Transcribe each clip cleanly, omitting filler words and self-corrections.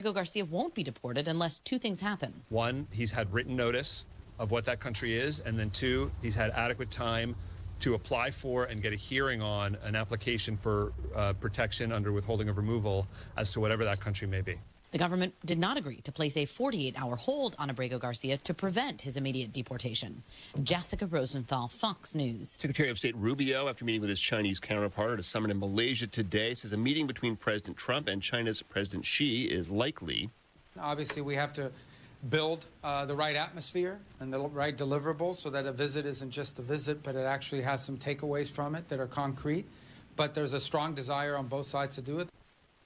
Diego Garcia won't be deported unless two things happen. One, he's had written notice of what that country is, and then two, he's had adequate time to apply for and get a hearing on an application for protection under withholding of removal as to whatever that country may be. The government did not agree to place a 48-hour hold on Abrego Garcia to prevent his immediate deportation. Jessica Rosenthal, Fox News. Secretary of State Rubio, after meeting with his Chinese counterpart at a summit in Malaysia today, says a meeting between President Trump and China's President Xi is likely. Obviously, we have to build the right atmosphere and the right deliverables so that a visit isn't just a visit, but it actually has some takeaways from it that are concrete. But there's a strong desire on both sides to do it.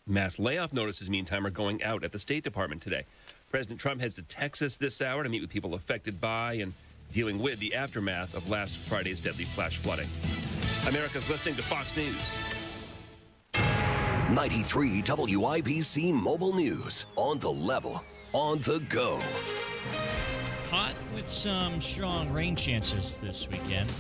Mass layoff notices, meantime, are going out at the State Department today. President Trump heads to Texas this hour to meet with people affected by and dealing with the aftermath of last Friday's deadly flash flooding. America's listening to Fox News. 93 WIBC Mobile News. On the level, on the go. Hot with some strong rain chances this weekend.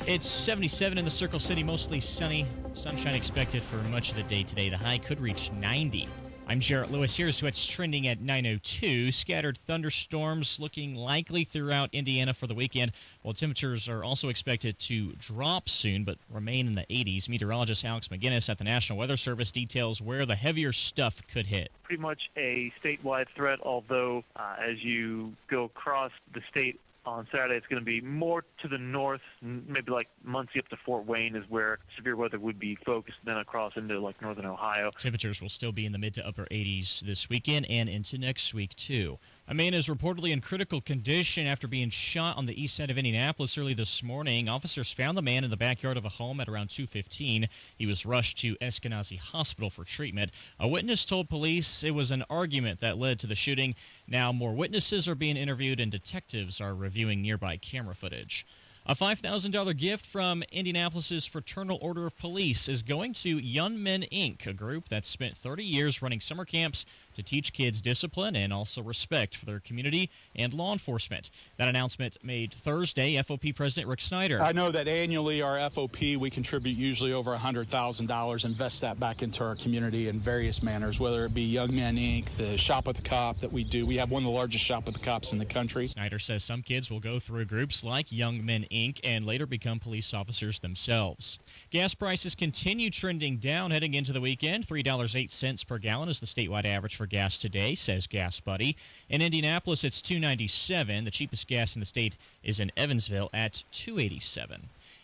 It's 77 in the Circle City, mostly sunny. Sunshine expected for much of the day today. The high could reach 90. I'm Jarrett Lewis. Here's what's trending at 9:02. Scattered thunderstorms looking likely throughout Indiana for the weekend, while temperatures are also expected to drop soon but remain in the 80s. Meteorologist Alex McGinnis at the National Weather Service details where the heavier stuff could hit. Pretty much a statewide threat, although as you go across the state on Saturday, it's going to be more to the north, maybe like Muncie up to Fort Wayne is where severe weather would be focused, then across into like northern Ohio. Temperatures will still be in the mid to upper 80s this weekend and into next week, too. A man is reportedly in critical condition after being shot on the east side of Indianapolis early this morning. Officers found the man in the backyard of a home at around 2:15. He was rushed to Eskenazi Hospital for treatment. A witness told police it was an argument that led to the shooting. Now more witnesses are being interviewed and detectives are reviewing nearby camera footage. A $5,000 gift from Indianapolis's Fraternal Order of Police is going to Young Men, Inc., a group that's spent 30 years running summer camps to teach kids discipline and also respect for their community and law enforcement. That announcement made Thursday. FOP President Rick Snyder. I know that annually our FOP, we contribute usually over $100,000, invest that back into our community in various manners, whether it be Young Men, Inc., the Shop with the Cop that we do. We have one of the largest Shop with the Cops in the country. Snyder says some kids will go through groups like Young Men, Inc. and later become police officers themselves. Gas prices continue trending down heading into the weekend. $3.08 per gallon is the statewide average for gas today, says Gas Buddy. In Indianapolis, it's $2.97. The cheapest gas in the state is in Evansville at $2.87.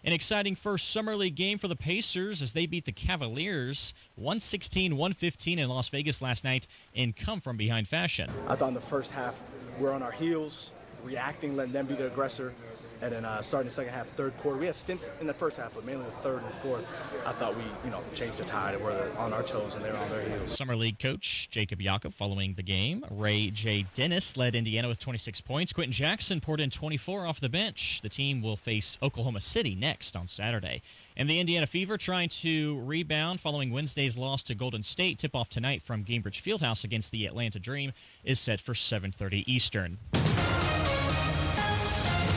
An exciting first Summer League game for the Pacers as they beat the Cavaliers 116-115 in Las Vegas last night in come-from-behind fashion. I thought in the first half we're on our heels, reacting, letting them be the aggressor. And then starting the second half, third quarter, we had stints in the first half, but mainly the third and fourth. I thought we, changed the tide and we're on our toes and they're on their heels. Summer League coach Jacob Yacob following the game. Ray J. Dennis led Indiana with 26 points. Quentin Jackson poured in 24 off the bench. The team will face Oklahoma City next on Saturday. And the Indiana Fever trying to rebound following Wednesday's loss to Golden State. Tip-off tonight from Gainbridge Fieldhouse against the Atlanta Dream is set for 7:30 Eastern.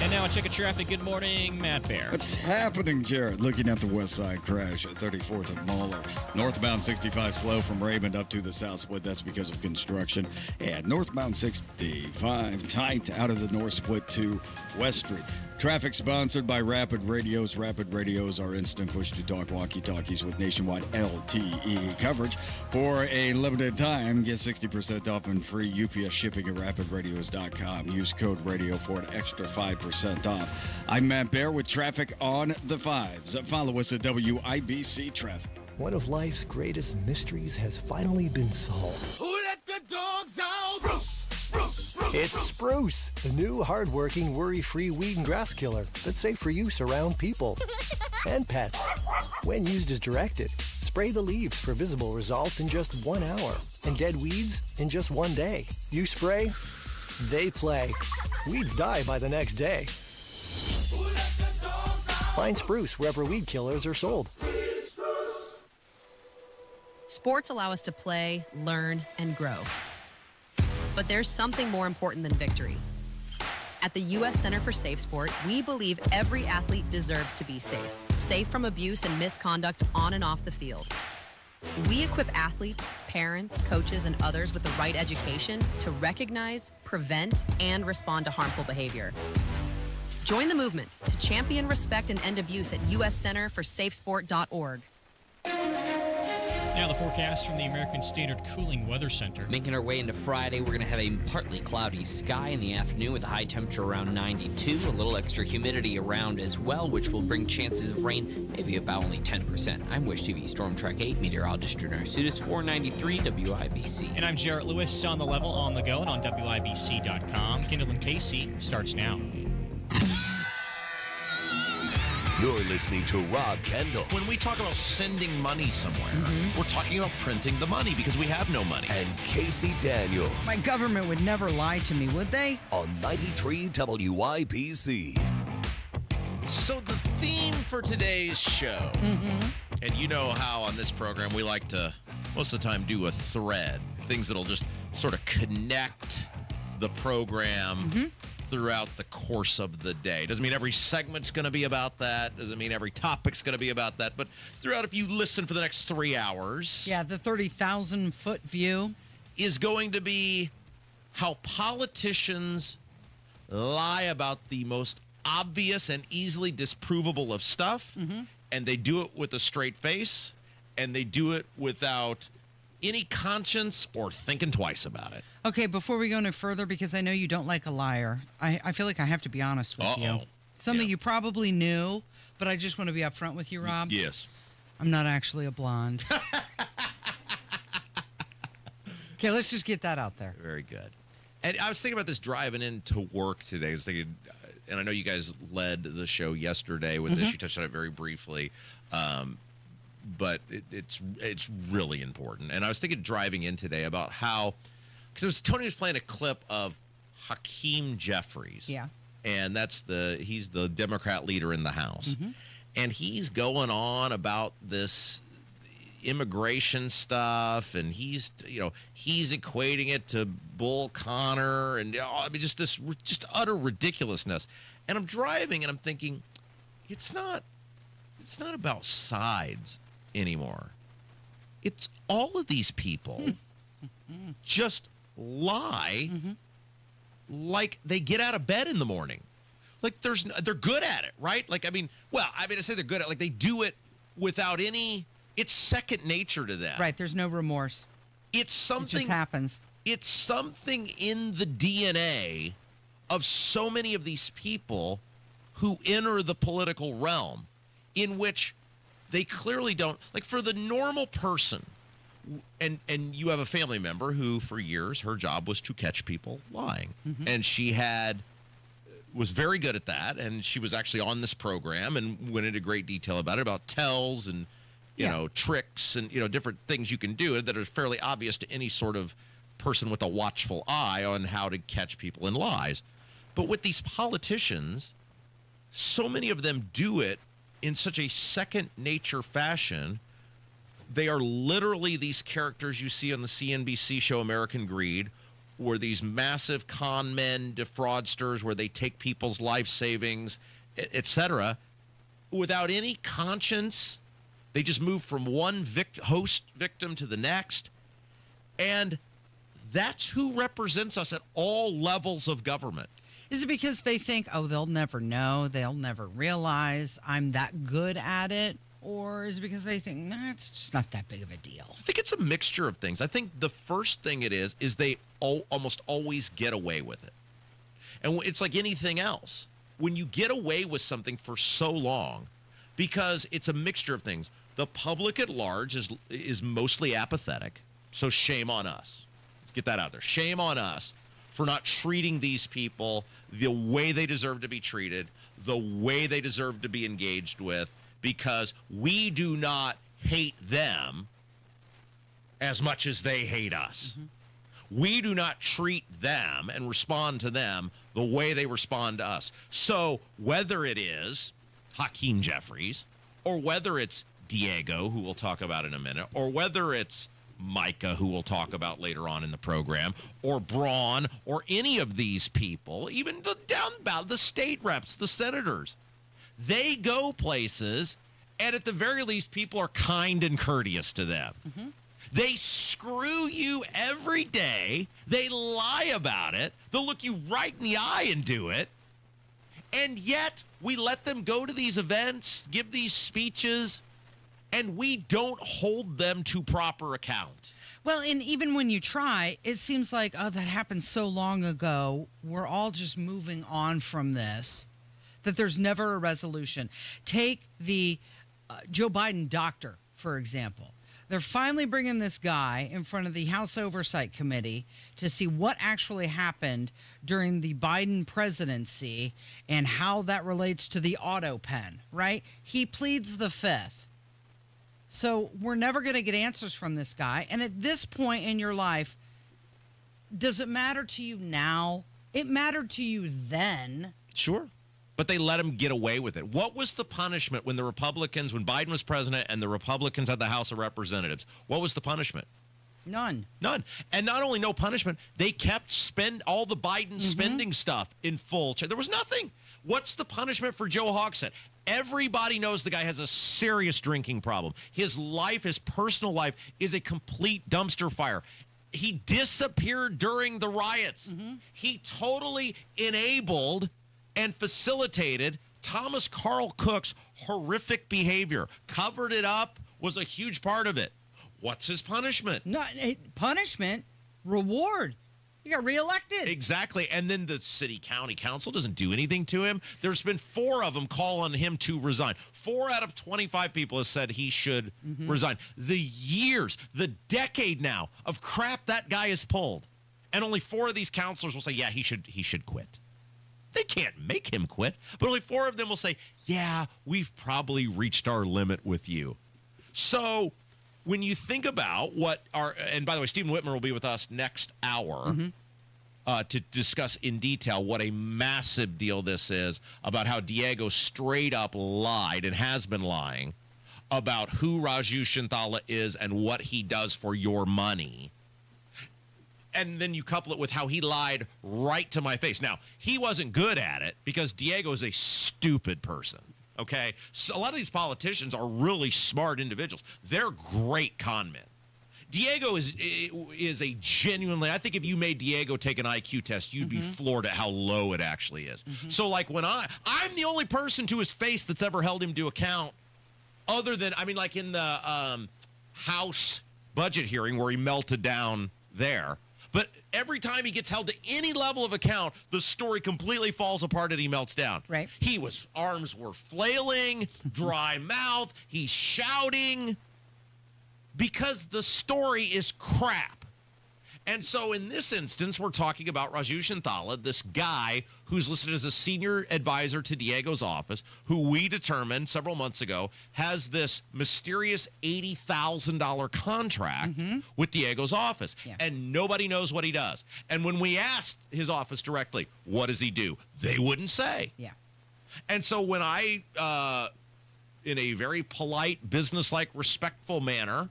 And now a check of traffic. Good morning, Matt Bear. What's happening, Jared? Looking at the west side crash at 34th and Muller. Northbound 65 slow from Raymond up to the South Split. That's because of construction. And northbound 65 tight out of the North Split to West Street. Traffic sponsored by Rapid Radios. Rapid Radios are instant push-to-talk walkie-talkies with nationwide LTE coverage. For a limited time, get 60% off and free UPS shipping at rapidradios.com. Use code RADIO for an extra 5% off. I'm Matt Bear with traffic on the fives. Follow us at WIBC Traffic. One of life's greatest mysteries has finally been solved. Who let the dogs out? Spruce! It's Spruce, the new hard-working, worry-free weed and grass killer that's safe for use around people and pets. When used as directed, spray the leaves for visible results in just 1 hour and dead weeds in just 1 day. You spray, they play. Weeds die by the next day. Find Spruce wherever weed killers are sold. Sports allow us to play, learn, and grow. But there's something more important than victory. At the U.S. Center for Safe Sport, we believe every athlete deserves to be safe. Safe from abuse and misconduct on and off the field. We equip athletes, parents, coaches, and others with the right education to recognize, prevent, and respond to harmful behavior. Join the movement to champion respect and end abuse at uscenterforsafesport.org. Now the forecast from the American Standard Cooling Weather Center. Making our way into Friday, we're going to have a partly cloudy sky in the afternoon with a high temperature around 92, a little extra humidity around as well, which will bring chances of rain maybe about only 10%. I'm Wish TV Storm Track 8 meteorologist Drew Narsutis, 493 WIBC. And I'm Jarrett Lewis on the level, on the go, and on WIBC.com. Kendall Casey starts now. You're listening to Rob Kendall. When we talk about sending money somewhere, we're talking about printing the money because we have no money. And Casey Daniels. My government would never lie to me, would they? On 93 WIBC. So the theme for today's show, and you know how on this program we like to, most of the time, do a thread. Things that'll just sort of connect the program throughout the course of the day. Doesn't mean every segment's going to be about that. Doesn't mean every topic's going to be about that. But throughout, if you listen for the next 3 hours. Yeah, the 30,000-foot view is going to be how politicians lie about the most obvious and easily disprovable of stuff. And they do it with a straight face. And they do it without any conscience or thinking twice about it. Okay, before we go no further, because I know you don't like a liar, I feel like I have to be honest with you. Something you probably knew, but I just want to be upfront with you, Rob. Yes. I'm not actually a blonde. Okay, let's just get that out there. Very good. And I was thinking about this driving into work today. I was thinking, and I know you guys led the show yesterday with this. You touched on it very briefly. But it's really important. And I was thinking driving in today about how, because Tony was playing a clip of Hakeem Jeffries. Yeah. And he's the Democrat leader in the House. And he's going on about this immigration stuff, and he's equating it to Bull Connor, and I mean just utter ridiculousness. And I'm driving and I'm thinking, it's not about sides anymore. It's all of these people just lie like they get out of bed in the morning. Like they're good at it, right? Like, I say they're good at it. Like they do it without any, it's second nature to them. Right, there's no remorse. It's something. It just happens. It's something in the DNA of so many of these people who enter the political realm in which they clearly don't, like for the normal person, and you have a family member who for years her job was to catch people lying. And she was very good at that, and she was actually on this program and went into great detail about tells and you know tricks and different things you can do that are fairly obvious to any sort of person with a watchful eye on how to catch people in lies. But with these politicians, so many of them do it in such a second nature fashion. They are literally these characters you see on the CNBC show American Greed, where these massive con men, defraudsters, where they take people's life savings, etc., without any conscience. They just move from one host victim to the next. And that's who represents us at all levels of government. Is it because they think, oh, they'll never know, they'll never realize I'm that good at it? Or is it because they think, nah, it's just not that big of a deal? I think it's a mixture of things. I think the first thing it is they almost always get away with it. And it's like anything else. When you get away with something for so long, because it's a mixture of things. The public at large is mostly apathetic, so shame on us. Let's get that out there. Shame on us for not treating these people the way they deserve to be treated, the way they deserve to be engaged with, because we do not hate them as much as they hate us. We do not treat them and respond to them the way they respond to us. So whether it is Hakeem Jeffries, or whether it's Diego, who we'll talk about in a minute, or whether it's Micah, who we'll talk about later on in the program, or Braun, or any of these people, even the state reps, the senators, they go places And at the very least, people are kind and courteous to them. Mm-hmm. They screw you every day. They lie about it. They'll look you right in the eye and do it. And yet, we let them go to these events, give these speeches, and we don't hold them to proper account. Well, and even when you try, it seems like, oh, that happened so long ago. We're all just moving on from this, that there's never a resolution. Take the Joe Biden doctor, for example. They're finally bringing this guy in front of the House Oversight Committee to see what actually happened during the Biden presidency and how that relates to the auto pen, right? He pleads the fifth. So we're never going to get answers from this guy. And at this point in your life, does it matter to you now? It mattered to you then. Sure. But they let him get away with it. What was the punishment when when Biden was president and the Republicans had the House of Representatives? What was the punishment? None. None. And not only no punishment, they kept all the Biden spending stuff in full. There was nothing. What's the punishment for Joe Hogsett? Everybody knows the guy has a serious drinking problem. His life, his personal life, is a complete dumpster fire. He disappeared during the riots. He totally enabled and facilitated Thomas Carl Cook's horrific behavior. Covered it up, was a huge part of it. What's his punishment? Not punishment, reward. He got reelected. Exactly. And then the city county council doesn't do anything to him. There's been 4 of them call on him to resign. 4 out of 25 people have said he should resign. The years, the decade now of crap that guy has pulled. And only 4 of these counselors will say, yeah, he should quit. They can't make him quit, but only 4 of them will say, yeah, we've probably reached our limit with you. So when you think about and by the way, Stephen Whitmer will be with us next hour to discuss in detail what a massive deal this is about how Diego straight up lied and has been lying about who Raju Shinthala is and what he does for your money. And then you couple it with how he lied right to my face. Now, he wasn't good at it because Diego is a stupid person, okay? So a lot of these politicians are really smart individuals. They're great con men. Diego is a genuinely, I think if you made Diego take an IQ test, you'd be floored at how low it actually is. So like when I'm the only person to his face that's ever held him to account other than, like in the House budget hearing where he melted down there. But every time he gets held to any level of account, the story completely falls apart and he melts down. Right. Arms were flailing, dry mouth, he's shouting because the story is crap. And so in this instance, we're talking about Raju Shinthala, this guy who's listed as a senior advisor to Diego's office, who we determined several months ago has this mysterious $80,000 contract with Diego's office. Yeah. And nobody knows what he does. And when we asked his office directly, what does he do? They wouldn't say. Yeah. And so when I, in a very polite, businesslike, respectful manner,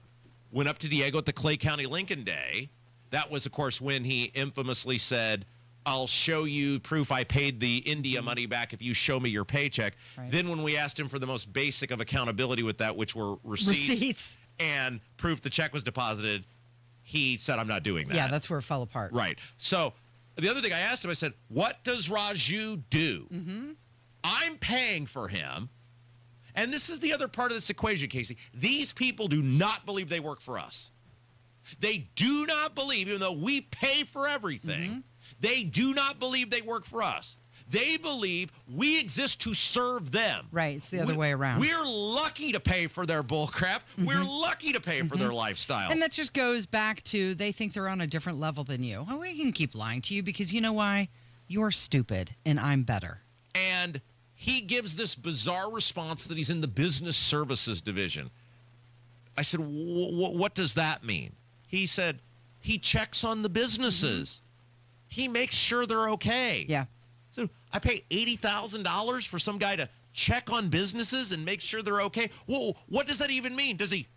went up to Diego at the Clay County Lincoln Day, that was, of course, when he infamously said, I'll show you proof I paid the India money back if you show me your paycheck. Right. Then when we asked him for the most basic of accountability with that, which were receipts and proof the check was deposited, he said, I'm not doing that. Yeah, that's where it fell apart. Right. So the other thing I asked him, I said, what does Raju do? I'm paying for him. And this is the other part of this equation, Casey. These people do not believe they work for us. They do not believe, even though we pay for everything, they do not believe they work for us. They believe we exist to serve them. Right, it's the other way around. We're lucky to pay for their bull crap. We're lucky to pay for their lifestyle. And that just goes back to they think they're on a different level than you. Well, we can keep lying to you because you know why? You're stupid and I'm better. And he gives this bizarre response that he's in the business services division. I said, what does that mean? He said, he checks on the businesses. He makes sure they're okay. Yeah. So I pay $80,000 for some guy to check on businesses and make sure they're okay. Well, what does that even mean? Does he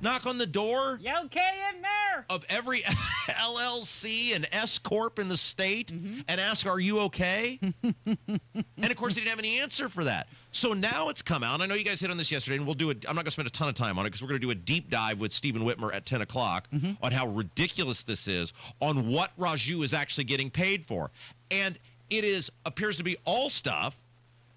knock on the door. You okay in there? Of every LLC and S Corp in the state and ask, are you okay? And of course, they didn't have any answer for that. So now it's come out. I know you guys hit on this yesterday, and I'm not going to spend a ton of time on it because we're going to do a deep dive with Stephen Whitmer at 10 o'clock on how ridiculous this is, on what Raju is actually getting paid for. And it appears to be all stuff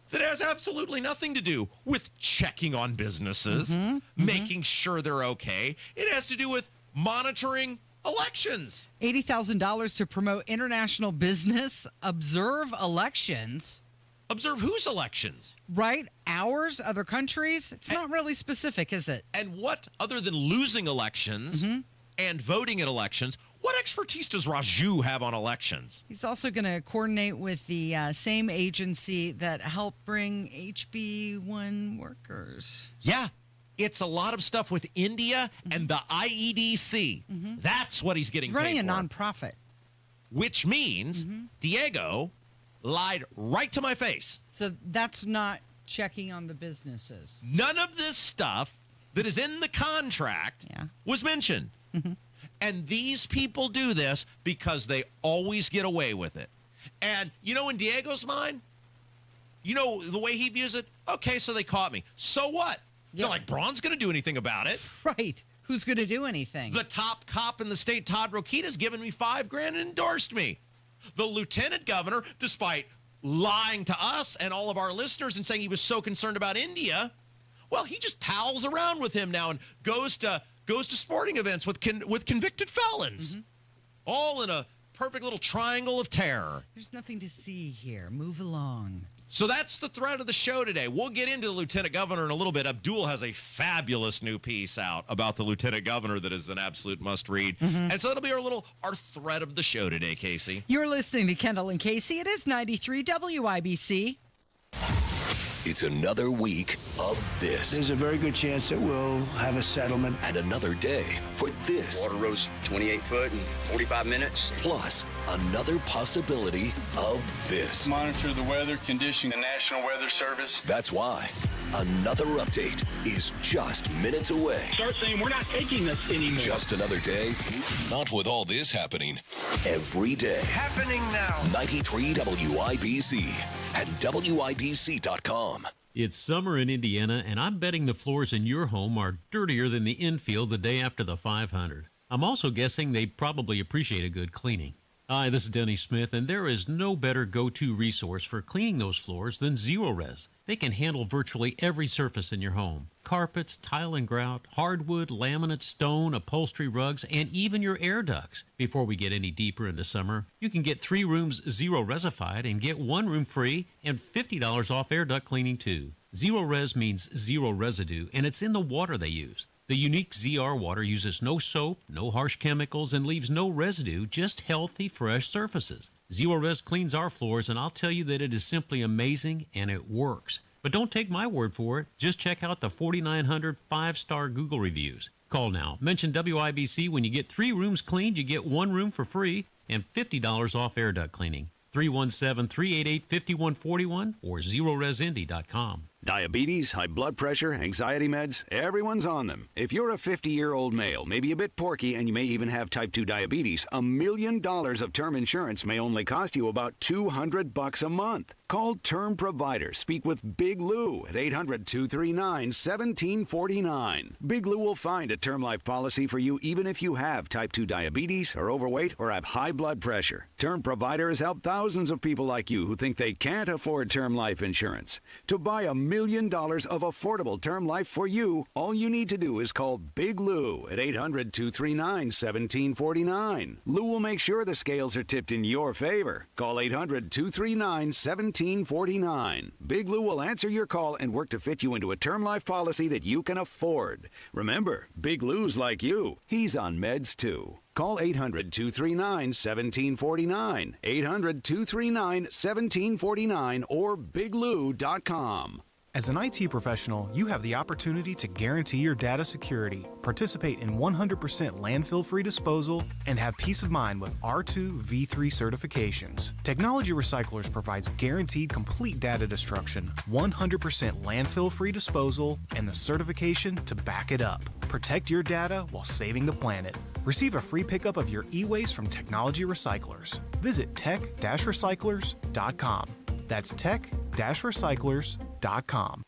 that has absolutely nothing to do with checking on businesses, making sure they're okay. It has to do with monitoring elections. $80,000 to promote international business, observe elections. Observe whose elections? Right? Ours, other countries? It's not really specific, is it? And what, other than losing elections and voting at elections, what expertise does Raju have on elections? He's also going to coordinate with the same agency that helped bring HB1 workers. Yeah, it's a lot of stuff with India and the IEDC. That's what he's getting paid for. Running a nonprofit. Which means Diego lied right to my face. So that's not checking on the businesses. None of this stuff that is in the contract was mentioned. And these people do this because they always get away with it. And you know, in Diego's mind, you know the way he views it? Okay, so they caught me. So what? They're like, Braun's going to do anything about it. Right. Who's going to do anything? The top cop in the state, Todd Rokita's given me $5,000 and endorsed me. The lieutenant governor, despite lying to us and all of our listeners and saying he was so concerned about India, well, he just pals around with him now and goes to sporting events with convicted felons, all in a perfect little triangle of terror. There's nothing to see here. Move along. So that's the thread of the show today. We'll get into the lieutenant governor in a little bit. Abdul has a fabulous new piece out about the lieutenant governor that is an absolute must-read. And so that'll be our thread of the show today, Casey. You're listening to Kendall and Casey. It is 93 WIBC. It's another week of this. There's a very good chance that we'll have a settlement. And another day for this. Water rose 28 foot in 45 minutes. Plus, another possibility of this. Monitor the weather condition, the National Weather Service. That's why another update is just minutes away. Start saying we're not taking this anymore. Just another day. Not with all this happening every day. Happening now. 93 WIBC and WIBC.com. It's summer in Indiana, and I'm betting the floors in your home are dirtier than the infield the day after the 500. I'm also guessing they probably appreciate a good cleaning. Hi, this is Denny Smith, and there is no better go-to resource for cleaning those floors than Zero-Res. They can handle virtually every surface in your home. Carpets, tile and grout, hardwood, laminate, stone, upholstery, rugs, and even your air ducts. Before we get any deeper into summer, you can get 3 rooms Zero-Resified and get 1 room free and $50 off air duct cleaning too. Zero-Res means zero residue, and it's in the water they use. The unique ZR water uses no soap, no harsh chemicals, and leaves no residue, just healthy, fresh surfaces. Zero-Res cleans our floors, and I'll tell you that it is simply amazing, and it works. But don't take my word for it. Just check out the 4,900 5-star Google reviews. Call now. Mention WIBC. When you get 3 rooms cleaned, you get 1 room for free and $50 off air duct cleaning. 317-388-5141 or ZeroResIndy.com. Diabetes, high blood pressure, anxiety meds, everyone's on them. If you're a 50-year-old male, maybe a bit porky, and you may even have type 2 diabetes, $1 million of term insurance may only cost you about $200 a month. Call Term Provider. Speak with Big Lou at 800-239-1749. Big Lou will find a term life policy for you even if you have type 2 diabetes, are overweight, or have high blood pressure. Term Provider has helped thousands of people like you who think they can't afford term life insurance. To buy $1 million of affordable term life for you, all you need to do is call Big Lou at 800-239-1749. Lou will make sure the scales are tipped in your favor. Call 800-239-1749. Big Lou will answer your call and work to fit you into a term life policy that you can afford. Remember, Big Lou's like you. He's on meds too. Call 800-239-1749, 800-239-1749, or biglou.com. As an IT professional, you have the opportunity to guarantee your data security, participate in 100% landfill-free disposal, and have peace of mind with R2 V3 certifications. Technology Recyclers provides guaranteed complete data destruction, 100% landfill-free disposal, and the certification to back it up. Protect your data while saving the planet. Receive a free pickup of your e-waste from Technology Recyclers. Visit tech-recyclers.com. That's tech-recyclers.com.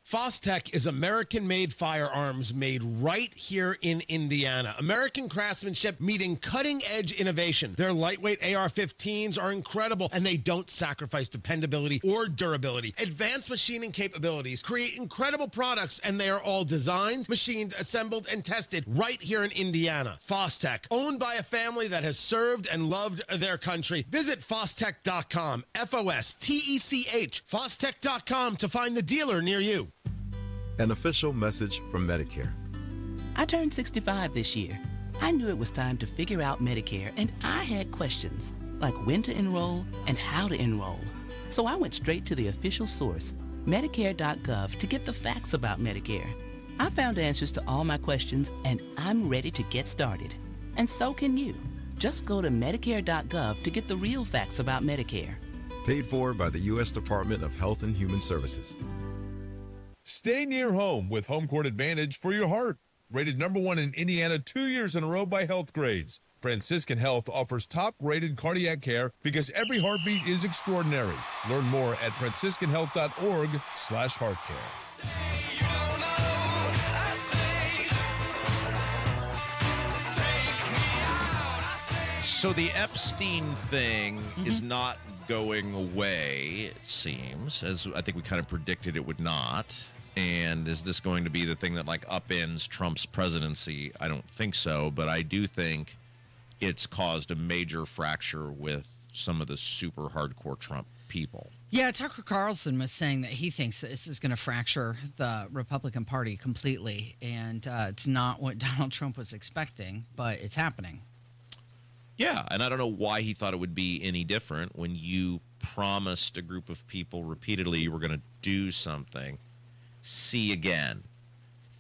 Fostech is American-made firearms made right here in Indiana. American craftsmanship meeting cutting-edge innovation. Their lightweight AR-15s are incredible, and they don't sacrifice dependability or durability. Advanced machining capabilities create incredible products, and they are all designed, machined, assembled, and tested right here in Indiana. Fostech, owned by a family that has served and loved their country. Visit Fostech.com, F-O-S-T-E-C-H, Fostech.com to find the dealer near you. An official message from Medicare. I turned 65 this year. I knew it was time to figure out Medicare, and I had questions, like when to enroll and how to enroll. So I went straight to the official source, Medicare.gov, to get the facts about Medicare. I found answers to all my questions, and I'm ready to get started. And so can you. Just go to Medicare.gov to get the real facts about Medicare. Paid for by the U.S. Department of Health and Human Services. Stay near home with Home Court Advantage for your heart. Rated #1 in Indiana 2 years in a row by Health Grades. Franciscan Health offers top-rated cardiac care because every heartbeat is extraordinary. Learn more at franciscanhealth.org/heartcare. So the Epstein thing is not going away, it seems, as I think we kind of predicted it would not. And is this going to be the thing that like upends Trump's presidency? I don't think so, but I do think it's caused a major fracture with some of the super hardcore Trump people. Yeah, Tucker Carlson was saying that he thinks this is going to fracture the Republican Party completely, and it's not what Donald Trump was expecting, but it's happening. Yeah, and I don't know why he thought it would be any different when you promised a group of people repeatedly you were going to do something. See again.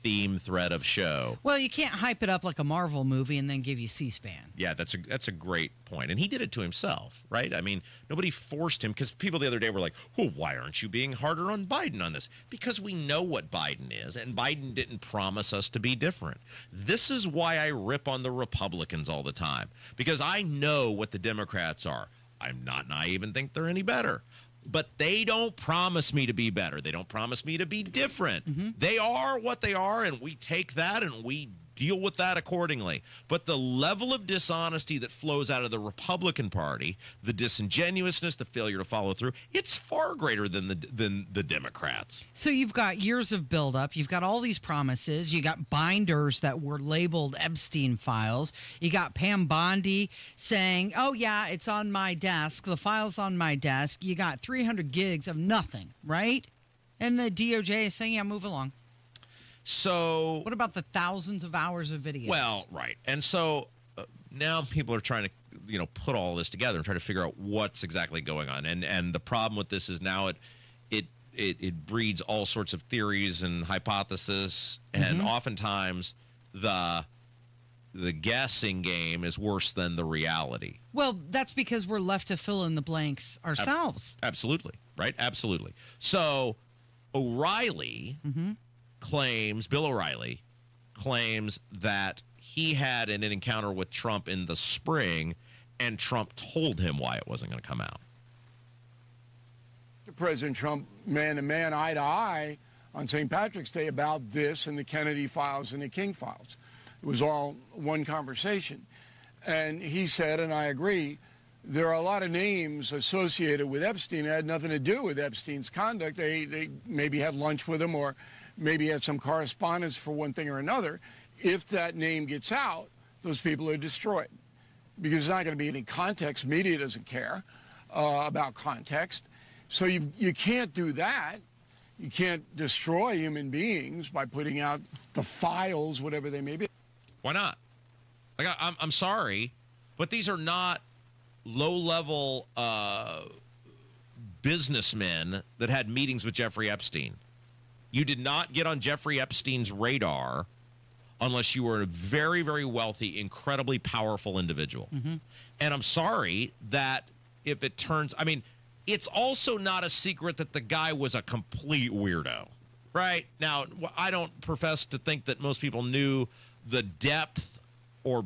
Theme thread of show. Well, you can't hype it up like a Marvel movie and then give you C-SPAN. Yeah, that's a great point. And he did it to himself, right? I mean, nobody forced him, because people the other day were like, well, why aren't you being harder on Biden on this? Because we know what Biden is, and Biden didn't promise us to be different. This is why I rip on the Republicans all the time, because I know what the Democrats are. I'm not naive and think they're any better. But they don't promise me to be better. They don't promise me to be different. They are what they are, and we take that and we deal with that accordingly. But the level of dishonesty that flows out of the Republican Party, the disingenuousness, the failure to follow through, it's far greater than the Democrats. So you've got years of buildup. You've got all these promises. You got binders that were labeled Epstein files. You got Pam Bondi saying, oh, yeah, it's on my desk. The file's on my desk. You got 300 gigs of nothing, right? And the DOJ is saying, yeah, move along. So what about the thousands of hours of video? Well, right. And so now people are trying to, put all this together and try to figure out what's exactly going on. And the problem with this is now it breeds all sorts of theories and hypotheses, and oftentimes the guessing game is worse than the reality. Well, that's because we're left to fill in the blanks ourselves. Absolutely. Right? Absolutely. So O'Reilly Bill O'Reilly claims that he had an encounter with Trump in the spring, and Trump told him why it wasn't going to come out. President Trump, man to man, eye to eye, on St. Patrick's Day about this and the Kennedy files and the King files. It was all one conversation. And he said, and I agree, there are a lot of names associated with Epstein that had nothing to do with Epstein's conduct. They maybe had lunch with him or maybe had some correspondence for one thing or another. If that name gets out, those people are destroyed, because there's not going to be any context. Media doesn't care about context. So you can't do that. You can't destroy human beings by putting out the files, whatever they may be. Why not? Like, I'm sorry, but these are not low-level businessmen that had meetings with Jeffrey Epstein. You did not get on Jeffrey Epstein's radar unless you were a very, very wealthy, incredibly powerful individual. And I'm sorry that if it turns, I mean, it's also not a secret that the guy was a complete weirdo, right? Now, I don't profess to think that most people knew the depth or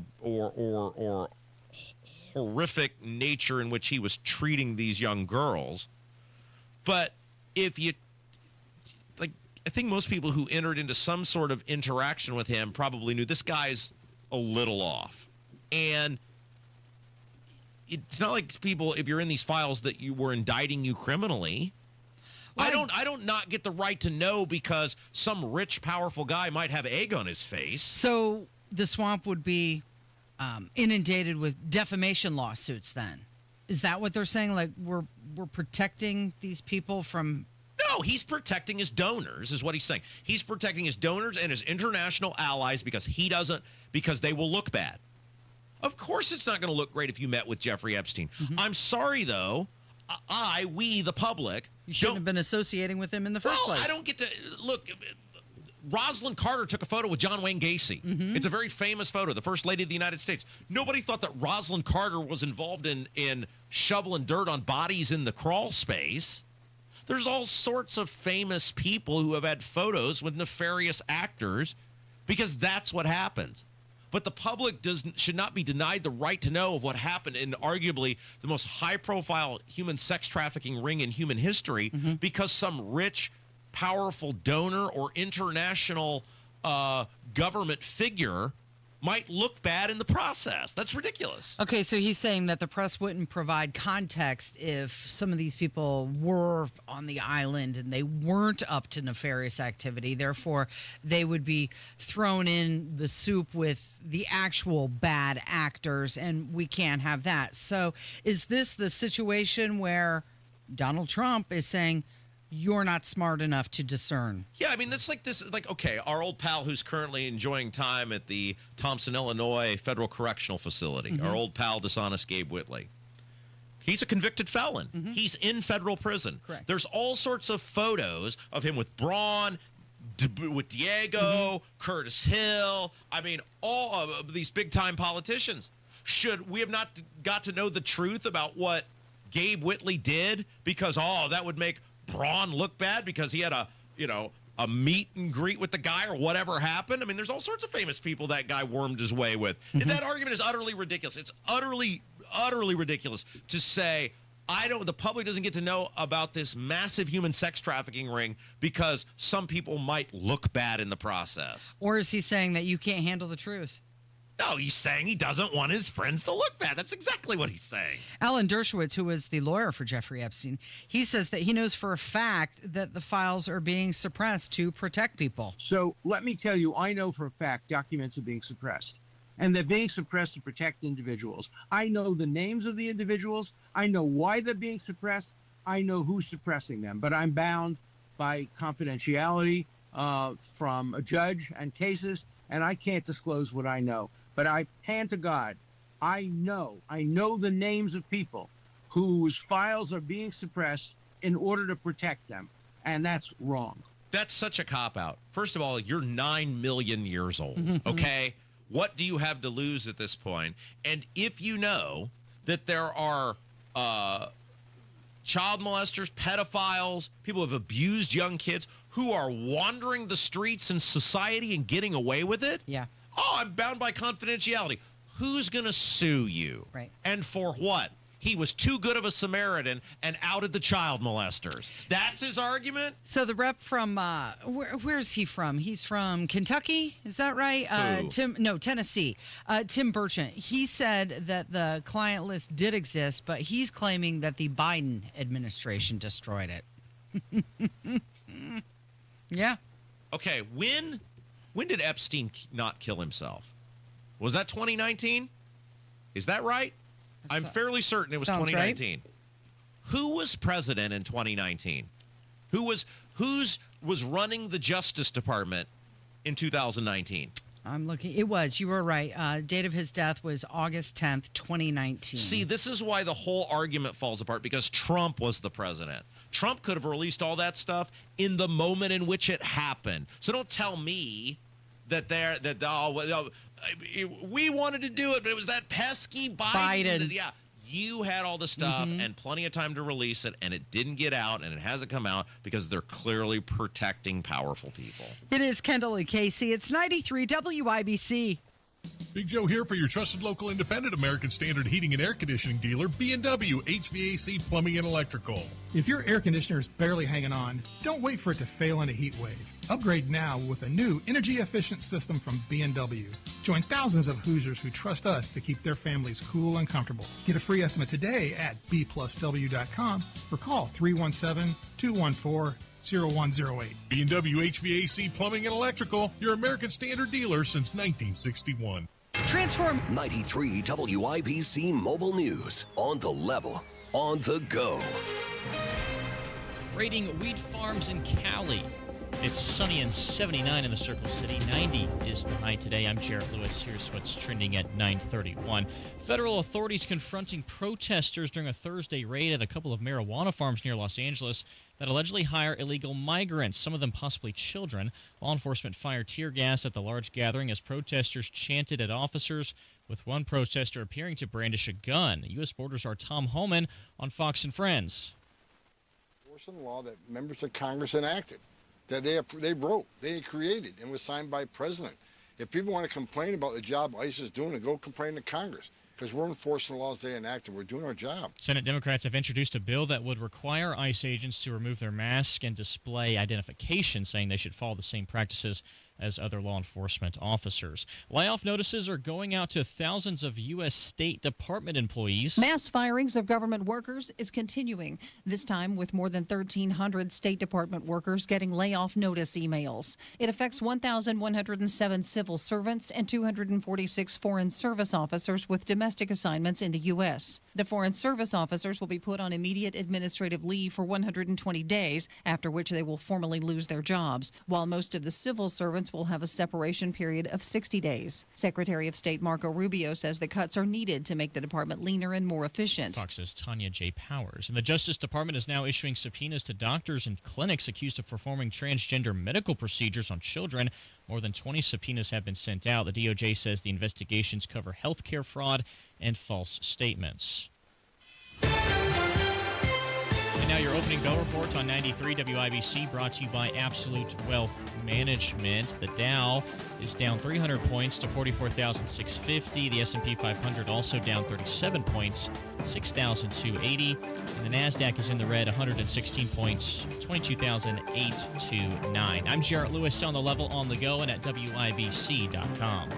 horrific nature in which he was treating these young girls. But if you, like, I think most people who entered into some sort of interaction with him probably knew this guy's a little off. And it's not like people, if you're in these files, that you were indicting you criminally. I don't not get the right to know because some rich, powerful guy might have egg on his face. So the swamp would be inundated with defamation lawsuits then. Is that what they're saying? Like we're protecting these people from... No, he's protecting his donors is what he's saying. He's protecting his donors and his international allies because they will look bad. Of course it's not going to look great if you met with Jeffrey Epstein. I'm sorry, though. We, the public... You shouldn't have been associating with him in the first place. I don't get to... Look, Rosalind Carter took a photo with John Wayne Gacy. It's a very famous photo, the First Lady of the United States. Nobody thought that Rosalind Carter was involved in shoveling dirt on bodies in the crawl space. There's all sorts of famous people who have had photos with nefarious actors because that's what happens. But the public should not be denied the right to know of what happened in arguably the most high-profile human sex trafficking ring in human history because some rich, powerful donor or international government figure might look bad in the process. That's ridiculous. Okay, so he's saying that the press wouldn't provide context if some of these people were on the island and they weren't up to nefarious activity. Therefore, they would be thrown in the soup with the actual bad actors, and we can't have that. So is this the situation where Donald Trump is saying, you're not smart enough to discern? Yeah, I mean, that's like this, like, okay, our old pal who's currently enjoying time at the Thompson, Illinois Federal Correctional Facility, our old pal, dishonest Gabe Whitley. He's a convicted felon. He's in federal prison. Correct. There's all sorts of photos of him with Braun, with Diego, Curtis Hill. I mean, all of these big-time politicians. Should we have not got to know the truth about what Gabe Whitley did because, that would make Braun look bad because he had a meet and greet with the guy or whatever happened? I mean, there's all sorts of famous people that guy wormed his way with. And that argument is utterly ridiculous. It's utterly ridiculous to say, the public doesn't get to know about this massive human sex trafficking ring because some people might look bad in the process. Or is he saying that you can't handle the truth? No, he's saying he doesn't want his friends to look bad. That's exactly what he's saying. Alan Dershowitz, who was the lawyer for Jeffrey Epstein, he says that he knows for a fact that the files are being suppressed to protect people. So let me tell you, I know for a fact documents are being suppressed. And they're being suppressed to protect individuals. I know the names of the individuals. I know why they're being suppressed. I know who's suppressing them. But I'm bound by confidentiality from a judge and cases, and I can't disclose what I know. But I hand to God, I know the names of people whose files are being suppressed in order to protect them. And that's wrong. That's such a cop-out. First of all, you're 9 million years old, okay? What do you have to lose at this point? And if you know that there are child molesters, pedophiles, people who have abused young kids who are wandering the streets in society and getting away with it? Yeah. I'm bound by confidentiality. Who's going to sue you? Right. And for what? He was too good of a Samaritan and outed the child molesters. That's his argument? So the rep from, where's he from? He's from Kentucky, is that right? Tennessee. Tim Burchant. He said that the client list did exist, but he's claiming that the Biden administration destroyed it. Yeah. Okay, when did Epstein not kill himself? Was that 2019? Is that right? I'm fairly certain it was 2019. Right. Who was president in 2019? Who was running the Justice Department in 2019? I'm looking. It was. You were right. Date of his death was August 10th, 2019. See, this is why the whole argument falls apart, because Trump was the president. Trump could have released all that stuff in the moment in which it happened. So don't tell me that we wanted to do it, but it was that pesky Biden. Yeah. You had all the stuff and plenty of time to release it, and it didn't get out, and it hasn't come out because they're clearly protecting powerful people. It is Kendall and Casey. It's 93 WIBC. Big Joe here for your trusted local independent American Standard heating and air conditioning dealer, B&W HVAC Plumbing and Electrical. If your air conditioner is barely hanging on, don't wait for it to fail in a heat wave. Upgrade now with a new energy-efficient system from B&W. Join thousands of Hoosiers who trust us to keep their families cool and comfortable. Get a free estimate today at bplusw.com or call 317-214-0108. B&W HVAC Plumbing and Electrical, your American Standard dealer since 1961. Transform 93 WIBC Mobile News. On the level, on the go. Raiding wheat farms in Cali. It's sunny and 79 in the Circle City. 90 is the high today. I'm Jarrett Lewis. Here's what's trending at 9:31. Federal authorities confronting protesters during a Thursday raid at a couple of marijuana farms near Los Angeles that allegedly hire illegal migrants, some of them possibly children. Law enforcement fired tear gas at the large gathering as protesters chanted at officers, with one protester appearing to brandish a gun. U.S. Borders' our Tom Homan on Fox and Friends. Enforcing the law that members of Congress enacted, that they wrote, they created, and was signed by President. If people want to complain about the job ICE is doing, go complain to Congress, because we're enforcing the laws they enacted. We're doing our job. Senate Democrats have introduced a bill that would require ICE agents to remove their mask and display identification, saying they should follow the same practices as other law enforcement officers. Layoff notices are going out to thousands of U.S. State Department employees. Mass firings of government workers is continuing, this time with more than 1,300 State Department workers getting layoff notice emails. It affects 1,107 civil servants and 246 foreign service officers with domestic assignments in the U.S. The foreign service officers will be put on immediate administrative leave for 120 days, after which they will formally lose their jobs, while most of the civil servants will have a separation period of 60 days. Secretary of State Marco Rubio says the cuts are needed to make the department leaner and more efficient. Fox's Tanya J. Powers. And the Justice Department is now issuing subpoenas to doctors and clinics accused of performing transgender medical procedures on children. More than 20 subpoenas have been sent out. The DOJ says the investigations cover health care fraud and false statements. And now your opening bell report on 93 WIBC, brought to you by Absolute Wealth Management. The Dow is down 300 points to 44,650. The S&P 500 also down 37 points, 6,280. And the NASDAQ is in the red, 116 points, 22,829. I'm Jarrett Lewis, on the level, on the go, and at WIBC.com.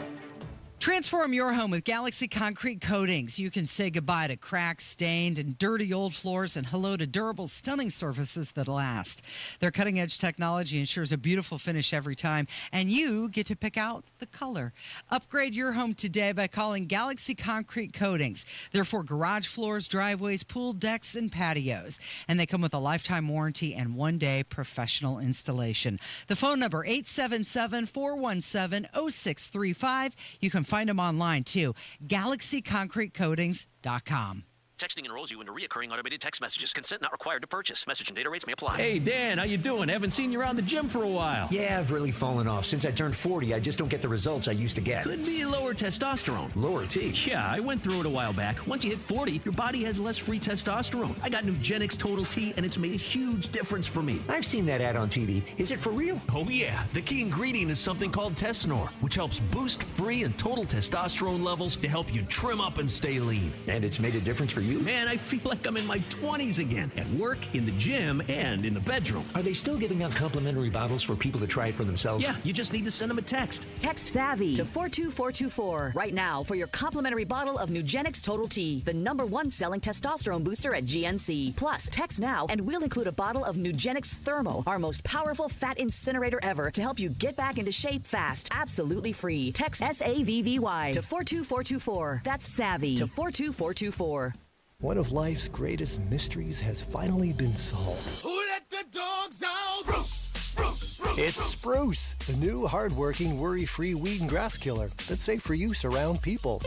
Transform your home with Galaxy Concrete Coatings. You can say goodbye to cracked, stained, and dirty old floors and hello to durable, stunning surfaces that last. Their cutting-edge technology ensures a beautiful finish every time, and you get to pick out the color. Upgrade your home today by calling Galaxy Concrete Coatings. They're for garage floors, driveways, pool decks, and patios. And they come with a lifetime warranty and one-day professional installation. The phone number, 877-417-0635. You can find them online, too. GalaxyConcreteCoatings.com. Texting enrolls you into recurring automated text messages. Consent not required to purchase. Message and data rates may apply. Hey, Dan, how you doing? Haven't seen you around the gym for a while. Yeah, I've really fallen off. Since I turned 40, I just don't get the results I used to get. Could be lower testosterone. Lower T? Yeah, I went through it a while back. Once you hit 40, your body has less free testosterone. I got Nugenix Total T, and it's made a huge difference for me. I've seen that ad on TV. Is it for real? Oh, yeah. The key ingredient is something called Tesnor, which helps boost free and total testosterone levels to help you trim up and stay lean. And it's made a difference for you? Man, I feel like I'm in my 20s again, at work, in the gym, and in the bedroom. Are they still giving out complimentary bottles for people to try it for themselves? Yeah, you just need to send them a text. Text SAVVY to 42424 right now for your complimentary bottle of Nugenix Total T, the #1 selling testosterone booster at GNC. Plus, text now and we'll include a bottle of Nugenix Thermo, our most powerful fat incinerator ever, to help you get back into shape fast, absolutely free. Text SAVVY to 42424. That's SAVVY to 42424. One of life's greatest mysteries has finally been solved. Who let the dogs out? Spruce, spruce, spruce. It's Spruce, the new hard-working, worry-free weed and grass killer that's safe for use around people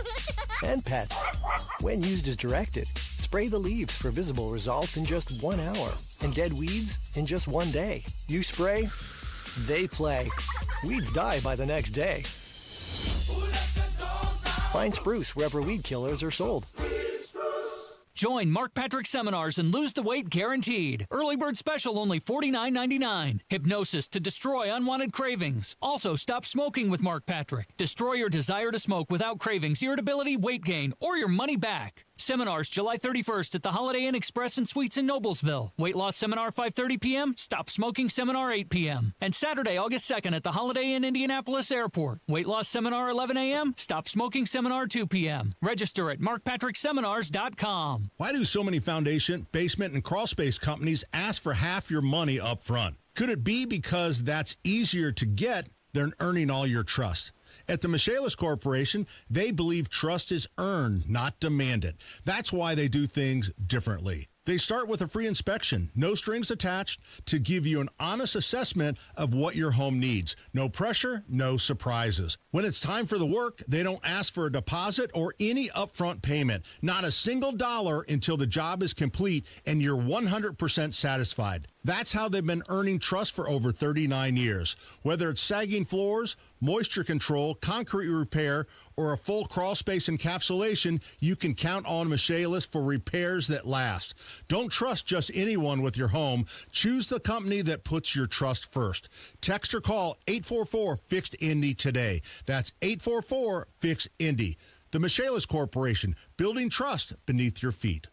and pets. When used as directed, spray the leaves for visible results in just 1 hour and dead weeds in just 1 day. You spray, they play. Weeds die by the next day. Find Spruce wherever weed killers are sold. Join Mark Patrick Seminars and lose the weight guaranteed. Early bird special only $49.99. Hypnosis to destroy unwanted cravings. Also, stop smoking with Mark Patrick. Destroy your desire to smoke without cravings, irritability, weight gain, or your money back. Seminars July 31st at the Holiday Inn Express and Suites in Noblesville. Weight loss seminar 5:30 p.m. Stop smoking seminar 8 p.m. And Saturday, August 2nd at the Holiday Inn Indianapolis Airport. Weight loss seminar 11 a.m. Stop smoking seminar 2 p.m. Register at markpatrickseminars.com. Why do so many foundation, basement, and crawl space companies ask for half your money up front? Could it be because that's easier to get than earning all your trust? At the Michaelis Corporation, they believe trust is earned, not demanded. That's why they do things differently. They start with a free inspection, no strings attached, to give you an honest assessment of what your home needs. No pressure, no surprises. When it's time for the work, they don't ask for a deposit or any upfront payment. Not a single dollar until the job is complete and you're 100% satisfied. That's how they've been earning trust for over 39 years. Whether it's sagging floors, moisture control, concrete repair, or a full crawl space encapsulation, you can count on Michaelis for repairs that last. Don't trust just anyone with your home. Choose the company that puts your trust first. Text or call 844-FIXED-INDY today. That's 844-FIXED-INDY. The Michaelis Corporation, building trust beneath your feet.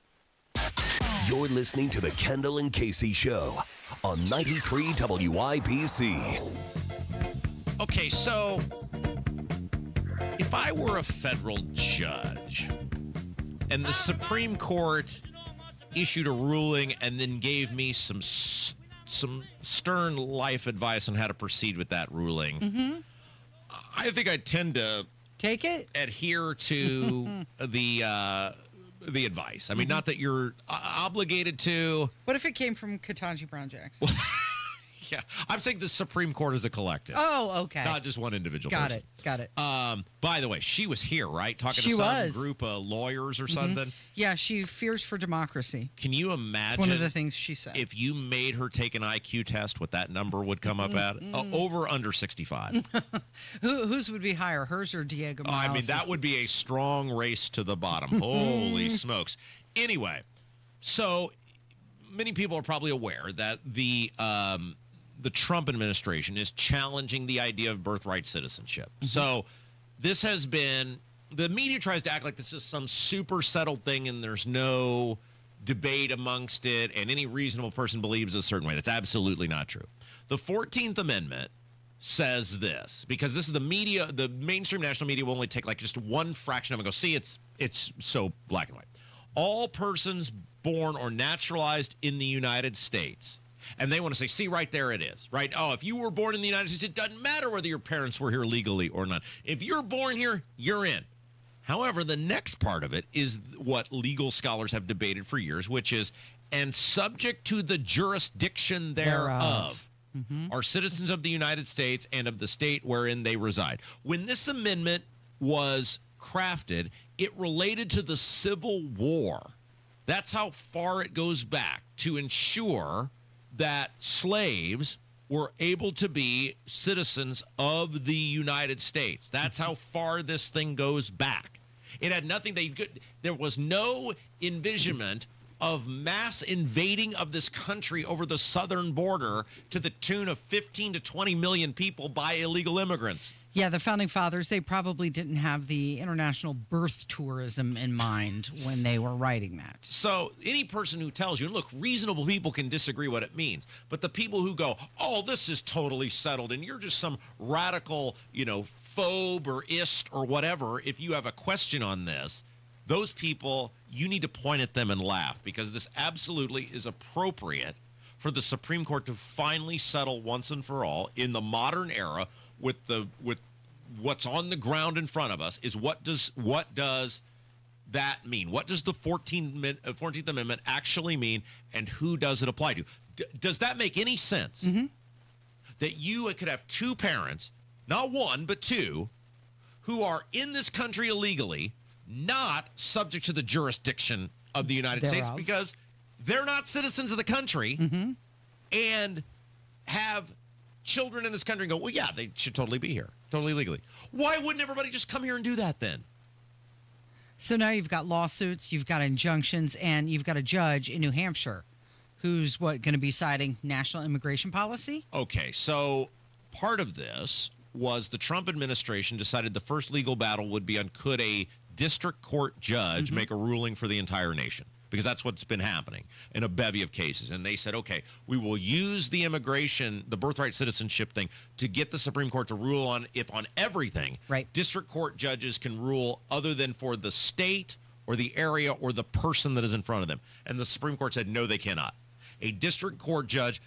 You're listening to the Kendall and Casey Show on 93 WIBC. Okay, so if I were a federal judge and the Supreme Court issued a ruling and then gave me some stern life advice on how to proceed with that ruling, I think I tend to take it, adhere to the advice. I mean, not that you're obligated to. What if it came from Ketanji Brown Jackson? Yeah, I'm saying the Supreme Court is a collective. Oh, okay. Not just one individual Got person. Got it. By the way, she was here, right? Talking She to some was. group of lawyers or something. Yeah, she fears for democracy. Can you imagine? It's one of the things she said. If you made her take an IQ test, what that number would come up at? Over under 65. Whose would be higher, hers or Diego Morales'? I mean, that would be a strong race to the bottom. Holy smokes. Anyway, so many people are probably aware that the Trump administration is challenging the idea of birthright citizenship. So this has been, the media tries to act like this is some super settled thing and there's no debate amongst it and any reasonable person believes a certain way. That's absolutely not true. The 14th Amendment says this, because this is the media, the mainstream national media will only take like just one fraction of it and go, see, it's so black and white. All persons born or naturalized in the United States. And they want to say, see, right there it is, right? Oh, if you were born in the United States, it doesn't matter whether your parents were here legally or not. If you're born here, you're in. However, the next part of it is what legal scholars have debated for years, which is, and subject to the jurisdiction thereof, are citizens of the United States and of the state wherein they reside. When this amendment was crafted, it related to the Civil War. That's how far it goes back, to ensure that slaves were able to be citizens of the United States. That's how far this thing goes back. It had nothing, there was no envisionment of mass invading of this country over the southern border to the tune of 15 to 20 million people by illegal immigrants. Yeah, the Founding Fathers, they probably didn't have the international birth tourism in mind when they were writing that. So any person who tells you, and look, reasonable people can disagree what it means, but the people who go, oh, this is totally settled, and you're just some radical, phobe or ist or whatever, if you have a question on this, those people, you need to point at them and laugh, because this absolutely is appropriate for the Supreme Court to finally settle once and for all in the modern era with what's on the ground in front of us. Is what does that mean? What does the 14th Amendment actually mean, and who does it apply to? Does that make any sense? that you could have two parents, not one, but two, who are in this country illegally, not subject to the jurisdiction of the United States because they're not citizens of the country, and have children in this country and go, well, yeah, they should totally be here, totally legally. Why wouldn't everybody just come here and do that then? So now you've got lawsuits, you've got injunctions, and you've got a judge in New Hampshire who's going to be citing national immigration policy? Okay, so part of this was the Trump administration decided the first legal battle would be on could a district court judge make a ruling for the entire nation, because that's what's been happening in a bevy of cases. And they said, okay, we will use the immigration, the birthright citizenship thing to get the Supreme Court to rule on if on everything, district court judges can rule other than for the state or the area or the person that is in front of them. And the Supreme Court said, no, they cannot. A district court judge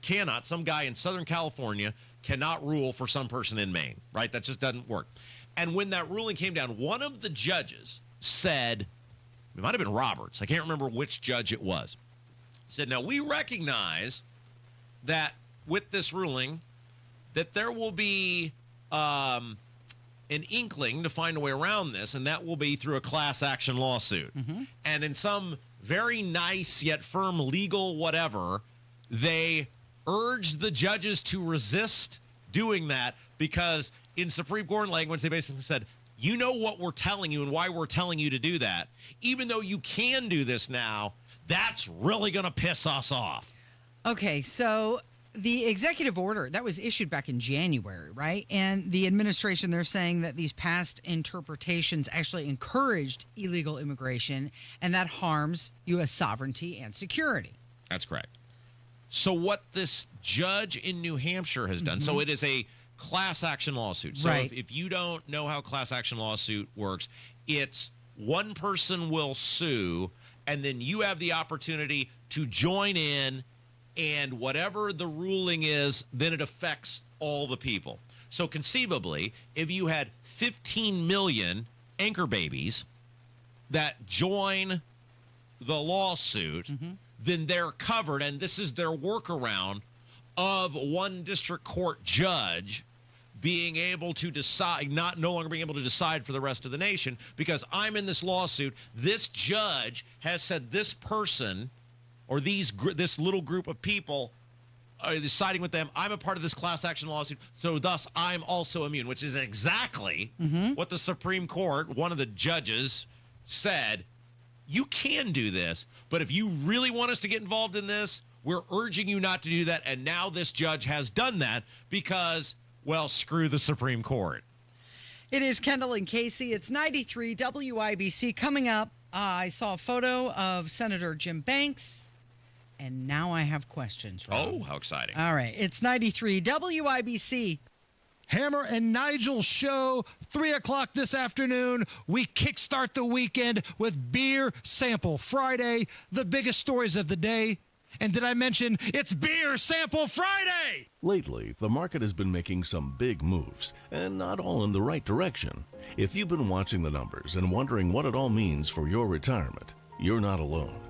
cannot, some guy in Southern California cannot rule for some person in Maine, right? That just doesn't work. And when that ruling came down, one of the judges said, it might have been Roberts, I can't remember which judge it was, said, now we recognize that with this ruling that there will be an inkling to find a way around this, and that will be through a class action lawsuit. And in some very nice yet firm legal whatever, they urged the judges to resist doing that because in Supreme Court language, they basically said, you know what we're telling you and why we're telling you to do that. Even though you can do this now, that's really going to piss us off. Okay, so the executive order that was issued back in January, right? And the administration, they're saying that these past interpretations actually encouraged illegal immigration, and that harms U.S. sovereignty and security. That's correct. So what this judge in New Hampshire has done, so it is a class action lawsuit. So if you don't know how class action lawsuit works, it's one person will sue, and then you have the opportunity to join in, and whatever the ruling is, then it affects all the people. So conceivably, if you had 15 million anchor babies that join the lawsuit, then they're covered, and this is their workaround of one district court judge being able to decide, no longer being able to decide for the rest of the nation, because I'm in this lawsuit. This judge has said this person or this little group of people are deciding with them. I'm a part of this class action lawsuit, so thus I'm also immune, which is exactly what the Supreme Court, one of the judges, said. You can do this, but if you really want us to get involved in this, we're urging you not to do that. And now this judge has done that because, well, screw the Supreme Court. It is Kendall and Casey. It's 93 WIBC. Coming up, I saw a photo of Senator Jim Banks, and now I have questions. Rob. Oh, how exciting. All right. It's 93 WIBC. Hammer and Nigel show, 3 o'clock this afternoon. We kickstart the weekend with Beer Sample Friday, the biggest stories of the day. And did I mention it's Beer Sample Friday? Lately, the market has been making some big moves, and not all in the right direction. If you've been watching the numbers and wondering what it all means for your retirement, you're not alone.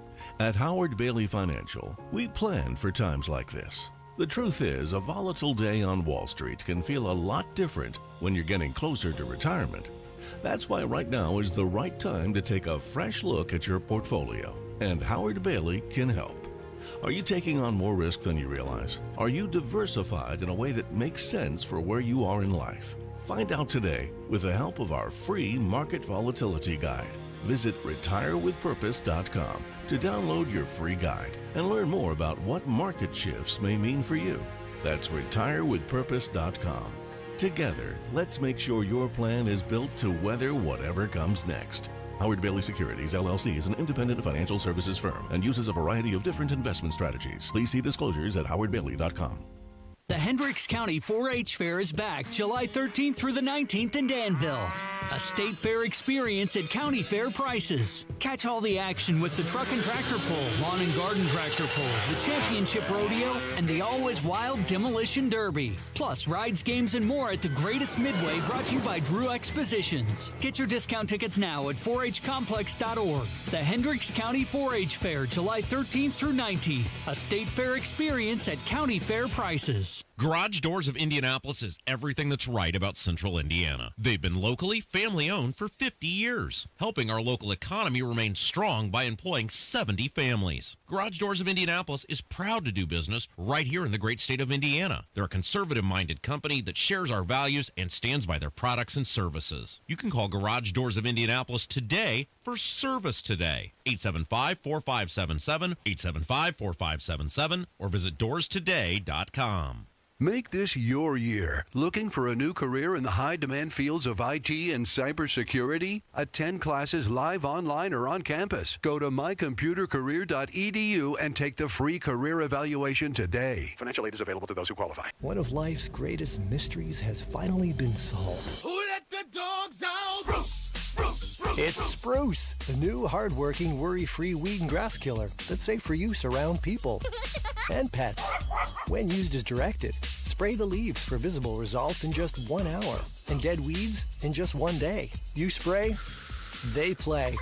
At Howard Bailey Financial, we plan for times like this. The truth is, a volatile day on Wall Street can feel a lot different when you're getting closer to retirement. That's why right now is the right time to take a fresh look at your portfolio, and Howard Bailey can help. Are you taking on more risk than you realize? Are you diversified in a way that makes sense for where you are in life? Find out today with the help of our free Market Volatility Guide. Visit retirewithpurpose.com to download your free guide and learn more about what market shifts may mean for you. That's retirewithpurpose.com. Together, let's make sure your plan is built to weather whatever comes next. Howard Bailey Securities, LLC is an independent financial services firm and uses a variety of different investment strategies. Please see disclosures at howardbailey.com. The Hendricks County 4-H Fair is back July 13th through the 19th in Danville. A state fair experience at county fair prices. Catch all the action with the truck and tractor pull, lawn and garden tractor pull, the championship rodeo, and the always wild demolition derby. Plus rides, games, and more at the Greatest Midway, brought to you by Drew Expositions. Get your discount tickets now at 4hcomplex.org. The Hendricks County 4-H Fair, July 13th through 19th. A state fair experience at county fair prices. Garage Doors of Indianapolis is everything that's right about Central Indiana. They've been locally, family-owned for 50 years, helping our local economy remain strong by employing 70 families. Garage Doors of Indianapolis is proud to do business right here in the great state of Indiana. They're a conservative-minded company that shares our values and stands by their products and services. You can call Garage Doors of Indianapolis today for service today. 875-4577, 875-4577, or visit doorstoday.com. Make this your year. Looking for a new career in the high-demand fields of IT and cybersecurity? Attend classes live, online, or on campus. Go to mycomputercareer.edu and take the free career evaluation today. Financial aid is available to those who qualify. One of life's greatest mysteries has finally been solved. Who let the dogs out? Spruce! Spruce! Spruce! It's Spruce, the new hard-working, worry-free weed and grass killer that's safe for use around people and pets. When used as directed, spray the leaves for visible results in just 1 hour and dead weeds in just 1 day. You spray, they play.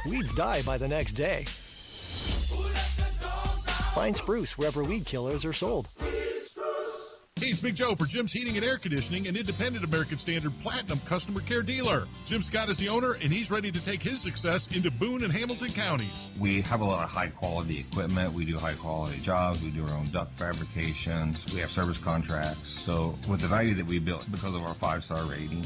Weeds die by the next day. Find Spruce wherever weed killers are sold. Hey, it's Big Joe for Jim's Heating and Air Conditioning, an independent American Standard Platinum customer care dealer. Jim Scott is the owner, and he's ready to take his success into Boone and Hamilton counties. We have a lot of high-quality equipment. We do high-quality jobs. We do our own duct fabrications. We have service contracts. So with the value that we built because of our 5-star rating,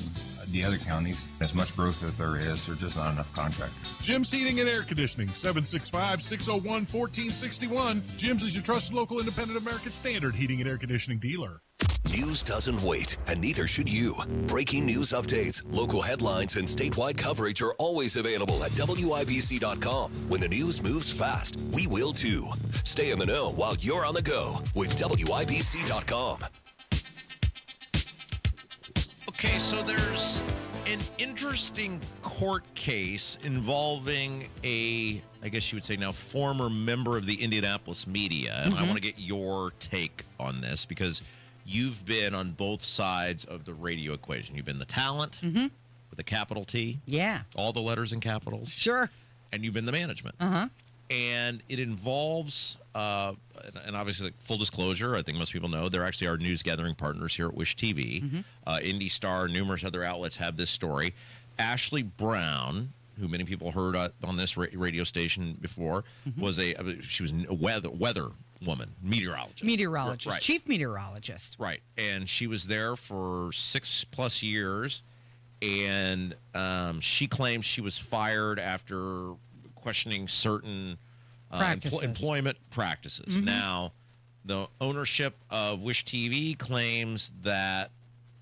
the other counties, as much growth as there is, there's just not enough contractors. Jim's Heating and Air Conditioning, 765-601-1461. Jim's is your trusted local independent American Standard Heating and Air Conditioning dealer. News doesn't wait, and neither should you. Breaking news updates, local headlines, and statewide coverage are always available at WIBC.com. When the news moves fast, we will too. Stay in the know while you're on the go with WIBC.com. Okay, so there's an interesting court case involving I guess you would say now, former member of the Indianapolis media. And I want to get your take on this because you've been on both sides of the radio equation. You've been the talent with a capital T. Yeah. All the letters in capitals. Sure. And you've been the management. And it involves, and obviously, like, full disclosure, I think most people know, they're actually our news gathering partners here at Wish TV. Indy Star, numerous other outlets have this story. Ashley Brown, who many people heard on this radio station before, she was a weather woman, meteorologist. Right. Chief meteorologist. Right. And she was there for 6+ years, and she claims she was fired after questioning certain employment practices. Now, the ownership of Wish TV claims that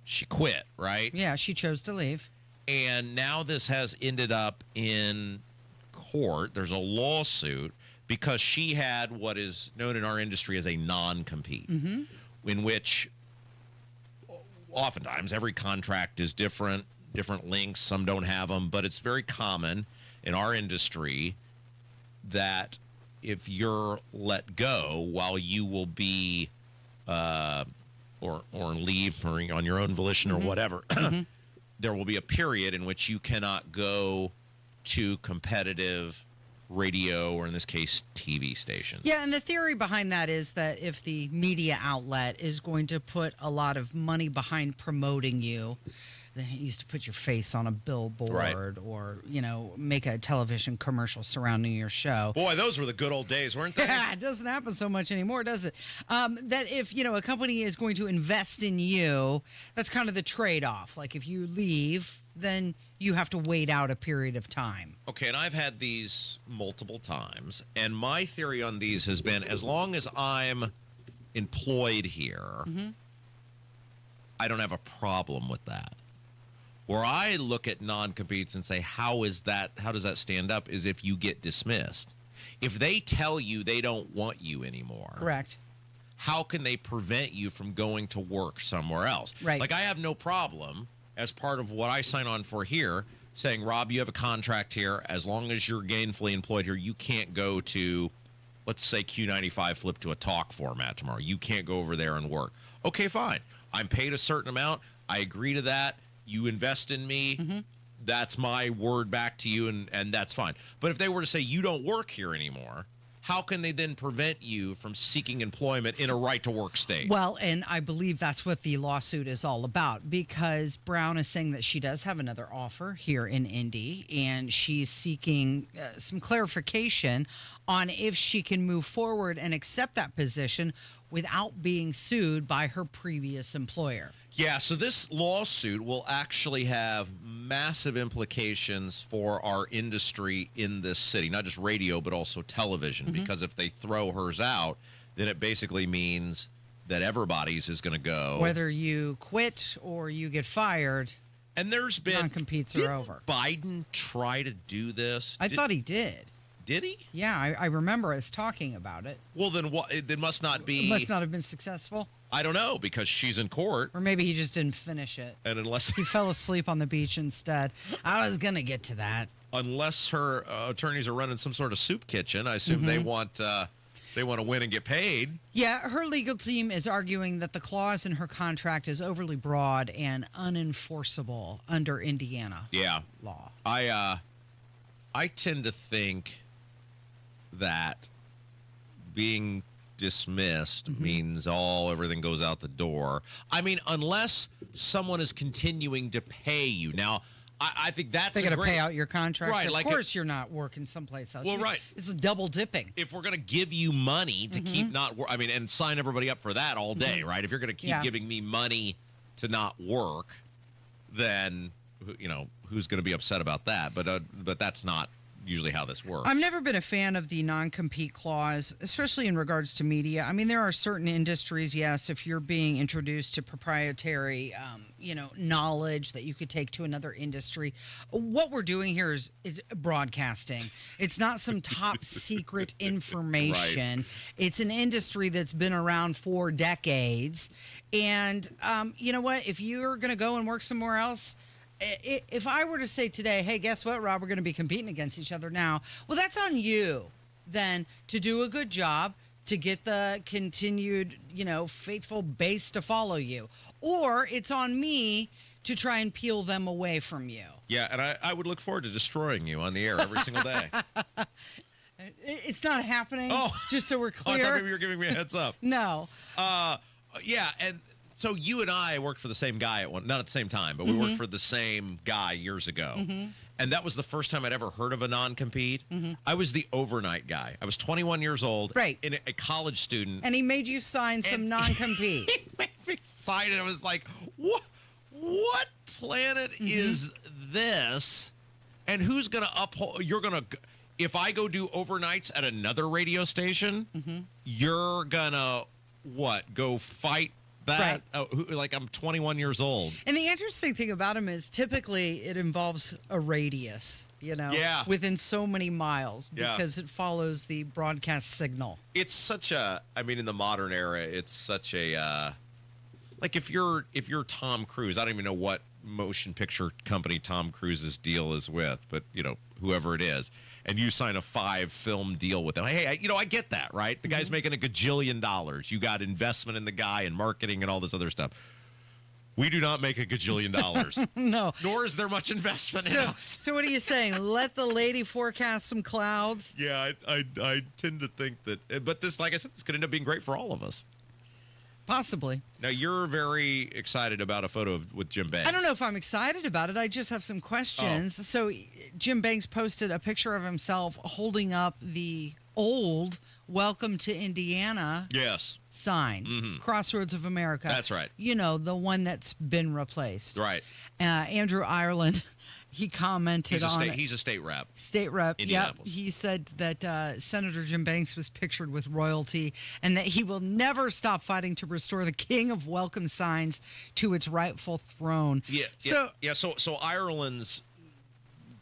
she quit, right? Yeah, she chose to leave. And now this has ended up in court. There's a lawsuit because she had what is known in our industry as a non-compete, in which oftentimes every contract is different links, some don't have them, but it's very common in our industry that if you're let go while you will be or leave or on your own volition or whatever, there will be a period in which you cannot go to competitive radio, or in this case, TV stations. Yeah, and the theory behind that is that if the media outlet is going to put a lot of money behind promoting you, they used to put your face on a billboard or, make a television commercial surrounding your show. Boy, those were the good old days, weren't they? Yeah, it doesn't happen so much anymore, does it? That if, a company is going to invest in you, that's kind of the trade-off. Like if you leave, then you have to wait out a period of time. Okay, and I've had these multiple times, and my theory on these has been as long as I'm employed here, I don't have a problem with that. Where I look at non-competes and say, how does that stand up, is if you get dismissed. If they tell you they don't want you anymore. Correct. How can they prevent you from going to work somewhere else? Right. Like I have no problem as part of what I sign on for here saying, Rob, you have a contract here. As long as you're gainfully employed here, you can't go to, let's say, Q95 flip to a talk format tomorrow. You can't go over there and work. Okay, fine. I'm paid a certain amount. I agree to that. You invest in me. That's my word back to you, and that's fine. But if they were to say you don't work here anymore, how can they then prevent you from seeking employment in a right-to-work state? Well, and I believe that's what the lawsuit is all about, because Brown is saying that she does have another offer here in Indy, and she's seeking some clarification on if she can move forward and accept that position without being sued by her previous employer. Yeah, so this lawsuit will actually have massive implications for our industry in this city, not just radio, but also television, because if they throw hers out, then it basically means that everybody's is going to go. Whether you quit or you get fired, and there's been non-competes are over. Biden try to do this? I thought he did. Did he? Yeah, I remember us talking about it. Well, then what? It must not be. It must not have been successful. I don't know, because she's in court. Or maybe he just didn't finish it. And unless he fell asleep on the beach instead. I was going to get to that. Unless her attorneys are running some sort of soup kitchen, I assume they want to win and get paid. Yeah, her legal team is arguing that the clause in her contract is overly broad and unenforceable under Indiana law. I tend to think that being dismissed means everything goes out the door. I mean, unless someone is continuing to pay you. Now, I think that's they got to pay out your contract. Right, of course you're not working someplace else. Well, right. It's double dipping. If we're going to give you money to keep and sign everybody up for that all day, right? If you're going to keep giving me money to not work, then, who's going to be upset about that? But that's not usually how this works. I've never been a fan of the non-compete clause, especially in regards to media. I mean, there are certain industries, yes, if you're being introduced to proprietary, knowledge that you could take to another industry. What we're doing here is broadcasting. It's not some top secret information. Right. It's an industry that's been around for decades. And you know what? If you're going to go and work somewhere else, if I were to say today, hey, guess what, Rob, we're going to be competing against each other now. Well, that's on you then to do a good job, to get the continued, faithful base to follow you. Or it's on me to try and peel them away from you. Yeah, and I would look forward to destroying you on the air every single day. It's not happening, just so we're clear. I thought maybe you were giving me a heads up. No. Yeah, and so you and I worked for the same guy not at the same time, but we worked for the same guy years ago. And that was the first time I'd ever heard of a non-compete. I was the overnight guy. I was 21 years old, right, and a college student. And he made you sign some non-compete. He made me sign it. I was like, what planet is this? And who's going to uphold? If I go do overnights at another radio station, you're going to go fight that? Right. I'm 21 years old. And the interesting thing about him is typically it involves a radius, within so many miles because it follows the broadcast signal. It's such in the modern era, it's such a, if you're Tom Cruise, I don't even know what motion picture company Tom Cruise's deal is with, but, whoever it is, and you sign a 5-film deal with them. Hey, I get that, right? The guy's making $1 gajillion. You got investment in the guy and marketing and all this other stuff. We do not make $1 gajillion. No. Nor is there much investment in us. So what are you saying? Let the lady forecast some clouds? Yeah, I tend to think that. But this, like I said, this could end up being great for all of us. Possibly. Now, you're very excited about a photo with Jim Banks. I don't know if I'm excited about it. I just have some questions. So Jim Banks posted a picture of himself holding up the old Welcome to Indiana sign, Crossroads of America. That's right. The one that's been replaced. Right. Andrew Ireland, he commented on it. He's a state rep. State rep, Indianapolis. He said that Senator Jim Banks was pictured with royalty and that he will never stop fighting to restore the King of Welcome signs to its rightful throne. So Ireland's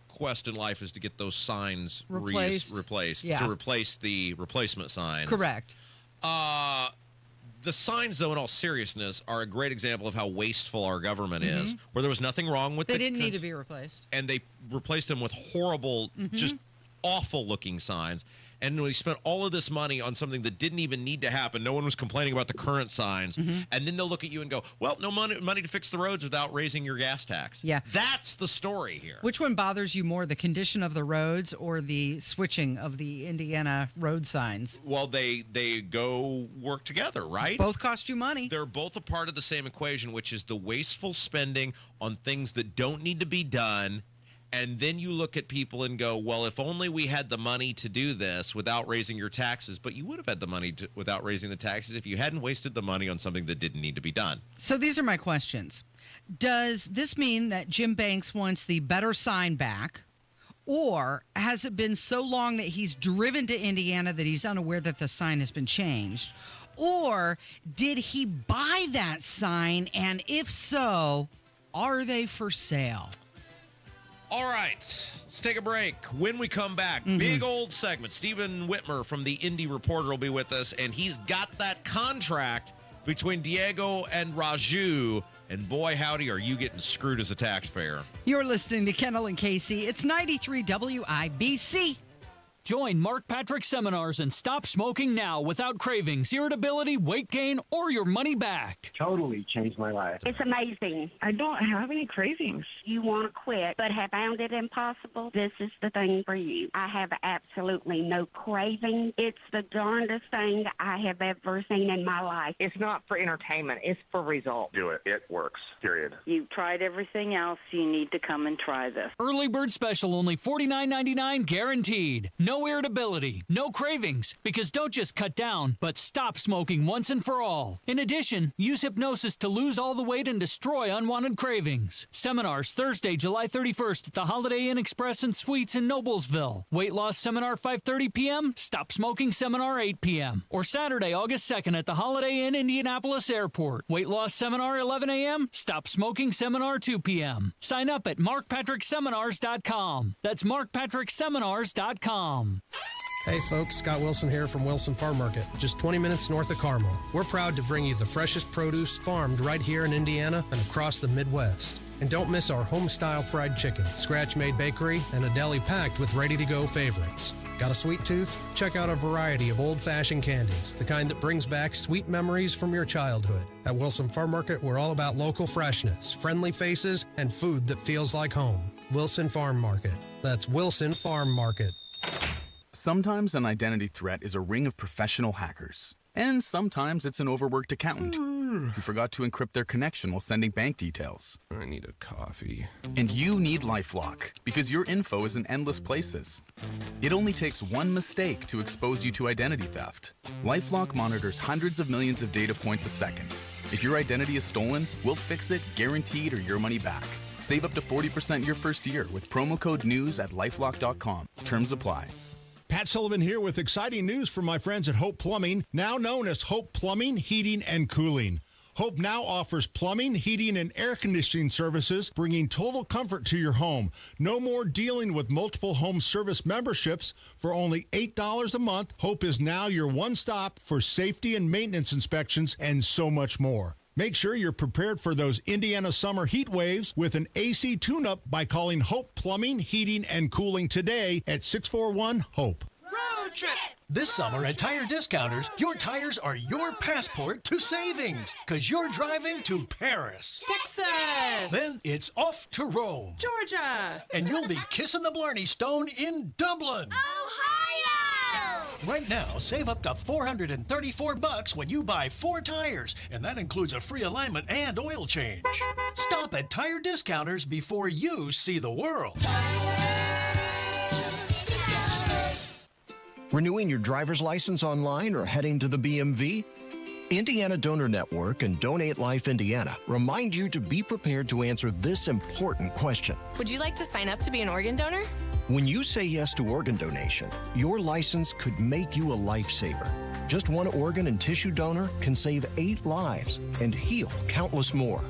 quest in life is to get those signs replaced to replace the replacement signs. Correct. The signs, though, in all seriousness, are a great example of how wasteful our government is, where there was nothing wrong with They didn't need to be replaced. And they replaced them with horrible, just awful-looking signs. And we spent all of this money on something that didn't even need to happen. No one was complaining about the current signs. And then they'll look at you and go, well, no money to fix the roads without raising your gas tax. Yeah. That's the story here. Which one bothers you more, the condition of the roads or the switching of the Indiana road signs? Well, they go work together, right? Both cost you money. They're both a part of the same equation, which is the wasteful spending on things that don't need to be done. And then you look at people and go, well, if only we had the money to do this without raising your taxes. But you would have had the money without raising the taxes if you hadn't wasted the money on something that didn't need to be done. So these are my questions. Does this mean that Jim Banks wants the better sign back? Or has it been so long that he's driven to Indiana that he's unaware that the sign has been changed? Or did he buy that sign? And if so, are they for sale? All right, let's take a break. When we come back, big old segment. Stephen Whitmer from the Indy Reporter will be with us, and he's got that contract between Diego and Raju. And boy, howdy, are you getting screwed as a taxpayer. You're listening to Kendall and Casey. It's 93 WIBC. Join Mark Patrick seminars and stop smoking now without cravings, irritability, weight gain, or your money back. Totally changed my life. It's amazing. I don't have any cravings. You want to quit, but have found it impossible? This is the thing for you. I have absolutely no craving. It's the darndest thing I have ever seen in my life. It's not for entertainment. It's for results. Do it. It works. Period. You've tried everything else. You need to come and try this. Early bird special, only $49.99 guaranteed. No irritability, no cravings, because don't just cut down, but stop smoking once and for all. In addition, use hypnosis to lose all the weight and destroy unwanted cravings. Seminars Thursday, July 31st at the Holiday Inn Express and Suites in Noblesville. Weight loss seminar 5:30 p.m., stop smoking seminar 8 p.m. Or Saturday, August 2nd at the Holiday Inn Indianapolis Airport. Weight loss seminar 11 a.m., stop smoking seminar 2 p.m. Sign up at markpatrickseminars.com. That's markpatrickseminars.com. Hey folks, Scott Wilson here from Wilson Farm Market, just 20 minutes north of Carmel. We're proud to bring you the freshest produce farmed right here in Indiana and across the Midwest. And don't miss our home-style fried chicken, scratch-made bakery, and a deli packed with ready-to-go favorites. Got a sweet tooth? Check out a variety of old-fashioned candies, the kind that brings back sweet memories from your childhood. At Wilson Farm Market, we're all about local freshness, friendly faces, and food that feels like home. Wilson Farm Market. That's Wilson Farm Market. Sometimes an identity threat is a ring of professional hackers. And sometimes it's an overworked accountant who forgot to encrypt their connection while sending bank details. I need a coffee. And you need LifeLock, because your info is in endless places. It only takes one mistake to expose you to identity theft. LifeLock monitors hundreds of millions of data points a second. If your identity is stolen, we'll fix it, guaranteed, or your money back. Save up to 40% your first year with promo code NEWS at LifeLock.com. Terms apply. Pat Sullivan here with exciting news from my friends at Hope Plumbing, now known as Hope Plumbing, Heating, and Cooling. Hope now offers plumbing, heating, and air conditioning services, bringing total comfort to your home. No more dealing with multiple home service memberships. For only $8 a month, Hope is now your one stop for safety and maintenance inspections and so much more. Make sure you're prepared for those Indiana summer heat waves with an AC tune-up by calling Hope Plumbing, Heating, and Cooling today at 641-HOPE. Road trip! This summer at Tire Discounters, your tires are your passport to savings, because you're driving to Paris. Texas! Then it's off to Rome. Georgia! And you'll be kissing the Blarney Stone in Dublin. Ohio! Right now, save up to $434 when you buy 4 tires, and that includes a free alignment and oil change. Stop at Tire Discounters before you see the world. Renewing your driver's license online or heading to the BMV? Indiana Donor Network and Donate Life Indiana remind you to be prepared to answer this important question. Would you like to sign up to be an organ donor? When you say yes to organ donation, your license could make you a lifesaver. Just one organ and tissue donor can save 8 lives and heal countless more.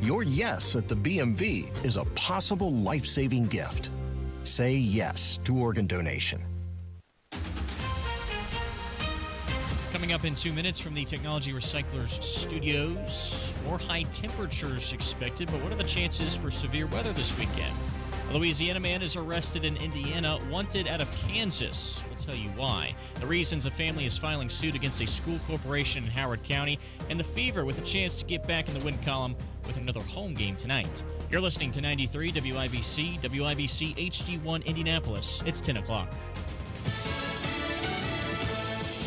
Your yes at the BMV is a possible life-saving gift. Say yes to organ donation. Coming up in 2 minutes from the Technology Recyclers Studios, more high temperatures expected, but what are the chances for severe weather this weekend? A Louisiana man is arrested in Indiana, wanted out of Kansas. We'll tell you why. The reasons: a family is filing suit against a school corporation in Howard County, and the Fever with a chance to get back in the win column with another home game tonight. You're listening to 93 WIBC, WIBC HD1 Indianapolis. It's 10 o'clock.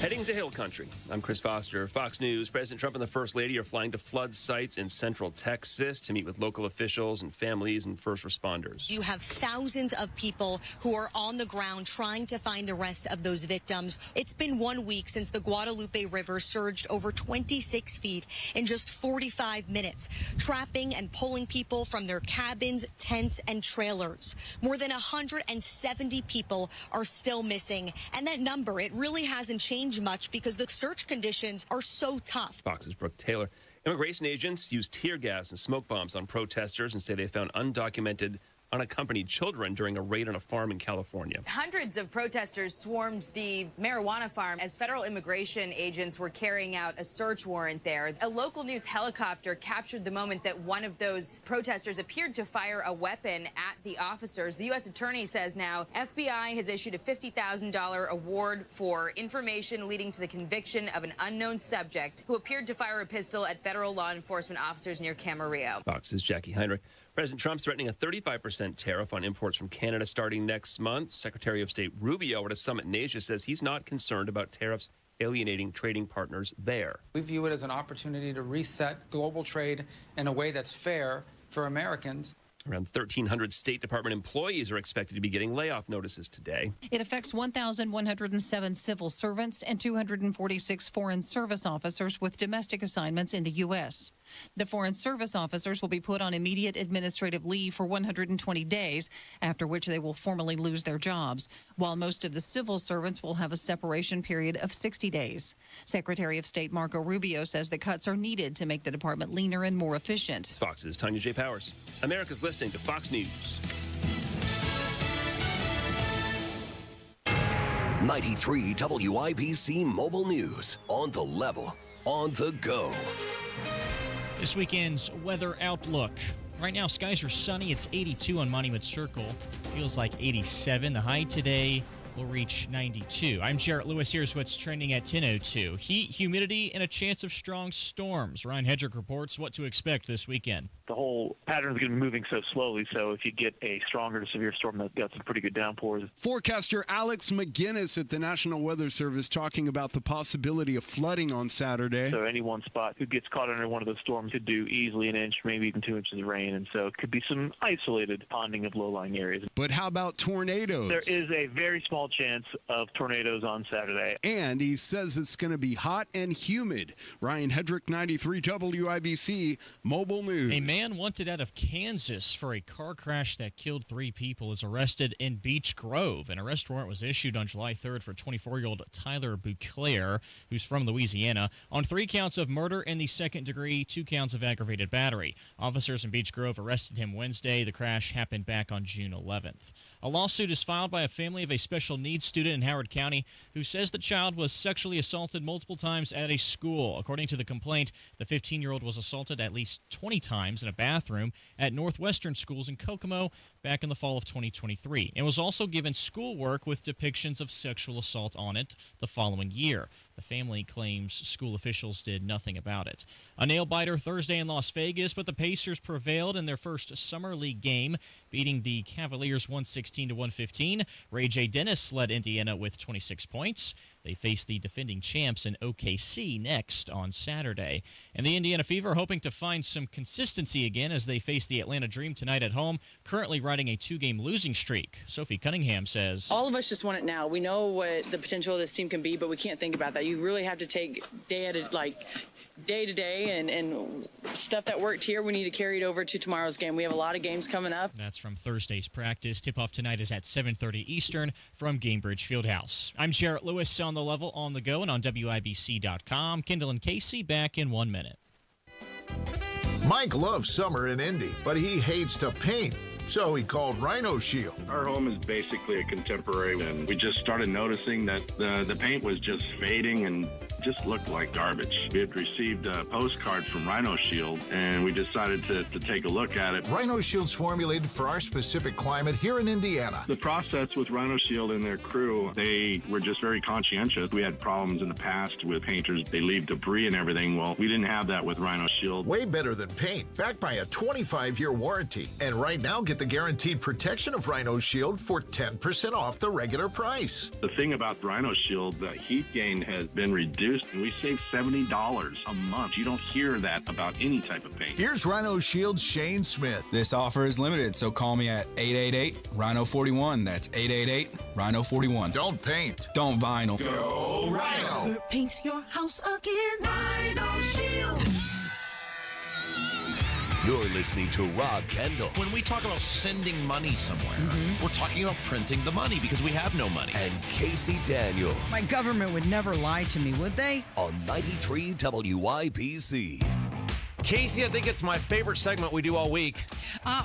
Heading to Hill Country. I'm Chris Foster. Fox News. President Trump and the First Lady are flying to flood sites in central Texas to meet with local officials and families and first responders. You have thousands of people who are on the ground trying to find the rest of those victims. It's been 1 week since the Guadalupe River surged over 26 feet in just 45 minutes, trapping and pulling people from their cabins, tents, and trailers. More than 170 people are still missing, and that number, it really hasn't changed much because the search conditions are so tough. Fox's Brooke Taylor. Immigration agents used tear gas and smoke bombs on protesters and say they found undocumented, unaccompanied children during a raid on a farm in California. Hundreds of protesters swarmed the marijuana farm as federal immigration agents were carrying out a search warrant there. A local news helicopter captured the moment that one of those protesters appeared to fire a weapon at the officers. The U.S. attorney says now FBI has issued a $50,000 award for information leading to the conviction of an unknown subject who appeared to fire a pistol at federal law enforcement officers near Camarillo. Fox's Jackie Heinrich. President Trump's threatening a 35% tariff on imports from Canada starting next month. Secretary of State Rubio at a summit in Asia says he's not concerned about tariffs alienating trading partners there. We view it as an opportunity to reset global trade in a way that's fair for Americans. Around 1,300 State Department employees are expected to be getting layoff notices today. It affects 1,107 civil servants and 246 foreign service officers with domestic assignments in the U.S. The foreign service officers will be put on immediate administrative leave for 120 days, after which they will formally lose their jobs, while most of the civil servants will have a separation period of 60 days. Secretary of State Marco Rubio says the cuts are needed to make the department leaner and more efficient. Fox's Tanya J. Powers. America's listening to Fox News. 93 WIBC Mobile News. On the level, on the go. This weekend's weather outlook. Right now, skies are sunny. It's 82 on Monument Circle. Feels like 87. The high today will reach 92. I'm Jarrett Lewis. Here's what's trending at 10:02. Heat, humidity, and a chance of strong storms. Ryan Hedrick reports what to expect this weekend. The whole pattern is going to be moving so slowly, so if you get a stronger to severe storm, that's got some pretty good downpours. Forecaster Alex McGinnis at the National Weather Service talking about the possibility of flooding on Saturday. So any one spot who gets caught under one of those storms could do easily an inch, maybe even 2 inches of rain, and so it could be some isolated ponding of low-lying areas. But how about tornadoes? There is a very small chance of tornadoes on Saturday. And he says it's going to be hot and humid. Ryan Hedrick, 93 WIBC Mobile News. A man wanted out of Kansas for a car crash that killed 3 people is arrested in Beech Grove. An arrest warrant was issued on July 3rd for 24-year-old Tyler Bouclair, who's from Louisiana, on 3 counts of murder in the second degree, 2 counts of aggravated battery. Officers in Beech Grove arrested him Wednesday. The crash happened back on June 11th. A lawsuit is filed by a family of a special needs student in Howard County who says the child was sexually assaulted multiple times at a school. According to the complaint, the 15-year-old was assaulted at least 20 times in a bathroom at Northwestern schools in Kokomo back in the fall of 2023 and was also given schoolwork with depictions of sexual assault on it the following year. The family claims school officials did nothing about it. A nail-biter Thursday in Las Vegas, but the Pacers prevailed in their first Summer League game, beating the Cavaliers 116-115. Ray J. Dennis led Indiana with 26 points. They face the defending champs in OKC next on Saturday. And the Indiana Fever are hoping to find some consistency again as they face the Atlanta Dream tonight at home, currently riding a 2-game losing streak. Sophie Cunningham says, all of us just want it now. We know what the potential of this team can be, but we can't think about that. You really have to take day to day, and stuff that worked here, we need to carry it over to tomorrow's game. We have a lot of games coming up. That's from Thursday's practice. Tip-off tonight is at 7:30 Eastern from Gamebridge Fieldhouse. I'm Jarrett Lewis on the level, on the go, and on WIBC.com. Kendall and Casey back in 1 minute. Mike loves summer in Indy, but he hates to paint. So he called Rhino Shield. Our home is basically a contemporary, and we just started noticing that the paint was just fading and just looked like garbage. We had received a postcard from Rhino Shield, and we decided to take a look at it. Rhino Shield's formulated for our specific climate here in Indiana. The process with Rhino Shield and their crew, they were just very conscientious. We had problems in the past with painters. They leave debris and everything. Well, we didn't have that with Rhino Shield. Way better than paint, backed by a 25-year warranty. And right now, get the guaranteed protection of Rhino Shield for 10% off the regular price. The thing about Rhino Shield, the heat gain has been reduced, and we save $70 a month. You don't hear that about any type of paint. Here's Rhino Shield's Shane Smith. This offer is limited, so call me at 888-RHINO-41. That's 888-RHINO-41. Don't paint. Don't vinyl. Go Rhino. Paint your house again. Rhino Shield. You're listening to Rob Kendall. When we talk about sending money somewhere, we're talking about printing the money because we have no money. And Casey Daniels. My government would never lie to me, would they? On 93 WYBC. Casey, I think it's my favorite segment we do all week.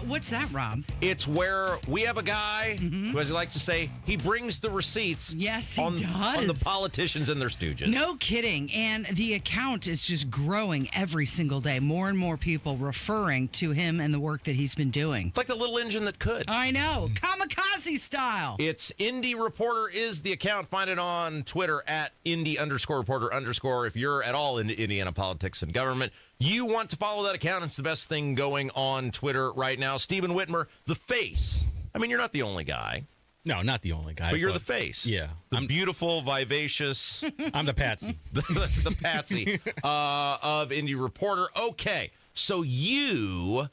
What's that, Rob? It's where we have a guy who, as he likes to say, he brings the receipts. Yes, he on does. the politicians and their stooges. No kidding. And the account is just growing every single day. More and more people referring to him and the work that he's been doing. It's like the little engine that could. I know. Kamikaze style. It's Indy Reporter is the account. Find it on Twitter at Indy_Reporter_. If you're at all into Indiana politics and government, you want to follow that account. It's the best thing going on Twitter right now. Stephen Whitmer, the face. I mean, you're not the only guy. No, not the only guy. But you're the face. Yeah. The beautiful, vivacious. I'm the patsy. the patsy of Indy Reporter. Okay, so you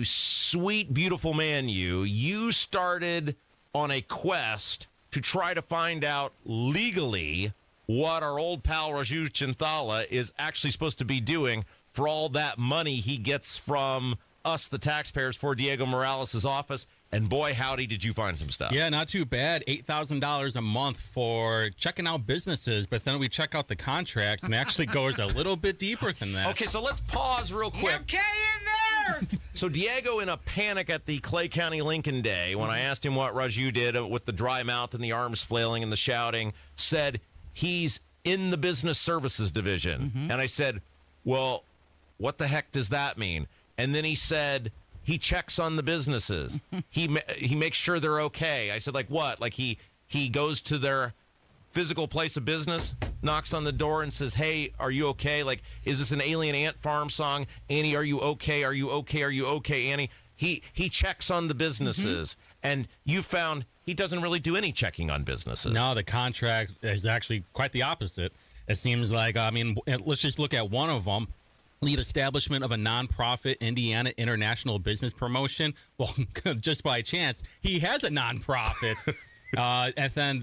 sweet, beautiful man, you started on a quest to try to find out legally what our old pal Raju Chinthala is actually supposed to be doing for all that money he gets from us, the taxpayers, for Diego Morales' office. And boy, howdy, did you find some stuff. Yeah, not too bad. $8,000 a month for checking out businesses, but then we check out the contracts, and it actually goes a little bit deeper than that. Okay, so let's pause real quick. Okay in there. So Diego, in a panic at the Clay County Lincoln Day, when I asked him what Raju did with the dry mouth and the arms flailing and the shouting, said he's in the business services division. And I said, well, what the heck does that mean? And then he said he checks on the businesses. He makes sure they're okay. I said, like what? Like he goes to their physical place of business, knocks on the door and says, hey, are you okay? Like, is this an Alien Ant Farm song? Annie, are you okay? Are you okay? Are you okay, Annie? He checks on the businesses. And you found he doesn't really do any checking on businesses. No, the contract is actually quite the opposite. It seems like, I mean, let's just look at one of them. Lead establishment of a nonprofit, Indiana International Business Promotion. Well, just by chance, he has a nonprofit. And then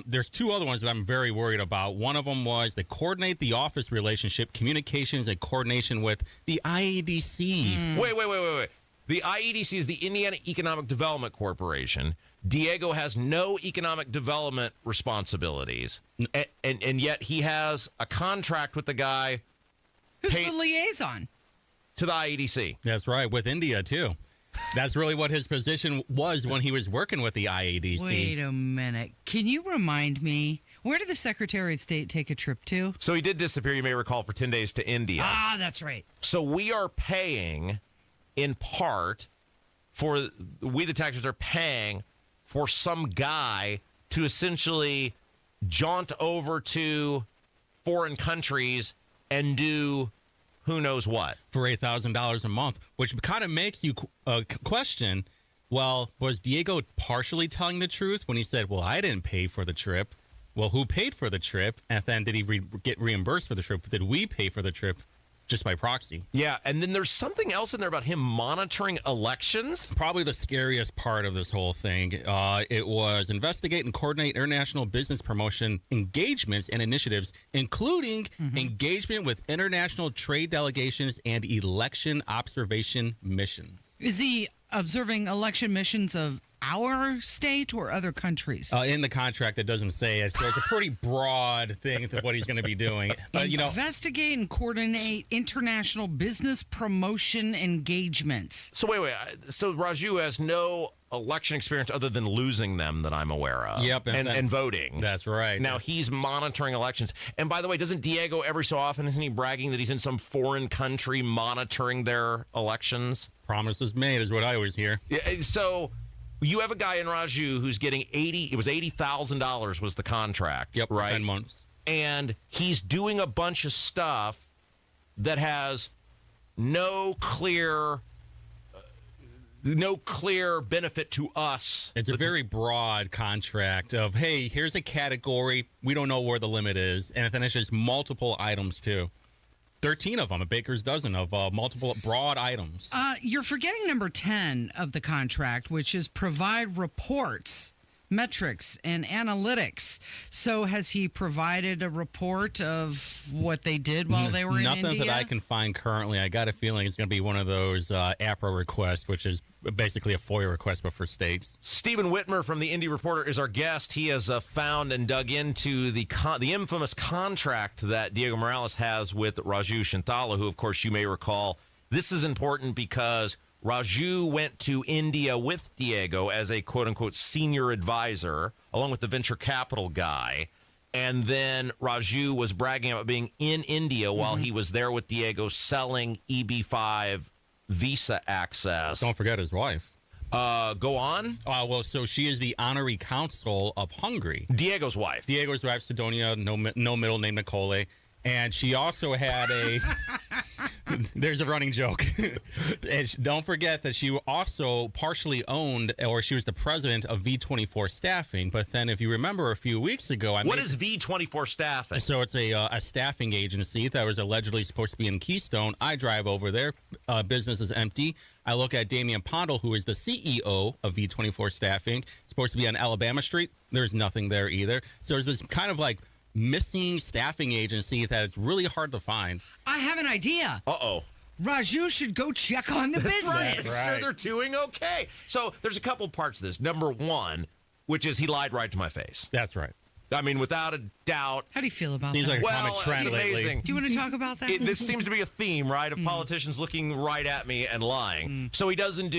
there's two other ones that I'm very worried about. One of them was they coordinate the office relationship, communications, and coordination with the IEDC. Wait. The IEDC is the Indiana Economic Development Corporation. Diego has no economic development responsibilities, and yet he has a contract with the guy who's the liaison to the IEDC. That's right, with India, too. That's really what his position was when he was working with the IEDC. Wait a minute. Can you remind me, where did the Secretary of State take a trip to? So he did disappear, you may recall, for 10 days to India. Ah, that's right. So we are paying, in part, we the taxpayers are paying for some guy to essentially jaunt over to foreign countries and do who knows what. For $8,000 a month, which kind of makes you question, well, was Diego partially telling the truth when he said, well, I didn't pay for the trip? Well, who paid for the trip? And then did he get reimbursed for the trip? Did we pay for the trip just by proxy? Yeah, and then there's something else in there about him monitoring elections? Probably the scariest part of this whole thing. It was investigate and coordinate international business promotion engagements and initiatives, including engagement with international trade delegations and election observation missions. Is he observing election missions of our state or other countries? In the contract, it doesn't say. It's a pretty broad thing to what he's going to be doing. Investigate and coordinate international business promotion engagements. So wait. So Raju has no election experience other than losing them that I'm aware of. Yep. And voting. That's right. Now he's monitoring elections. And by the way, doesn't Diego every so often, isn't he bragging that he's in some foreign country monitoring their elections? Promises made is what I always hear. Yeah, so you have a guy in Raju who's getting $80,000 was the contract. Yep, right? 10 months. And he's doing a bunch of stuff that has no clear benefit to us. It's a very broad contract of, hey, here's a category. We don't know where the limit is. And then it's just multiple items, too. 13 of them, a baker's dozen of multiple broad items. You're forgetting number 10 of the contract, which is provide reports, metrics, and analytics. So has he provided a report of what they did while they were in India? Nothing that I can find currently. I got a feeling it's going to be one of those APRA requests, which is basically a FOIA request, but for states. Stephen Whitmer from the Indy Reporter is our guest. He has found and dug into the infamous contract that Diego Morales has with Raju Shantala, who, of course, you may recall. This is important because Raju went to India with Diego as a quote-unquote senior advisor, along with the venture capital guy. And then Raju was bragging about being in India while he was there with Diego selling EB-5 visa access. Don't forget his wife. Go on. Well, so she is the honorary consul of Hungary. Diego's wife. Diego's wife, Sidonia, no middle name, Nicole. And she also had a... There's a running joke. And don't forget that she also partially owned, or she was the president of V24 Staffing. But then, if you remember a few weeks ago... What is V24 Staffing? So it's a staffing agency that was allegedly supposed to be in Keystone. I drive over there. Business is empty. I look at Damian Pondle, who is the CEO of V24 Staffing. Supposed to be on Alabama Street. There's nothing there either. So there's this kind of like missing staffing agency that it's really hard to find. I have an idea. Uh-oh. Raju should go check on the business. Right. Sure, they're doing okay. So there's a couple parts of this. Number one, which is he lied right to my face. That's right. I mean, without a doubt. How do you feel about Seems that? like a common trend amazing. lately. Do you want to talk about that? This seems to be a theme, right, of politicians looking right at me and lying. So he doesn't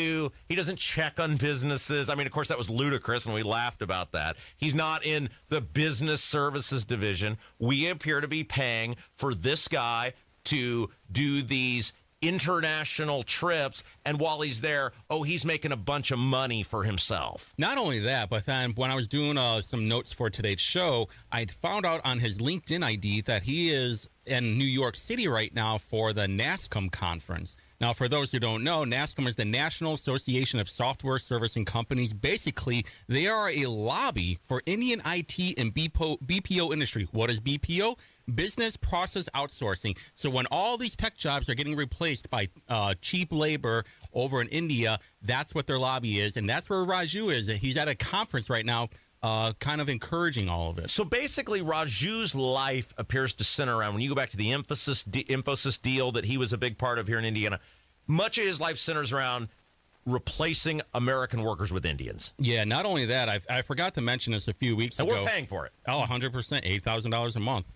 check on businesses. I mean, of course, that was ludicrous, and we laughed about that. He's not in the business services division. We appear to be paying for this guy to do these international trips, and while he's there, he's making a bunch of money for himself. Not only that, but then when I was doing some notes for today's show, I found out on his LinkedIn ID that he is in New York City right now for the NASCOM conference. Now, for those who don't know, NASCOM is the National Association of Software Servicing Companies. Basically, they are a lobby for Indian IT and BPO industry. What is BPO? Business process outsourcing. So when all these tech jobs are getting replaced by cheap labor over in India, that's what their lobby is. And that's where Raju is. He's at a conference right now, kind of encouraging all of it. So basically, Raju's life appears to center around, when you go back to the Infosys deal that he was a big part of here in Indiana, much of his life centers around replacing American workers with Indians. Yeah, not only that, I forgot to mention this a few weeks ago. And we're paying for it. Oh, 100%, $8,000 a month.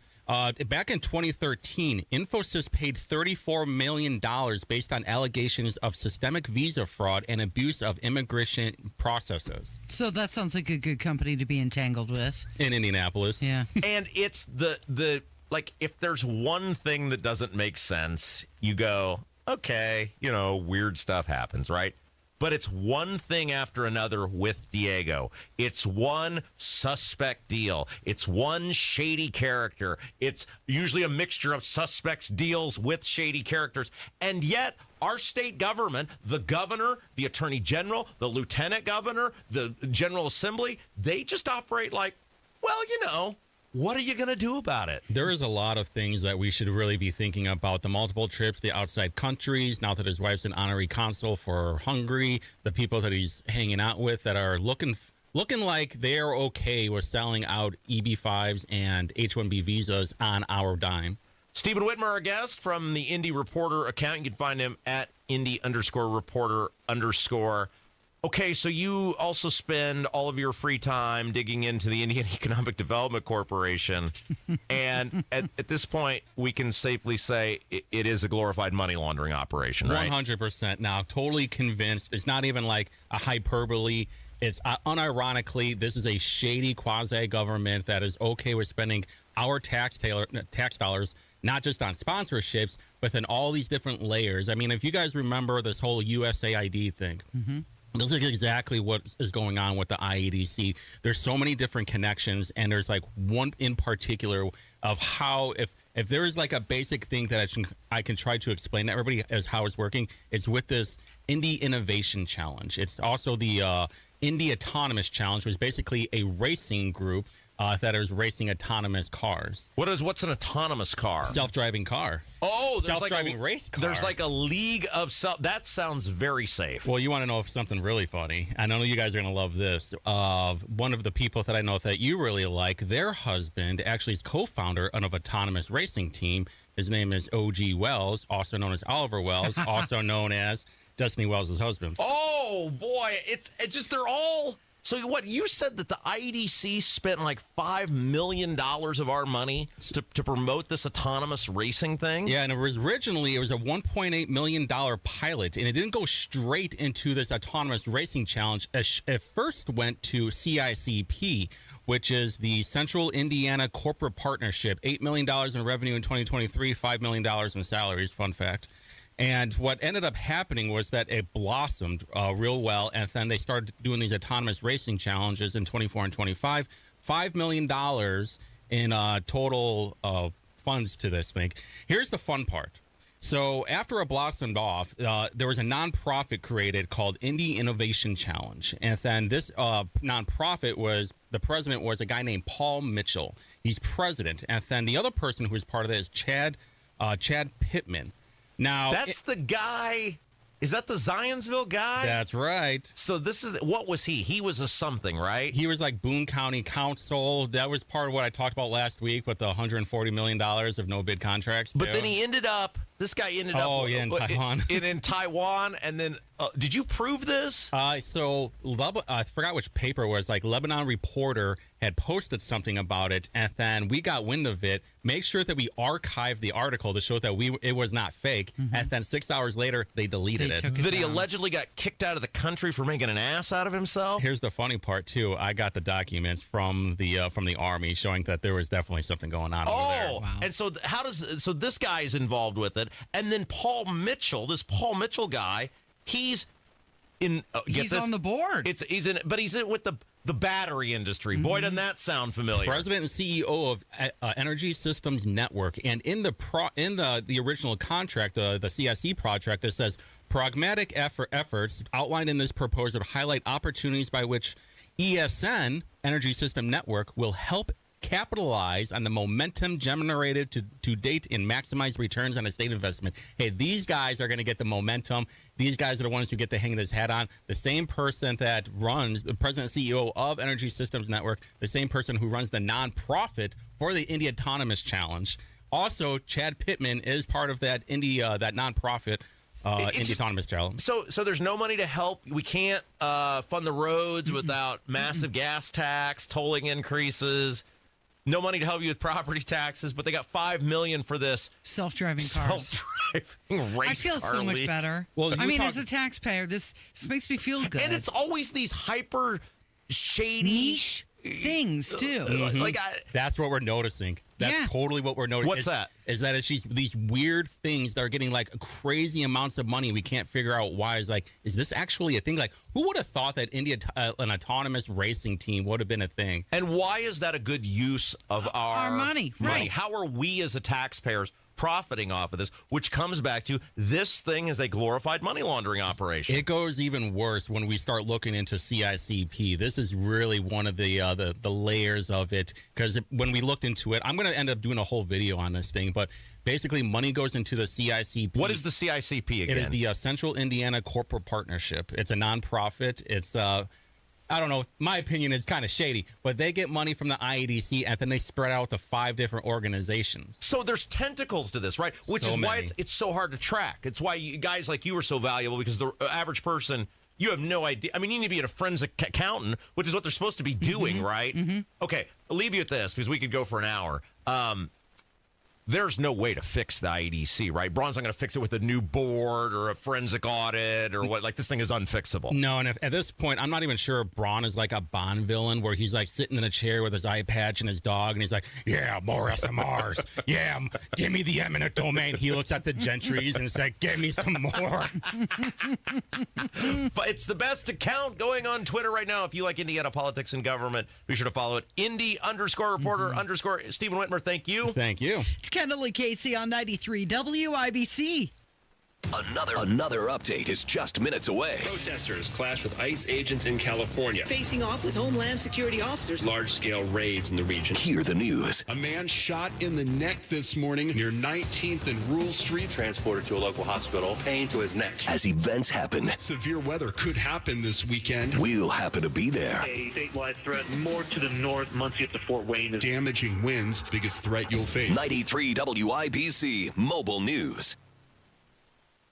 Back in 2013, Infosys paid $34 million based on allegations of systemic visa fraud and abuse of immigration processes. So that sounds like a good company to be entangled with. In Indianapolis. Yeah. And it's the like, if there's one thing that doesn't make sense, you go, okay, weird stuff happens, right? But it's one thing after another with Diego. It's one suspect deal. It's one shady character. It's usually a mixture of suspects deals with shady characters. And yet, our state government, the governor, the attorney general, the lieutenant governor, the General Assembly, they just operate like, well, what are you going to do about it? There is a lot of things that we should really be thinking about. The multiple trips, the outside countries, now that his wife's an honorary consul for Hungary, the people that he's hanging out with that are looking like they're okay with selling out EB-5s and H-1B visas on our dime. Stephen Whitmer, our guest from the Indy Reporter account. You can find him at Indy_Reporter_. Okay, so you also spend all of your free time digging into the Indian Economic Development Corporation. And at this point, we can safely say it is a glorified money laundering operation, right? 100% now. Totally convinced. It's not even like a hyperbole. It's unironically, this is a shady quasi-government that is okay with spending our tax dollars, not just on sponsorships, but in all these different layers. I mean, if you guys remember this whole USAID thing, this is exactly what is going on with the IEDC. There's so many different connections, and there's like one in particular of how if there is like a basic thing that I can try to explain to everybody as how it's working, it's with this Indy Innovation Challenge. It's also the Indy Autonomous Challenge, which is basically a racing group that is racing autonomous cars. What's an autonomous car? Self-driving car. Oh, there's self-driving race car. There's like a league of that sounds very safe. Well, you want to know something really funny? I know you guys are going to love this. One of the people that I know that you really like, their husband actually is co-founder of an autonomous racing team. His name is O.G. Wells, also known as Oliver Wells, also known as Destiny Wells' husband. Oh, boy. It's just they're all... So what, you said that the IDC spent like $5 million of our money to promote this autonomous racing thing? Yeah, and it was a $1.8 million pilot, and it didn't go straight into this autonomous racing challenge. It first went to CICP, which is the Central Indiana Corporate Partnership, $8 million in revenue in 2023, $5 million in salaries, fun fact. And what ended up happening was that it blossomed real well, and then they started doing these autonomous racing challenges in 24 and 25. $5 million in total funds to this thing. Here's the fun part. So after it blossomed off, there was a nonprofit created called Indy Innovation Challenge. And then this nonprofit the president was a guy named Paul Mitchell. He's president. And then the other person who was part of it is Chad Pittman. Now that's the guy. Is that the Zionsville guy? That's right. So what was he? He was a something, right? He was like Boone County Council. That was part of what I talked about last week with the $140 million of no bid contracts. But then this guy ended up in Taiwan. in Taiwan. And then, did you prove this? I forgot which paper it was. Like Lebanon Reporter had posted something about it, and then we got wind of it. Make sure that we archived the article to show that it was not fake. And then 6 hours later, they deleted it. That he allegedly got kicked out of the country for making an ass out of himself? Here's the funny part, too. I got the documents from the Army showing that there was definitely something going on over there. Oh, wow. And so so this guy is involved with it. And then Paul Mitchell guy, he's in. He's on the board. He's in with the battery industry. Boy, doesn't that sound familiar. President and CEO of Energy Systems Network. And in the original contract, the CSE project, it says pragmatic efforts outlined in this proposal highlight opportunities by which ESN, Energy System Network, will help capitalize on the momentum generated to date and maximize returns on a state investment. Hey, these guys are going to get the momentum. These guys are the ones who get to hang this hat on. The same person that runs, the president and CEO of Energy Systems Network, the same person who runs the nonprofit for the Indy Autonomous Challenge. Also, Chad Pittman is part of that that nonprofit. Indy Autonomous Challenge. So there's no money to help. We can't fund the roads without massive gas tax, tolling increases. No money to help you with property taxes, but they got $5 million for this self-driving cars. Self-driving race I feel so much better. Well, as a taxpayer, this makes me feel good. And it's always these hyper shady niche things too. That's what we're noticing. That's totally what we're noticing. What's that? Is that it's just these weird things that are getting like crazy amounts of money. We can't figure out why. Is this actually a thing? Like, who would have thought that an autonomous racing team would have been a thing? And why is that a good use of our money? Right. How are we as taxpayers profiting off of this, which comes back to this thing is a glorified money laundering operation? It goes even worse when we start looking into CICP. This is really one of the layers of it, because when we looked into it, I'm going to end up doing a whole video on this thing, but basically money goes into the CICP. What is the CICP again? It is the Central Indiana Corporate Partnership. It's a nonprofit. It's I don't know. My opinion is kind of shady, but they get money from the IEDC and then they spread out to 5 different organizations. So there's tentacles to this, right? Which is why it's so hard to track. It's why guys like you are so valuable, because the average person You have no idea. I mean, you need to be a forensic accountant, which is what they're supposed to be doing, right? Okay, I'll leave you at this because we could go for an hour. There's no way to fix the IEDC, right? Braun's not going to fix it with a new board or a forensic audit or what. Like, this thing is unfixable. No, and at this point, I'm not even sure if Braun is like a Bond villain where he's like sitting in a chair with his eye patch and his dog, and he's like, yeah, more SMRs. Yeah, give me the eminent domain. He looks at the gentries and it's like, give me some more. But it's the best account going on Twitter right now. If you like Indiana politics and government, be sure to follow it. Indy_reporter_ Stephen Whitmer, thank you. Thank you. It's Kendall Casey on 93 WIBC. Another update is just minutes away. Protesters clash with ICE agents in California. Facing off with Homeland Security officers. Large-scale raids in the region. Hear the news. A man shot in the neck this morning near 19th and Rural Street. Transported to a local hospital, pain to his neck. As events happen. Severe weather could happen this weekend. We'll happen to be there. A statewide threat more to the north, Muncie up to Fort Wayne. Damaging winds, biggest threat you'll face. 93 WIBC Mobile News.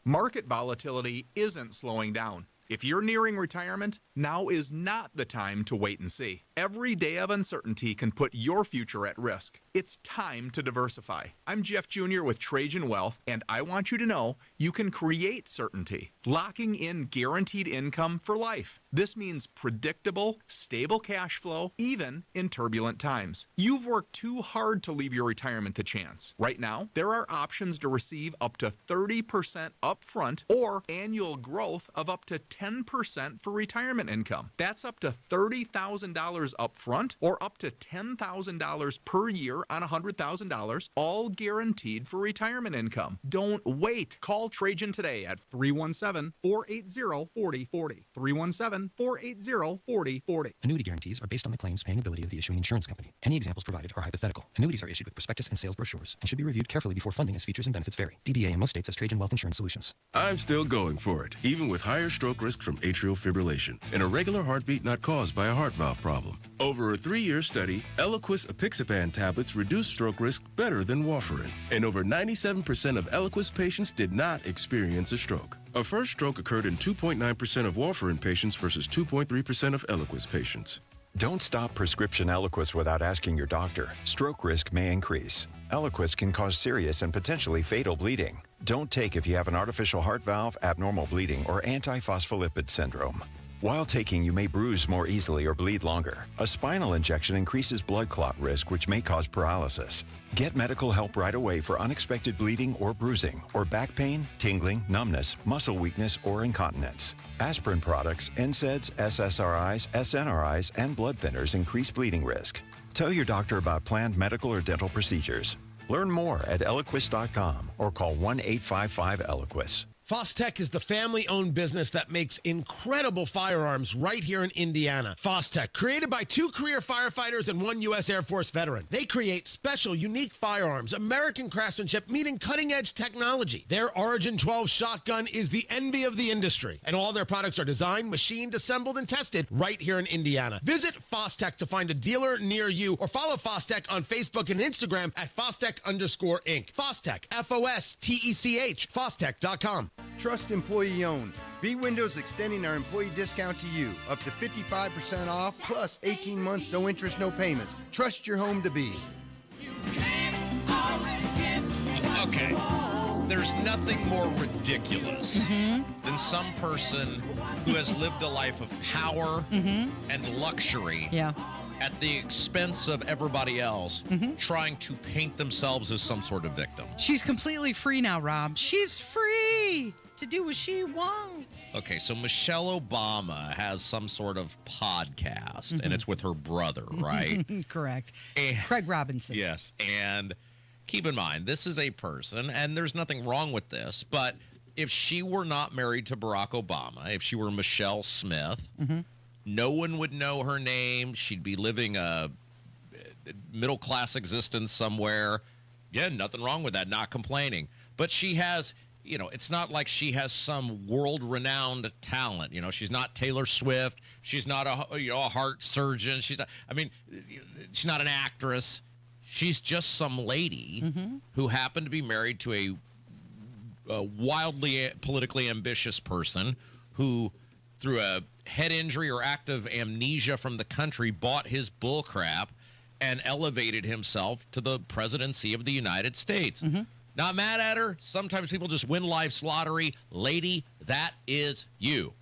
Market volatility isn't slowing down. If you're nearing retirement, now is not the time to wait and see. Every day of uncertainty can put your future at risk. It's time to diversify. I'm Jeff Jr. with Trajan Wealth, and I want you to know you can create certainty, locking in guaranteed income for life. This means predictable, stable cash flow, even in turbulent times. You've worked too hard to leave your retirement to chance. Right now, there are options to receive up to 30% upfront or annual growth of up to 10% for retirement income. That's up to $30,000 upfront or up to $10,000 per year on $100,000, all guaranteed for retirement income. Don't wait. Call Trajan today at 317-480-4040. 317-480-4040. Annuity guarantees are based on the claims paying ability of the issuing insurance company. Any examples provided are hypothetical. Annuities are issued with prospectus and sales brochures and should be reviewed carefully before funding as features and benefits vary. DBA in most states has Trajan Wealth Insurance Solutions. I'm still going for it, even with higher stroke risk from atrial fibrillation and a regular heartbeat not caused by a heart valve problem. Over a 3-year study, Eliquis apixaban tablets reduced stroke risk better than warfarin, and over 97% of Eliquis patients did not experience a stroke. A first stroke occurred in 2.9% of warfarin patients versus 2.3% of Eliquis patients. Don't stop prescription Eliquis without asking your doctor. Stroke risk may increase. Eliquis can cause serious and potentially fatal bleeding. Don't take if you have an artificial heart valve, abnormal bleeding, or antiphospholipid syndrome. While taking, you may bruise more easily or bleed longer. A spinal injection increases blood clot risk, which may cause paralysis. Get medical help right away for unexpected bleeding or bruising, or back pain, tingling, numbness, muscle weakness, or incontinence. Aspirin products, NSAIDs, SSRIs, SNRIs, and blood thinners increase bleeding risk. Tell your doctor about planned medical or dental procedures. Learn more at Eliquis.com or call 1-855-ELIQUIS. Fostech is the family-owned business that makes incredible firearms right here in Indiana. Fostech, created by 2 career firefighters and 1 U.S. Air Force veteran. They create special, unique firearms, American craftsmanship, meeting cutting-edge technology. Their Origin 12 shotgun is the envy of the industry, and all their products are designed, machined, assembled, and tested right here in Indiana. Visit Fostech to find a dealer near you, or follow Fostech on Facebook and Instagram at Fostech_Inc. Fostech, F-O-S-T-E-C-H, Fostech.com. Trust employee owned. B Windows extending our employee discount to you. Up to 55% off, plus 18 months, no interest, no payments. Trust your home to B. Okay. There's nothing more ridiculous than some person who has lived a life of power and luxury at the expense of everybody else, trying to paint themselves as some sort of victim. She's completely free now, Rob. She's free to do what she wants. Okay, so Michelle Obama has some sort of podcast, and it's with her brother, right? Correct. And, Craig Robinson. Yes, and keep in mind, this is a person, and there's nothing wrong with this, but if she were not married to Barack Obama, if she were Michelle Smith, no one would know her name. She'd be living a middle-class existence somewhere. Yeah, nothing wrong with that, not complaining. But she has, you know, it's not like she has some world-renowned talent. You know, she's not Taylor Swift. She's not a heart surgeon. She's not, I mean, she's not an actress. She's just some lady who happened to be married to a wildly politically ambitious person who through a head injury or active amnesia from the country, bought his bullcrap and elevated himself to the presidency of the United States. Not mad at her. Sometimes people just win life's lottery. Lady, that is you.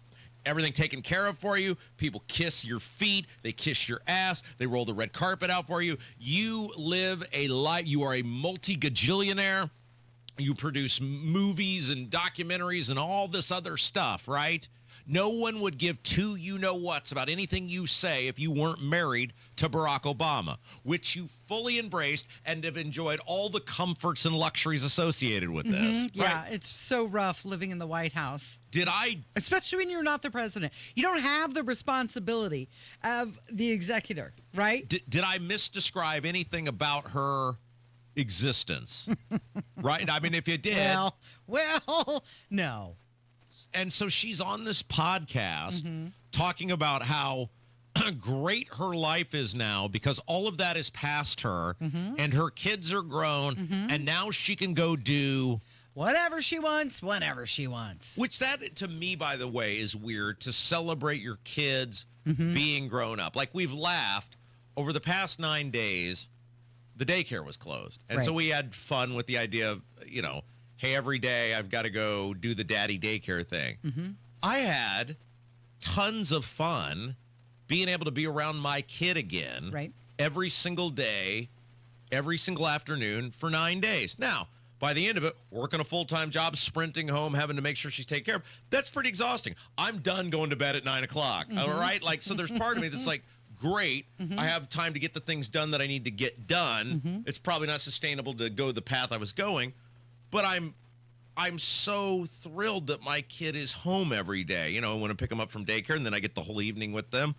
Everything taken care of for you. People kiss your feet. They kiss your ass. They roll the red carpet out for you. You live a life. You are a multi-gajillionaire. You produce movies and documentaries and all this other stuff, right? No one would give two you-know-whats about anything you say if you weren't married to Barack Obama, which you fully embraced and have enjoyed all the comforts and luxuries associated with this. Yeah, right? it's so rough living in the White House. Especially when you're not the president. You don't have the responsibility of the executor, right? Did I misdescribe anything about her existence? Right? I mean, if you did. Well, no. And so she's on this podcast talking about how great her life is now because all of that is past her and her kids are grown and now she can go do whatever she wants, whenever she wants. Which that, to me, by the way, is weird to celebrate your kids being grown up. Like, we've laughed over the past 9 days, the daycare was closed. And so we had fun with the idea of, you know, hey, every day I've got to go do the daddy daycare thing. I had tons of fun being able to be around my kid again every single day, every single afternoon for 9 days. Now, by the end of it, working a full-time job, sprinting home, having to make sure she's taken care of, that's pretty exhausting. I'm done going to bed at 9 o'clock, all right? Like, so there's part of me that's like, great, I have time to get the things done that I need to get done. It's probably not sustainable to go the path I was going. But I'm so thrilled that my kid is home every day. You know, I want to pick them up from daycare, and then I get the whole evening with them.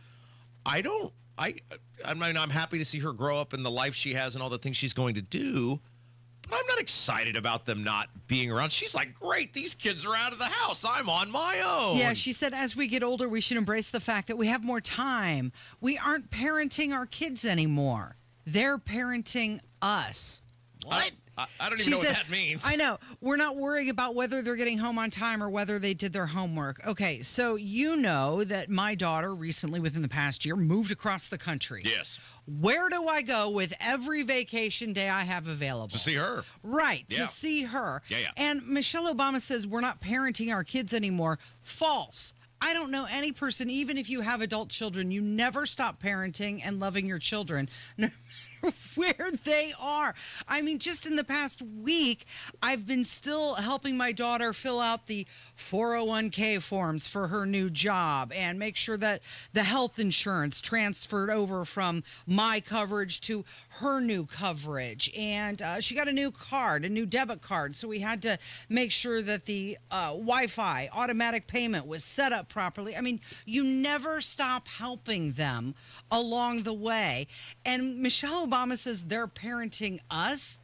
I mean, I'm happy to see her grow up in the life she has and all the things she's going to do. But I'm not excited about them not being around. She's like, great, these kids are out of the house. I'm on my own. Yeah, she said as we get older, we should embrace the fact that we have more time. We aren't parenting our kids anymore. They're parenting us. What? I don't even know what that means. I know. We're not worrying about whether they're getting home on time or whether they did their homework. Okay, so you know that my daughter recently, within the past year, moved across the country. Yes. Where do I go with every vacation day I have available? To see her. Right, Yeah. to see her. Yeah. And Michelle Obama says we're not parenting our kids anymore. False. I don't know any person, even if you have adult children, you never stop parenting and loving your children. Where they are. I mean, just in the past week, I've been still helping my daughter fill out the 401k forms for her new job and make sure that the health insurance transferred over from my coverage to her new coverage. And she got a new card, a new debit card. So we had to make sure that the Wi-Fi automatic payment was set up properly. I mean, you never stop helping them along the way. And Michelle Obama says they're parenting us.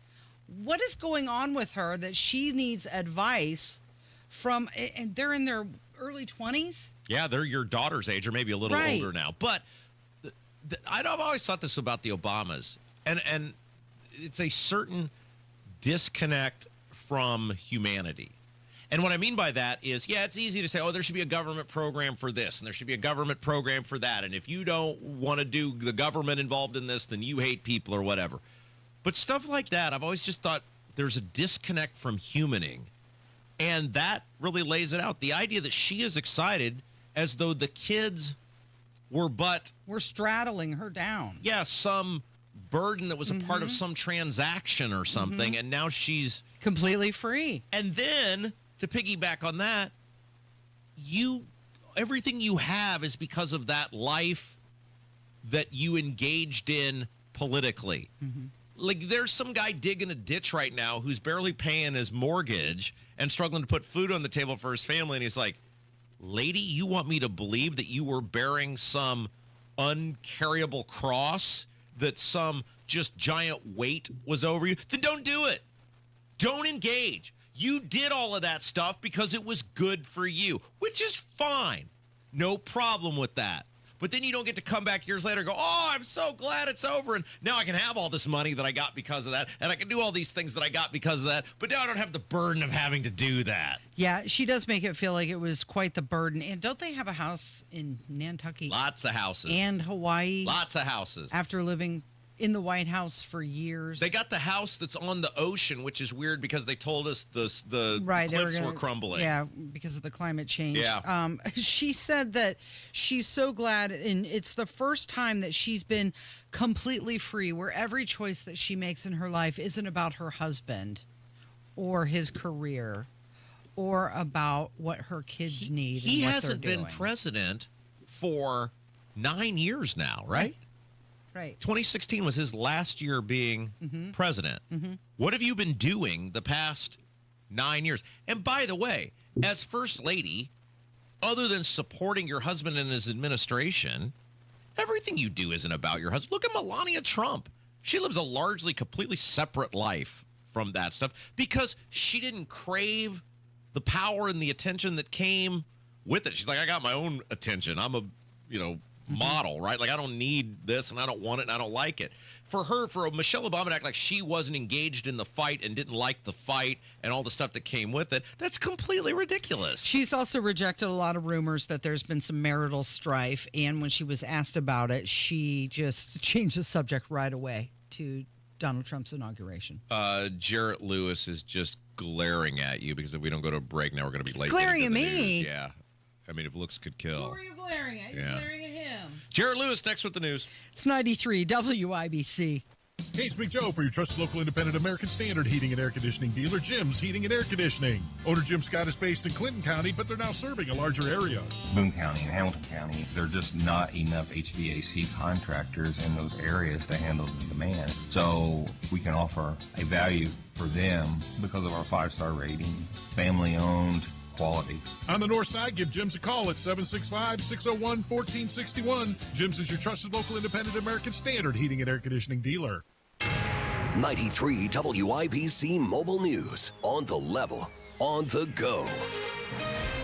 What is going on with her that she needs advice from? And they're in their early 20s. Yeah, they're your daughter's age or maybe a little Right. older now. But I've always thought this about the Obamas. And it's a certain disconnect from humanity. And what I mean by that is, yeah, it's easy to say, oh, there should be a government program for this, and there should be a government program for that. And if you don't want to do the government involved in this, then you hate people or whatever. But stuff like that, I've always just thought there's a disconnect from humaning. And that really lays it out. The idea that she is excited as though the kids we're straddling her down. Yeah, some burden that was a part of some transaction or something, and now she's completely free. And then to piggyback on that, everything you have is because of that life that you engaged in politically. Like, there's some guy digging a ditch right now who's barely paying his mortgage and struggling to put food on the table for his family, and he's like, lady, you want me to believe that you were bearing some uncarryable cross, that some just giant weight was over you? Then don't do it. Don't engage. You did all of that stuff because it was good for you, which is fine. No problem with that. but then you don't get to come back years later and go, oh, I'm so glad it's over. And now I can have all this money that I got because of that. And I can do all these things that I got because of that. But now I don't have the burden of having to do that. Yeah, she does make it feel like it was quite the burden. And don't they have a house in Nantucket? Lots of houses. And Hawaii. Lots of houses. After living in the White House for years. They got the house that's on the ocean, which is weird because they told us the cliffs were crumbling. Yeah, because of the climate change. Yeah. She said that she's so glad, and it's the first time that she's been completely free, where every choice that she makes in her life isn't about her husband or his career or about what her kids need. He and what hasn't they're been doing. president for 9 years now, right? Right. 2016 was his last year being president. What have you been doing the past 9 years? And by the way, as first lady, other than supporting your husband and his administration, everything you do isn't about your husband. Look at Melania Trump. She lives a largely, completely separate life from that stuff because she didn't crave the power and the attention that came with it. She's like, I got my own attention. I'm a, model, right? Like, I don't need this and I don't want it and I don't like it. For Michelle Obama to act like she wasn't engaged in the fight and didn't like the fight and all the stuff that came with it, that's completely ridiculous. She's also rejected a lot of rumors that there's been some marital strife. And when she was asked about it, she just changed the subject right away to Donald Trump's inauguration. Jarrett Lewis is just glaring at you because if we don't go to a break now, we're going to be late. Glaring into the at me? news. Yeah. I mean, if looks could kill. Who are you glaring at? You're glaring at him. Jarrett Lewis next with the news. It's 93 WIBC. Hey, it's Big Joe for your trusted local independent American Standard heating and air conditioning dealer, Jim's Heating and Air Conditioning. Owner Jim Scott is based in Clinton County, but they're now serving a larger area. Boone County and Hamilton County, there are just not enough HVAC contractors in those areas to handle the demand. So we can offer a value for them because of our 5-star rating, family-owned, quality. On the north side, give Jim's a call at 765-601-1461. Jim's is your trusted local independent American Standard heating and air conditioning dealer. 93 WIBC Mobile News. On the level, on the go.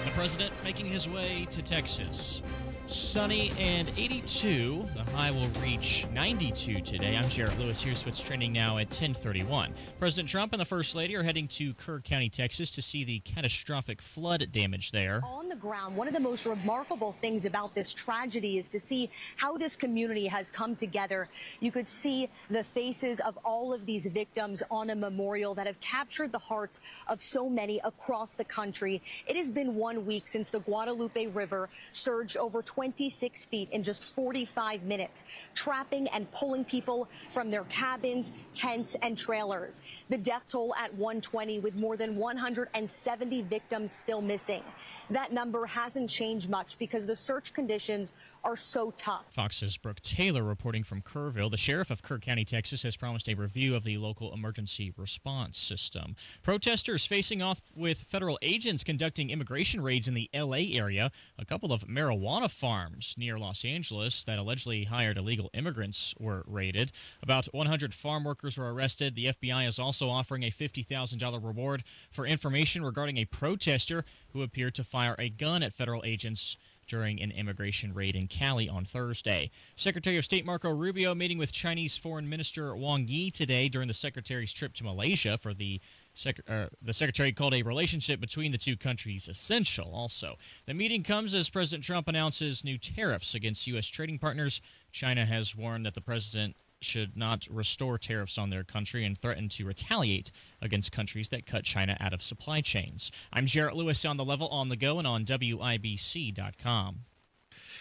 The president making his way to Texas. Sunny and 82. The high will reach 92 today. I'm Jarrett Lewis. Here's what's trending now at 10:31. President Trump and the First Lady are heading to Kerr County, Texas to see the catastrophic flood damage there. On the ground, one of the most remarkable things about this tragedy is to see how this community has come together. You could see the faces of all of these victims on a memorial that have captured the hearts of so many across the country. It has been 1 week since the Guadalupe River surged over 26 feet in just 45 minutes, trapping and pulling people from their cabins, tents, and trailers. The death toll at 120 with more than 170 victims still missing. That number hasn't changed much because the search conditions are so tough. Fox's Brooke Taylor reporting from Kerrville. The sheriff of Kerr County, Texas, has promised a review of the local emergency response system. Protesters facing off with federal agents conducting immigration raids in the L.A. area. A couple of marijuana farms near Los Angeles that allegedly hired illegal immigrants were raided. About 100 farm workers were arrested. The FBI is also offering a $50,000 reward for information regarding a protester who appeared to fire a gun at federal agents during an immigration raid in Cali on Thursday. Secretary of State Marco Rubio meeting with Chinese Foreign Minister Wang Yi today during the secretary's trip to Malaysia. For the secretary called a relationship between the two countries essential. Also, the meeting comes as President Trump announces new tariffs against U.S. trading partners. China has warned that the president should not restore tariffs on their country and threaten to retaliate against countries that cut China out of supply chains. I'm Jarrett Lewis on the level, on the go, and on WIBC.com.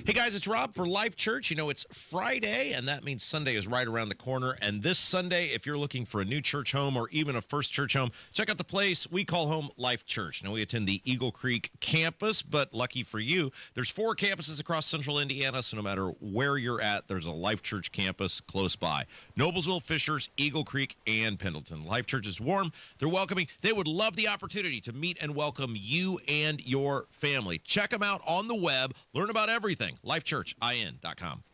Hey guys, it's Rob for Life Church. You know, it's Friday, and that means Sunday is right around the corner. And this Sunday, if you're looking for a new church home or even a first church home, check out the place we call home, Life Church. Now, we attend the Eagle Creek campus, but lucky for you, there's 4 campuses across central Indiana, so no matter where you're at, there's a Life Church campus close by. Noblesville, Fishers, Eagle Creek, and Pendleton. Life Church is warm. They're welcoming. They would love the opportunity to meet and welcome you and your family. Check them out on the web. Learn about everything. LifeChurchIN.com.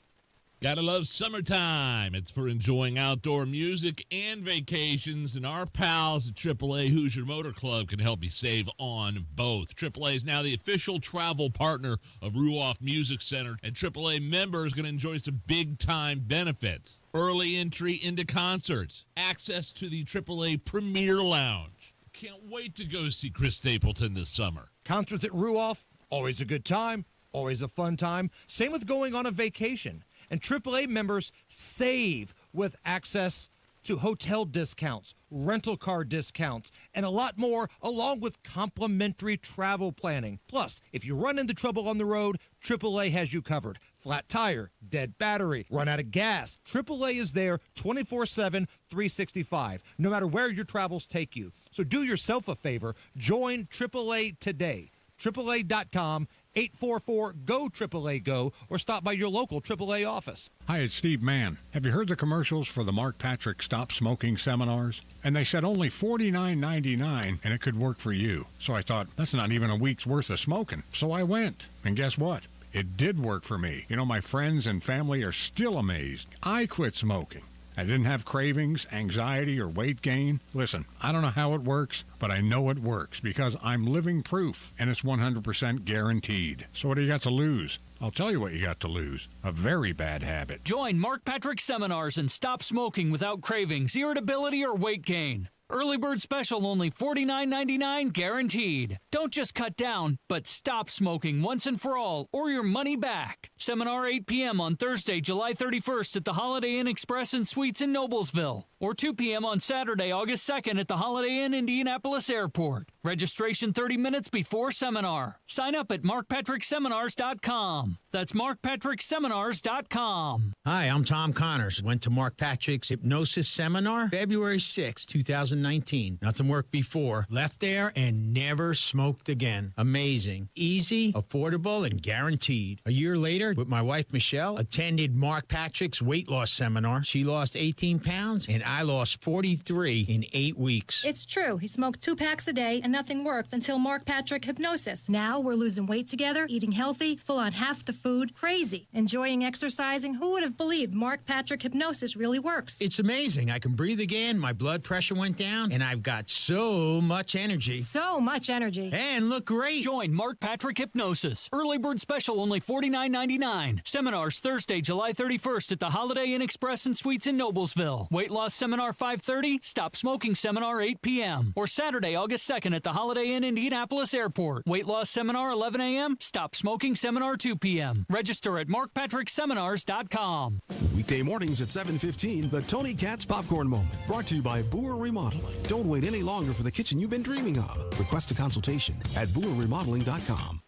Gotta love summertime. It's for enjoying outdoor music and vacations, and our pals at AAA Hoosier Motor Club can help you save on both. AAA is now the official travel partner of Ruoff Music Center, and AAA members going to enjoy some big-time benefits. Early entry into concerts, access to the AAA Premier Lounge. Can't wait to go see Chris Stapleton this summer. Concerts at Ruoff, always a good time, always a fun time. Same with going on a vacation. And AAA members save with access to hotel discounts, rental car discounts, and a lot more, along with complimentary travel planning. Plus, if you run into trouble on the road, AAA has you covered. Flat tire, dead battery, run out of gas. AAA is there 24/7, 365, no matter where your travels take you. So do yourself a favor. Join AAA today. AAA.com, 844-GO-AAA-GO, or stop by your local AAA office. Hi, it's Steve Mann. Have you heard the commercials for the Mark Patrick Stop Smoking seminars? And they said only $49.99 and it could work for you. So I thought, that's not even a week's worth of smoking. So I went. And guess what? It did work for me. You know, my friends and family are still amazed. I quit smoking. I didn't have cravings, anxiety, or weight gain. Listen, I don't know how it works, but I know it works because I'm living proof, and it's 100% guaranteed. So what do you got to lose? I'll tell you what you got to lose. A very bad habit. Join Mark Patrick seminars and stop smoking without cravings, irritability, or weight gain. Early bird special only $49.99 guaranteed. Don't just cut down, but stop smoking once and for all, or your money back. Seminar 8 p.m. on Thursday, July 31st at the Holiday Inn Express and Suites in Noblesville, or 2 p.m. on Saturday, August 2nd at the Holiday Inn Indianapolis Airport. Registration 30 minutes before seminar. Sign up at markpatrickseminars.com. That's markpatrickseminars.com. Hi, I'm Tom Connors. Went to Mark Patrick's Hypnosis Seminar February 6, 2019. Nothing worked before. Left there and never smoked again. Amazing. Easy, affordable, and guaranteed. A year later, with my wife Michelle, attended Mark Patrick's weight loss seminar. She lost 18 pounds and I lost 43 in 8 weeks. It's true. He smoked 2 packs a day and nothing worked until Mark Patrick Hypnosis. Now we're losing weight together, eating healthy, full on half the food, crazy, enjoying exercising. Who would have believed Mark Patrick Hypnosis really works? It's amazing. I can breathe again. My blood pressure went down and I've got so much energy. So much energy. And look great. Join Mark Patrick Hypnosis. Early bird special only $49.99. Seminars Thursday, July 31st at the Holiday Inn Express and Suites in Noblesville. Weight loss seminar 5:30. Stop smoking seminar 8 p.m. Or Saturday, August 2nd at the Holiday Inn Indianapolis Airport. Weight loss seminar 11 a.m. Stop smoking seminar 2 p.m. Register at markpatrickseminars.com. Weekday mornings at 7:15, the Tony Katz Popcorn Moment. Brought to you by Boer Remodeling. Don't wait any longer for the kitchen you've been dreaming of. Request a consultation at boerremodeling.com.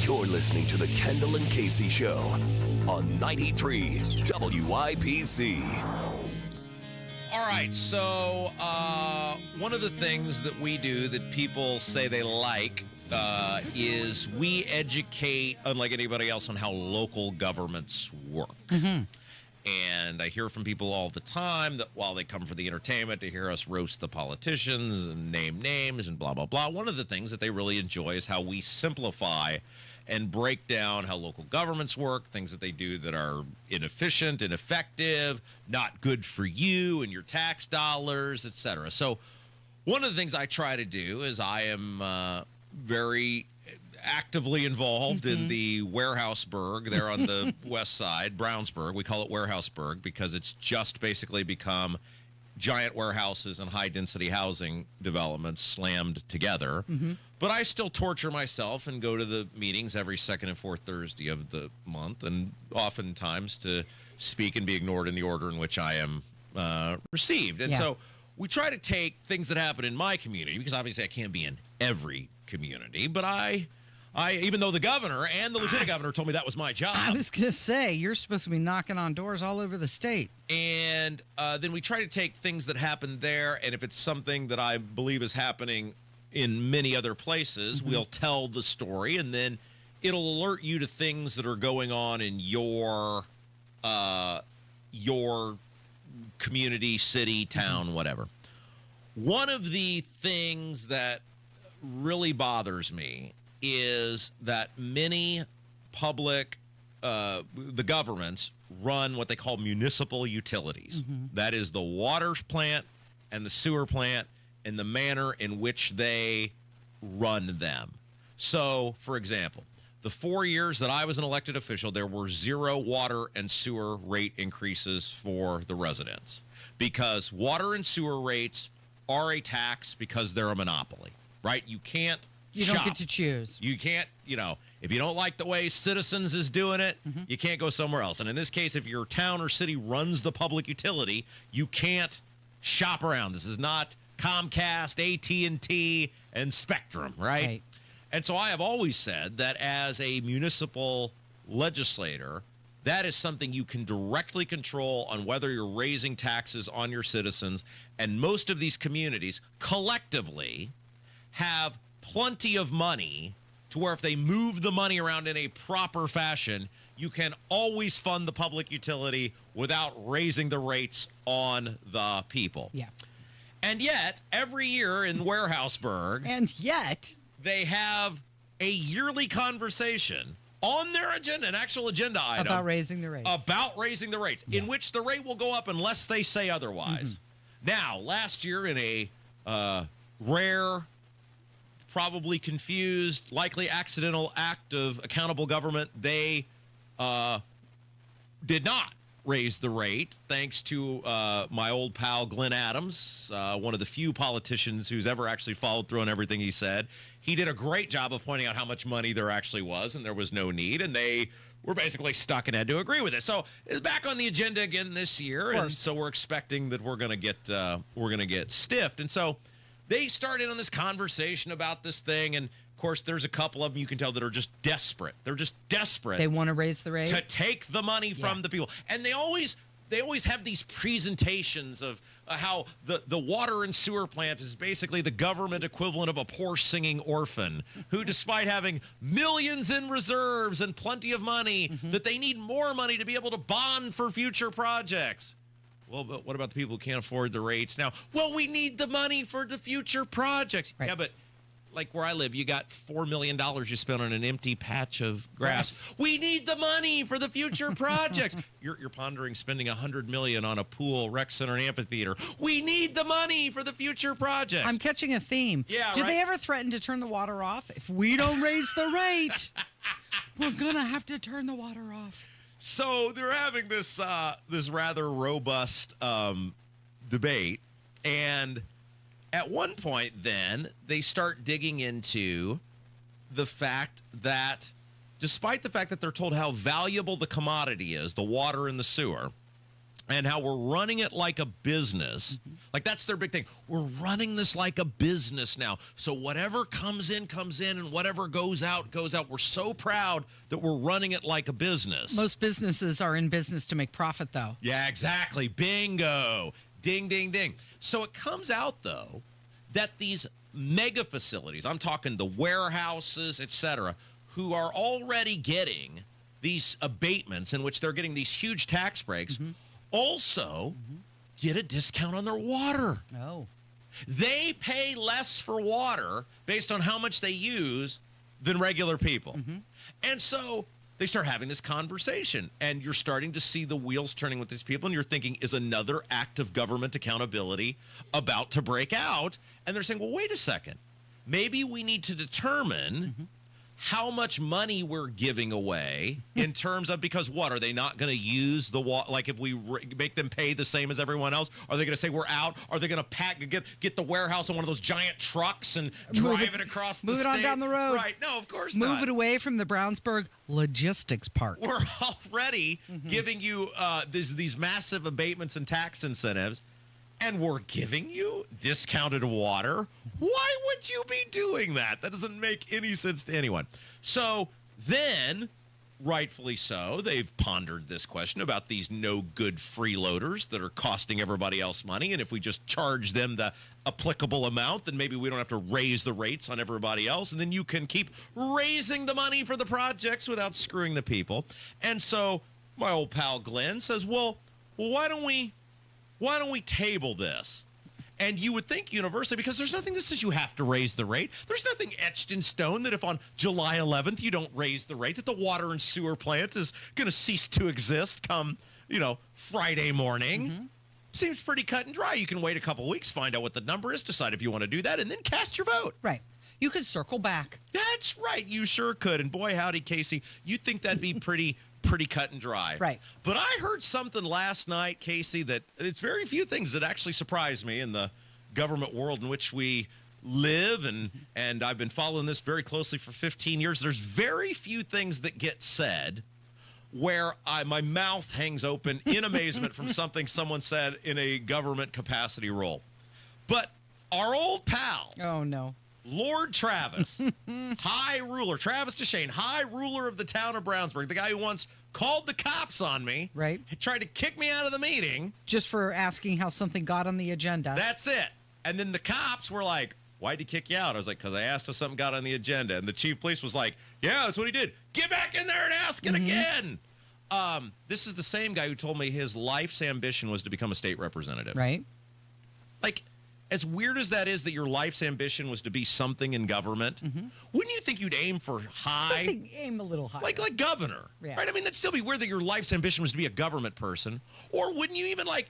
You're listening to the Kendall and Casey Show on 93 WIPC. All right, so one of the things that we do that people say they like is we educate, unlike anybody else, on how local governments work. Mm-hmm. And I hear from people all the time that while they come for the entertainment to hear us roast the politicians and name names and blah, blah, blah, one of the things that they really enjoy is how we simplify and break down how local governments work, things that they do that are inefficient, ineffective, not good for you and your tax dollars, etc. So one of the things I try to do is I am very actively involved in the Warehouseburg there on the west side, Brownsburg. We call it Warehouseburg because it's just basically become giant warehouses and high-density housing developments slammed together. But I still torture myself and go to the meetings every second and fourth Thursday of the month, and oftentimes to speak and be ignored in the order in which I am received. And so we try to take things that happen in my community, because obviously I can't be in every community, but I even though the governor and the lieutenant governor told me that was my job. I was going to say, you're supposed to be knocking on doors all over the state. And then we try to take things that happen there, and if it's something that I believe is happening in many other places, we'll tell the story, and then it'll alert you to things that are going on in your community, city, town, whatever. One of the things that really bothers me is that many public the governments run what they call municipal utilities. That is the water plant and the sewer plant and the manner in which they run them. So, for example, the 4 years that I was an elected official, there were 0 water and sewer rate increases for the residents because water and sewer rates are a tax because they're a monopoly, right? You can't You shop. don't get to choose. You can't, if you don't like the way Citizens is doing it, you can't go somewhere else. And in this case, if your town or city runs the public utility, you can't shop around. This is not Comcast, AT&T, and Spectrum, right? And so I have always said that as a municipal legislator, that is something you can directly control on whether you're raising taxes on your citizens. And most of these communities collectively have plenty of money to where if they move the money around in a proper fashion, you can always fund the public utility without raising the rates on the people. Yeah. And yet, every year in Warehouseburg, they have a yearly conversation on their agenda, an actual agenda item. About raising the rates. About raising the rates, in which the rate will go up unless they say otherwise. Now, last year in a rare, probably confused, likely accidental act of accountable government, they did not raise the rate, thanks to my old pal Glenn Adams, one of the few politicians who's ever actually followed through on everything he said. He did a great job of pointing out how much money there actually was, and there was no need, and they were basically stuck and had to agree with it. So it's back on the agenda again this year, and so we're expecting that we're going to get stiffed. And so they started on this conversation about this thing, and of course, there's a couple of them you can tell that are just desperate. They're just desperate. They want to raise the rate to take the money from the people, and they always have these presentations of how the water and sewer plant is basically the government equivalent of a poor singing orphan who, despite having millions in reserves and plenty of money, that they need more money to be able to bond for future projects. Well, but what about the people who can't afford the rates now? Well, we need the money for the future projects. Yeah, but like where I live, you got $4 million you spent on an empty patch of grass. We need the money for the future projects. You're pondering spending $100 million on a pool, rec center, and amphitheater. We need the money for the future projects. I'm catching a theme. Yeah, Did they ever threaten to turn the water off? If we don't raise the rate, we're going to have to turn the water off. So they're having this this rather robust debate, and at one point, then, they start digging into the fact that despite the fact that they're told how valuable the commodity is, the water and the sewer, and how we're running it like a business, like that's their big thing. We're running this like a business now. So whatever comes in, and whatever goes out, goes out. We're so proud that we're running it like a business. Most businesses are in business to make profit, though. Yeah, exactly. Bingo. Ding, ding, ding. So it comes out, though, that these mega facilities, I'm talking the warehouses, et cetera, who are already getting these abatements in which they're getting these huge tax breaks, also get a discount on their water. Oh. They pay less for water based on how much they use than regular people. And so they start having this conversation, and you're starting to see the wheels turning with these people, and you're thinking, is another act of government accountability about to break out? And they're saying, well, wait a second. Maybe we need to determine how much money we're giving away in terms of, because what, are they not going to use the water? Like if we make them pay the same as everyone else, are they going to say we're out? Are they going to get the warehouse on one of those giant trucks and drive it across the state? Move it on down the road. Right. No, of course not. Move it away from the Brownsburg Logistics Park. We're already giving you these massive abatements and tax incentives, and we're giving you discounted water. Why would you be doing that? That doesn't make any sense to anyone. So then, rightfully so, they've pondered this question about these no-good freeloaders that are costing everybody else money, and if we just charge them the applicable amount, then maybe we don't have to raise the rates on everybody else, and then you can keep raising the money for the projects without screwing the people. And so my old pal Glenn says, well, why don't we table this? And you would think universally, because there's nothing that says you have to raise the rate. There's nothing etched in stone that if on July 11th you don't raise the rate, that the water and sewer plant is going to cease to exist come, Friday morning. Seems pretty cut and dry. You can wait a couple weeks, find out what the number is, decide if you want to do that, and then cast your vote. Right. You could circle back. That's right. You sure could. And boy, howdy, Casey, you'd think that'd be pretty cut and dry. Right. But I heard something last night, Casey, that it's very few things that actually surprised me in the government world in which we live, and I've been following this very closely for 15 years. There's very few things that get said where my mouth hangs open in amazement from something someone said in a government capacity role. But our old pal. Oh, no. Lord Travis, high ruler, Travis DeShane, high ruler of the town of Brownsburg, the guy who once called the cops on me, right? Tried to kick me out of the meeting. Just for asking how something got on the agenda. That's it. And then the cops were like, why'd he kick you out? I was like, because I asked if something got on the agenda. And the chief of police was like, yeah, that's what he did. Get back in there and ask it again. This is the same guy who told me his life's ambition was to become a state representative. Right. Like, as weird as that is that your life's ambition was to be something in government, wouldn't you think you'd aim for high? Aim a little higher. Like governor, yeah. Right? I mean, that'd still be weird that your life's ambition was to be a government person. Or wouldn't you even like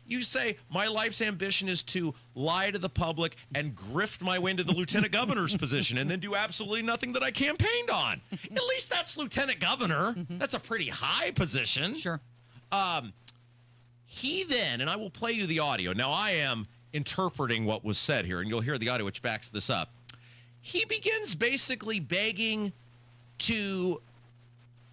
you say, my life's ambition is to lie to the public and grift my way into the lieutenant governor's position and then do absolutely nothing that I campaigned on. At least that's lieutenant governor. That's a pretty high position. Sure. He then, and I will play you the audio. Now, I am interpreting what was said here, and you'll hear the audio which backs this up. He begins basically begging to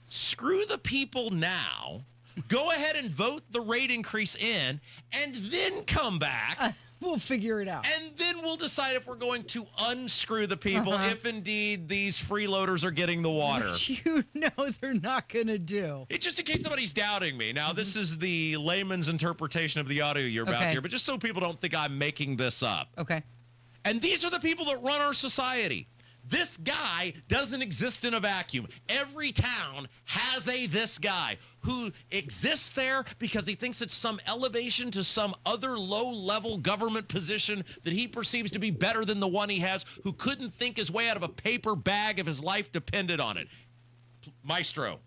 screw the people now, go ahead and vote the rate increase in, and then come back. We'll figure it out. And then we'll decide if we're going to unscrew the people if indeed these freeloaders are getting the water. Which you know they're not going to do. It's just in case somebody's doubting me. Now, this is the layman's interpretation of the audio you're about to hear, but just so people don't think I'm making this up. Okay. And these are the people that run our society. This guy doesn't exist in a vacuum. Every town has this guy who exists there because he thinks it's some elevation to some other low-level government position that he perceives to be better than the one he has, who couldn't think his way out of a paper bag if his life depended on it. Maestro.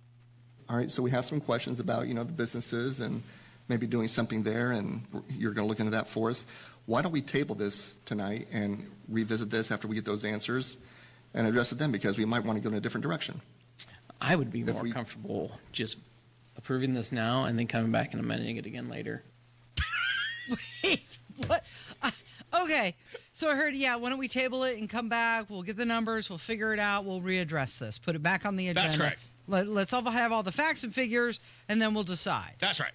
All right, so we have some questions about, the businesses and maybe doing something there, and you're going to look into that for us. Why don't we table this tonight and revisit this after we get those answers and address it then, because we might want to go in a different direction. I would be more comfortable just approving this now and then coming back and amending it again later. Wait, what? Okay, so I heard, why don't we table it and come back? We'll get the numbers, we'll figure it out, we'll readdress this, put it back on the agenda. That's correct. Let's all have all the facts and figures, and then we'll decide. That's right.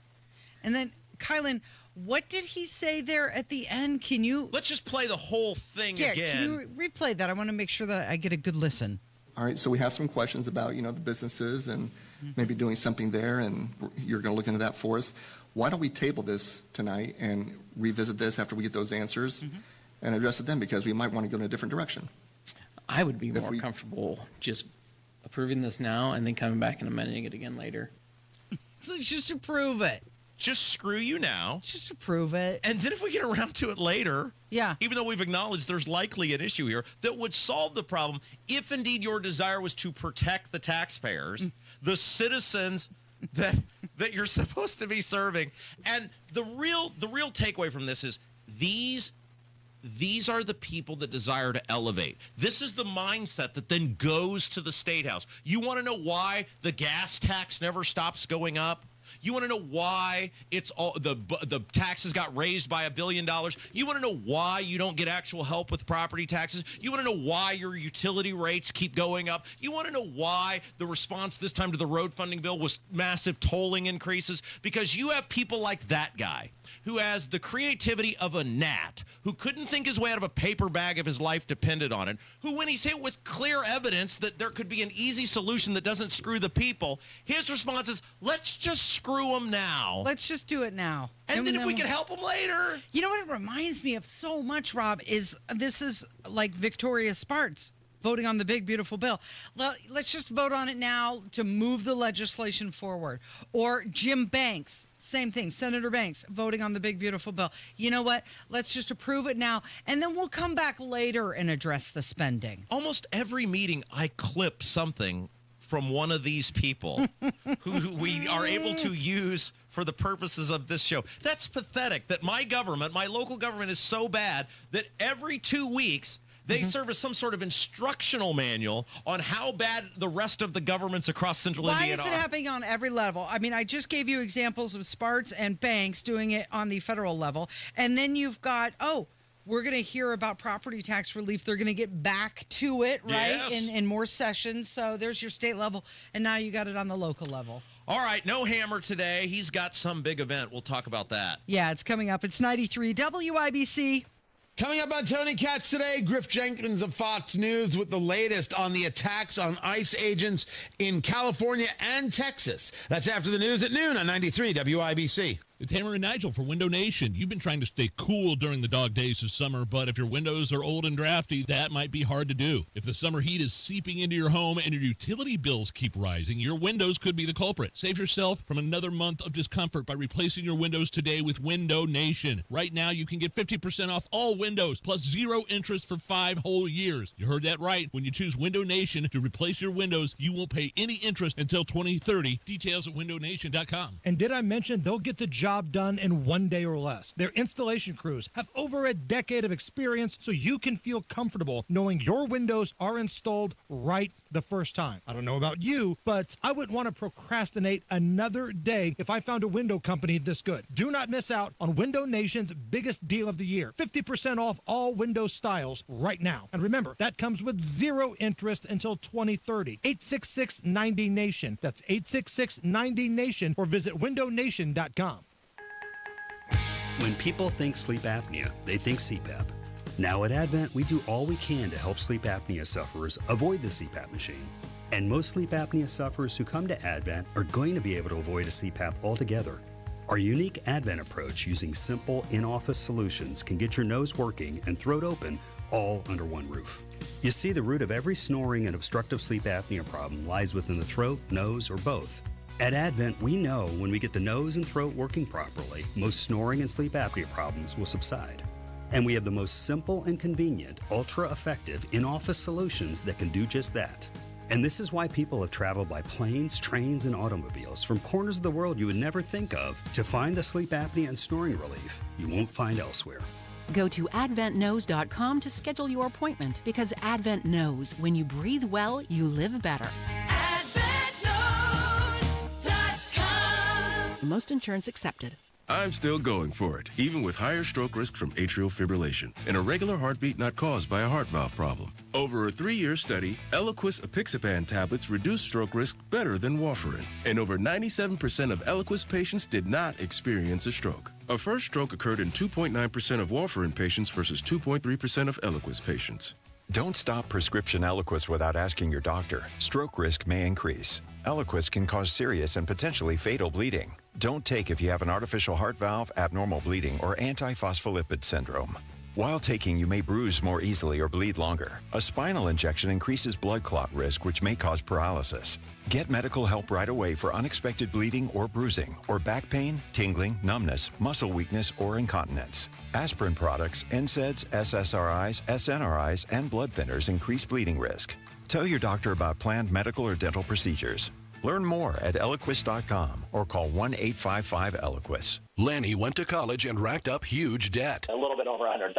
And then, Kylan, what did he say there at the end? Can you... Let's just play the whole thing again. Can you replay that? I want to make sure that I get a good listen. All right, so we have some questions about, the businesses and maybe doing something there, and you're going to look into that for us. Why don't we table this tonight and revisit this after we get those answers and address it then, because we might want to go in a different direction. I would be more comfortable just approving this now and then coming back and amending it again later. Let's just approve it. Just screw you now. Just approve it. And then if we get around to it later, even though we've acknowledged there's likely an issue here that would solve the problem, if indeed your desire was to protect the taxpayers, the citizens that you're supposed to be serving. And the real takeaway from this is these are the people that desire to elevate. This is the mindset that then goes to the State House. You want to know why the gas tax never stops going up? You want to know why it's all the taxes got raised by $1 billion? You want to know why you don't get actual help with property taxes? You want to know why your utility rates keep going up? You want to know why the response this time to the road funding bill was massive tolling increases? Because you have people like that guy who has the creativity of a gnat, who couldn't think his way out of a paper bag if his life depended on it, who, when he's hit with clear evidence that there could be an easy solution that doesn't screw the people, his response is, let's just screw them now. Let's just do it now. And then if we can help them later. You know what it reminds me of so much, Rob, is this is like Victoria Spartz voting on the big, beautiful bill. Let's just vote on it now to move the legislation forward. Or Jim Banks, same thing, Senator Banks, voting on the big, beautiful bill. You know what? Let's just approve it now, and then we'll come back later and address the spending. Almost every meeting, I clip something from one of these people who we are able to use for the purposes of this show. That's pathetic that my government, my local government, is so bad that every 2 weeks they serve as some sort of instructional manual on how bad the rest of the governments across central Indiana are. Why is it happening on every level? I mean, I just gave you examples of Sparts and Banks doing it on the federal level. And then you've got, we're going to hear about property tax relief. They're going to get back to it, right, Yes. in more sessions. So there's your state level. And now you got it on the local level. All right, no Hammer today. He's got some big event. We'll talk about that. Yeah, it's coming up. It's 93 WIBC. Coming up on Tony Katz today, Griff Jenkins of Fox News with the latest on the attacks on ICE agents in California and Texas. That's after the news at noon on 93 WIBC. It's Hammer and Nigel for Window Nation. You've been trying to stay cool during the dog days of summer, but if your windows are old and drafty, that might be hard to do. If the summer heat is seeping into your home and your utility bills keep rising, your windows could be the culprit. Save yourself from another month of discomfort by replacing your windows today with Window Nation. Right now, you can get 50% off all windows, plus 0 interest for 5 whole years. You heard that right. When you choose Window Nation to replace your windows, you won't pay any interest until 2030. Details at windownation.com. And did I mention they'll get the job done in 1 day or less? Their installation crews have over a decade of experience, so you can feel comfortable knowing your windows are installed right the first time. I don't know about you, but I wouldn't want to procrastinate another day if I found a window company this good. Do not miss out on Window Nation's biggest deal of the year. 50% off all window styles right now. And remember, that comes with 0 interest until 2030. 866-90-NATION. That's 866-90-NATION, or visit windownation.com. When people think sleep apnea, they think CPAP. Now at Advent, we do all we can to help sleep apnea sufferers avoid the CPAP machine. And most sleep apnea sufferers who come to Advent are going to be able to avoid a CPAP altogether. Our unique Advent approach using simple in-office solutions can get your nose working and throat open all under one roof. You see, the root of every snoring and obstructive sleep apnea problem lies within the throat, nose, or both. At Advent, we know when we get the nose and throat working properly, most snoring and sleep apnea problems will subside. And we have the most simple and convenient, ultra-effective in-office solutions that can do just that. And this is why people have traveled by planes, trains, and automobiles from corners of the world you would never think of to find the sleep apnea and snoring relief you won't find elsewhere. Go to adventknows.com to schedule your appointment, because Advent knows when you breathe well, you live better. Most insurance accepted. I'm still going for it, even with higher stroke risk from atrial fibrillation, an irregular heartbeat not caused by a heart valve problem. Over a 3-year study, Eliquis apixaban tablets reduced stroke risk better than warfarin, and over 97% of Eliquis patients did not experience a stroke. A first stroke occurred in 2.9% of warfarin patients versus 2.3% of Eliquis patients. Don't stop prescription Eliquis without asking your doctor. Stroke risk may increase. Eliquis can cause serious and potentially fatal bleeding. Don't take if you have an artificial heart valve, abnormal bleeding, or antiphospholipid syndrome. While taking, you may bruise more easily or bleed longer. A spinal injection increases blood clot risk, which may cause paralysis. Get medical help right away for unexpected bleeding or bruising, or back pain, tingling, numbness, muscle weakness, or incontinence. Aspirin products, NSAIDs, SSRIs, SNRIs, and blood thinners increase bleeding risk. Tell your doctor about planned medical or dental procedures. Learn more at Eliquis.com or call 1-855-ELIQUIS. Lanny went to college and racked up huge debt. A little bit over $100,000.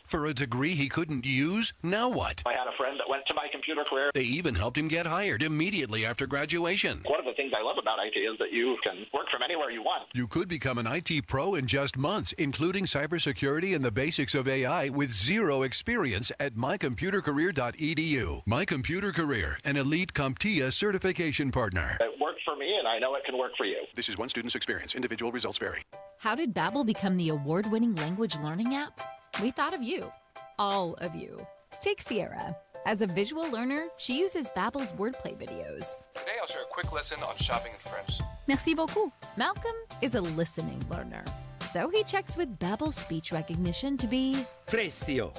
For a degree he couldn't use, now what? I had a friend that went to my computer career. They even helped him get hired immediately after graduation. One of the things I love about IT is that you can work from anywhere you want. You could become an IT pro in just months, including cybersecurity and the basics of AI with 0 experience at mycomputercareer.edu. My Computer Career, an elite CompTIA certification partner. It worked for me, and I know it can work for you. This is one student's experience. Individual results vary. How did Babbel become the award-winning language learning app? We thought of you. All of you. Take Sierra. As a visual learner, she uses Babbel's wordplay videos. Today I'll share a quick lesson on shopping in French. Merci beaucoup. Malcolm is a listening learner, so he checks with Babbel's speech recognition to be Precio.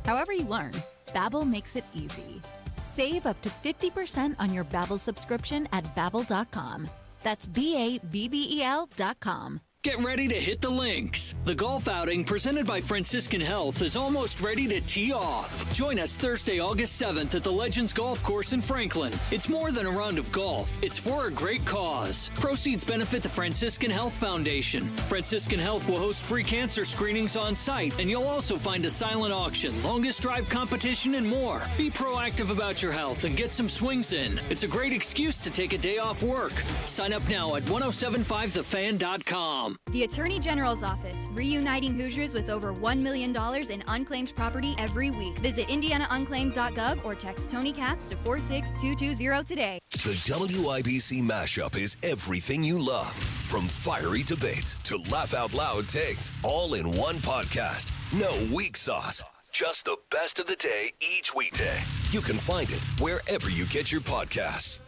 However you learn, Babbel makes it easy. Save up to 50% on your Babbel subscription at Babbel.com. That's BABBEL.com. Get ready to hit the links. The golf outing presented by Franciscan Health is almost ready to tee off. Join us Thursday, August 7th at the Legends Golf Course in Franklin. It's more than a round of golf. It's for a great cause. Proceeds benefit the Franciscan Health Foundation. Franciscan Health will host free cancer screenings on site, and you'll also find a silent auction, longest drive competition, and more. Be proactive about your health and get some swings in. It's a great excuse to take a day off work. Sign up now at 1075thefan.com. The Attorney General's Office, reuniting Hoosiers with over $1 million in unclaimed property every week. Visit indianaunclaimed.gov or text Tony Katz to 46220 today. The WIBC mashup is everything you love, from fiery debates to laugh out loud takes, all in one podcast. No weak sauce, just the best of the day each weekday. You can find it wherever you get your podcasts.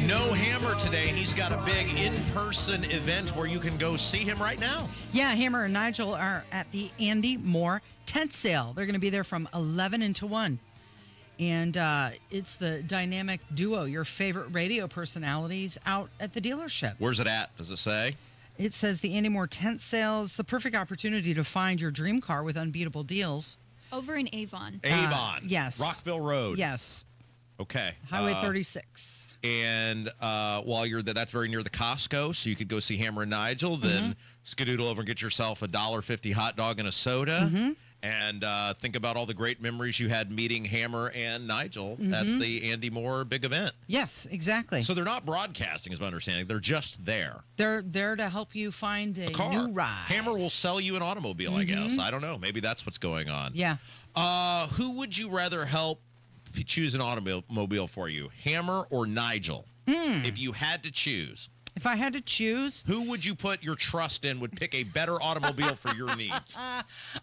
No Hammer today. He's got a big in-person event where you can go see him right now. Yeah, Hammer and Nigel are at the Andy Moore tent sale. They're going to be there from 11 until 1. And it's the dynamic duo, your favorite radio personalities, out at the dealership. Where's it at? Does it say? It says the Andy Moore tent sale is the perfect opportunity to find your dream car with unbeatable deals. Over in Avon. Avon. Yes. Rockville Road. Yes. Okay. Highway 36. And while you're there, that's very near the Costco, so you could go see Hammer and Nigel, then skedoodle over and get yourself a $1.50 hot dog and a soda, and think about all the great memories you had meeting Hammer and Nigel at the Andy Moore big event. Yes, exactly. So they're not broadcasting, is my understanding. They're just there. They're there to help you find a car. new ride. Hammer will sell you an automobile, I guess. I don't know. Maybe that's what's going on. Yeah. Who would you rather help choose an automobile for you, Hammer or Nigel? If you had to choose. If I had to choose, who would you put your trust in would pick a better automobile for your needs?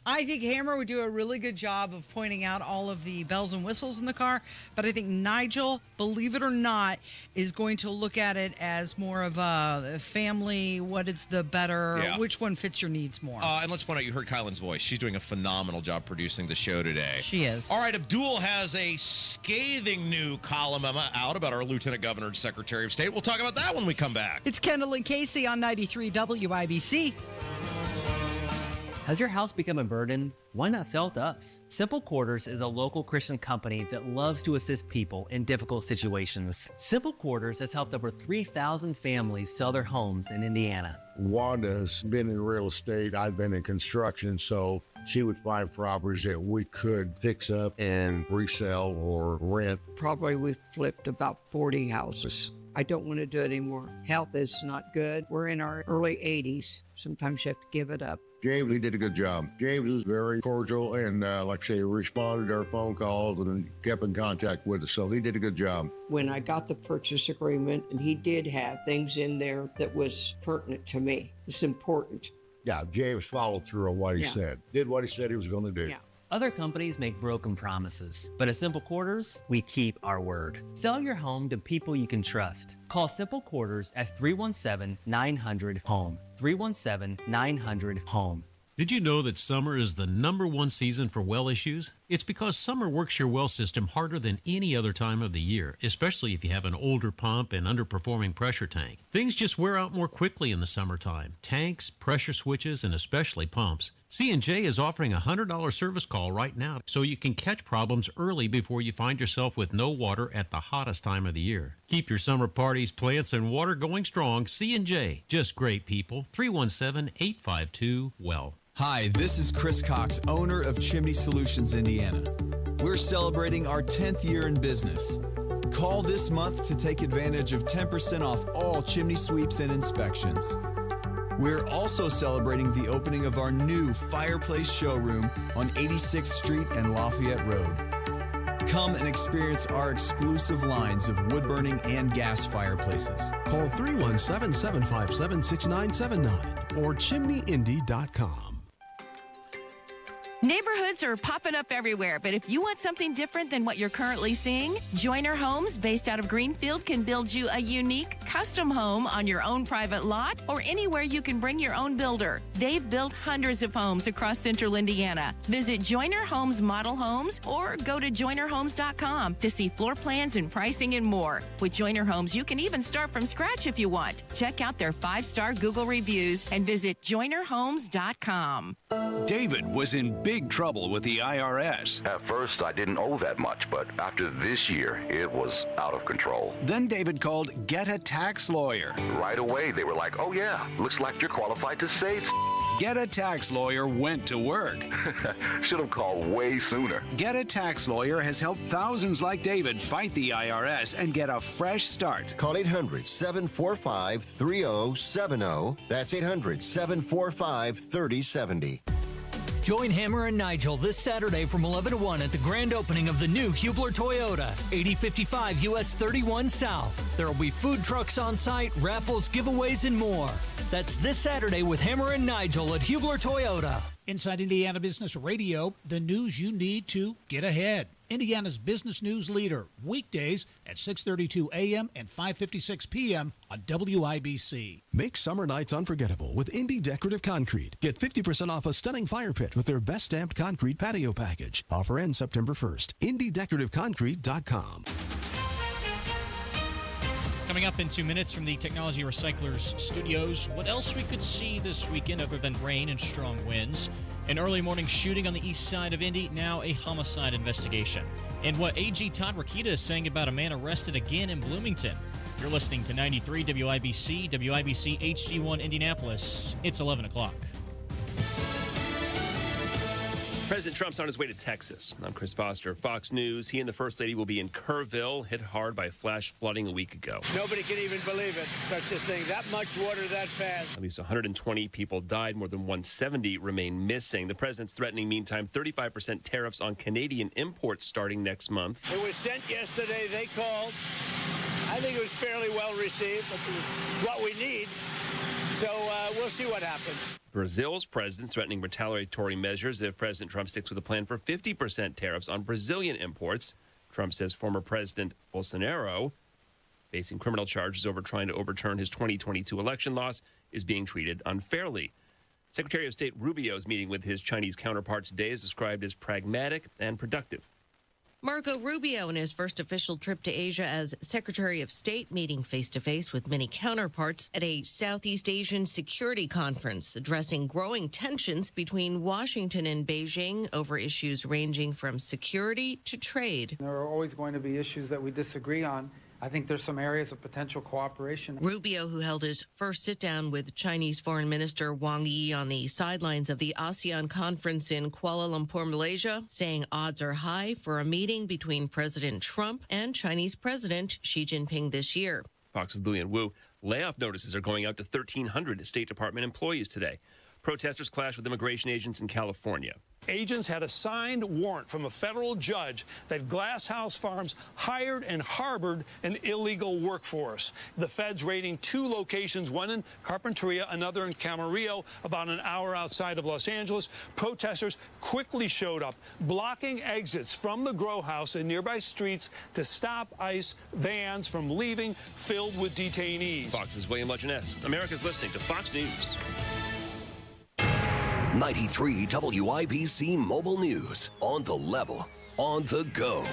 I think Hammer would do a really good job of pointing out all of the bells and whistles in the car, but I think Nigel, believe it or not, is going to look at it as more of a family, what is the better, which one fits your needs more. And let's point out, you heard Kylan's voice. She's doing a phenomenal job producing the show today. She is. All right, Abdul has a scathing new column out about our Lieutenant Governor and Secretary of State. We'll talk about that when we come back. It's Kendall and Casey on 93 WIBC. Has your house become a burden? Why not sell it to us? Simple Quarters is a local Christian company that loves to assist people in difficult situations. Simple Quarters has helped over 3,000 families sell their homes in Indiana. Wanda's been in real estate. I've been in construction, so she would find properties that we could fix up and resell or rent. Probably we've flipped about 40 houses. I don't want to do it anymore. Health is not good. We're in our early 80s. Sometimes you have to give it up. James, he did a good job. James was very cordial and, like I say, responded to our phone calls and kept in contact with us. So he did a good job. When I got the purchase agreement, and he did have things in there that was pertinent to me. It's important. Yeah, James followed through on what he said. Did what he said he was going to do. Yeah. Other companies make broken promises, but at Simple Quarters, we keep our word. Sell your home to people you can trust. Call Simple Quarters at 317-900-HOME. 317-900-HOME. Did you know that summer is the #1 season for well issues? It's because summer works your well system harder than any other time of the year, especially if you have an older pump and underperforming pressure tank. Things just wear out more quickly in the summertime. Tanks, pressure switches, and especially pumps. C&J is offering a $100 service call right now so you can catch problems early before you find yourself with no water at the hottest time of the year. Keep your summer parties, plants, and water going strong. C&J, just great people. 317-852-WELL. Hi, this is Chris Cox, owner of Chimney Solutions Indiana. We're celebrating our 10th year in business. Call this month to take advantage of 10% off all chimney sweeps and inspections. We're also celebrating the opening of our new fireplace showroom on 86th Street and Lafayette Road. Come and experience our exclusive lines of wood-burning and gas fireplaces. Call 317-757-6979 or chimneyindy.com. Neighborhoods are popping up everywhere, but if you want something different than what you're currently seeing, Joyner Homes, based out of Greenfield, can build you a unique custom home on your own private lot or anywhere you can bring your own builder. They've built hundreds of homes across central Indiana. Visit Joyner Homes Model Homes or go to joynerhomes.com to see floor plans and pricing and more. With Joyner Homes, you can even start from scratch if you want. Check out their 5-star Google reviews and visit joynerhomes.com. David was in big trouble with the IRS. At first, I didn't owe that much, but after this year, it was out of control. Then David called Get a Tax Lawyer. Right away, they were like, oh yeah, looks like you're qualified to save. Get a Tax Lawyer went to work. Should have called way sooner. Get a Tax Lawyer has helped thousands like David fight the IRS and get a fresh start. Call 800-745-3070. That's 800-745-3070. Join Hammer and Nigel this Saturday from 11 to 1 at the grand opening of the new Hubler Toyota, 8055 US 31 South. There will be food trucks on site, raffles, giveaways, and more. That's this Saturday with Hammer and Nigel at Hubler Toyota. Inside Indiana Business Radio, the news you need to get ahead. Indiana's business news leader, weekdays at 6:32 a.m. and 5:56 p.m. on WIBC. Make summer nights unforgettable with Indy Decorative Concrete. Get 50% off a stunning fire pit with their best stamped concrete patio package. Offer ends September 1st. IndyDecorativeConcrete.com. Coming up in 2 minutes from the Technology Recyclers studios, what else we could see this weekend other than rain and strong winds. An early morning shooting on the east side of Indy, now a homicide investigation. And what AG Todd Rokita is saying about a man arrested again in Bloomington. You're listening to 93 WIBC, WIBC HD1 Indianapolis. It's 11 o'clock. President Trump's on his way to Texas. I'm Chris Foster, Fox News. He and the First Lady will be in Kerrville, hit hard by flash flooding a week ago. Nobody can even believe it, such a thing. That much water that fast. At least 120 people died. More than 170 remain missing. The president's threatening, meantime, 35% tariffs on Canadian imports starting next month. It was sent yesterday. They called. I think it was fairly well received, but it's what we need. So we'll see what happens. Brazil's president threatening retaliatory measures if President Trump sticks with a plan for 50% tariffs on Brazilian imports. Trump says former President Bolsonaro, facing criminal charges over trying to overturn his 2022 election loss, is being treated unfairly. Secretary of State Rubio's meeting with his Chinese counterpart today is described as pragmatic and productive. Marco Rubio, in his first official trip to Asia as Secretary of State, meeting face-to-face with many counterparts at a Southeast Asian security conference, addressing growing tensions between Washington and Beijing over issues ranging from security to trade. There are always going to be issues that we disagree on. I think there's some areas of potential cooperation. Rubio, who held his first sit-down with Chinese Foreign Minister Wang Yi on the sidelines of the ASEAN conference in Kuala Lumpur, Malaysia, saying odds are high for a meeting between President Trump and Chinese President Xi Jinping this year. Fox's Lulian Wu. Layoff notices are going out to 1,300 State Department employees today. Protesters clash with immigration agents in California. Agents had a signed warrant from a federal judge that Glass House Farms hired and harbored an illegal workforce. The feds raiding 2 locations, one in Carpinteria, another in Camarillo, about an hour outside of Los Angeles. Protesters quickly showed up, blocking exits from the grow house and nearby streets to stop ICE vans from leaving filled with detainees. Fox's William Legioness. America's listening to Fox News. 93 WIBC Mobile News. On the level, on the go.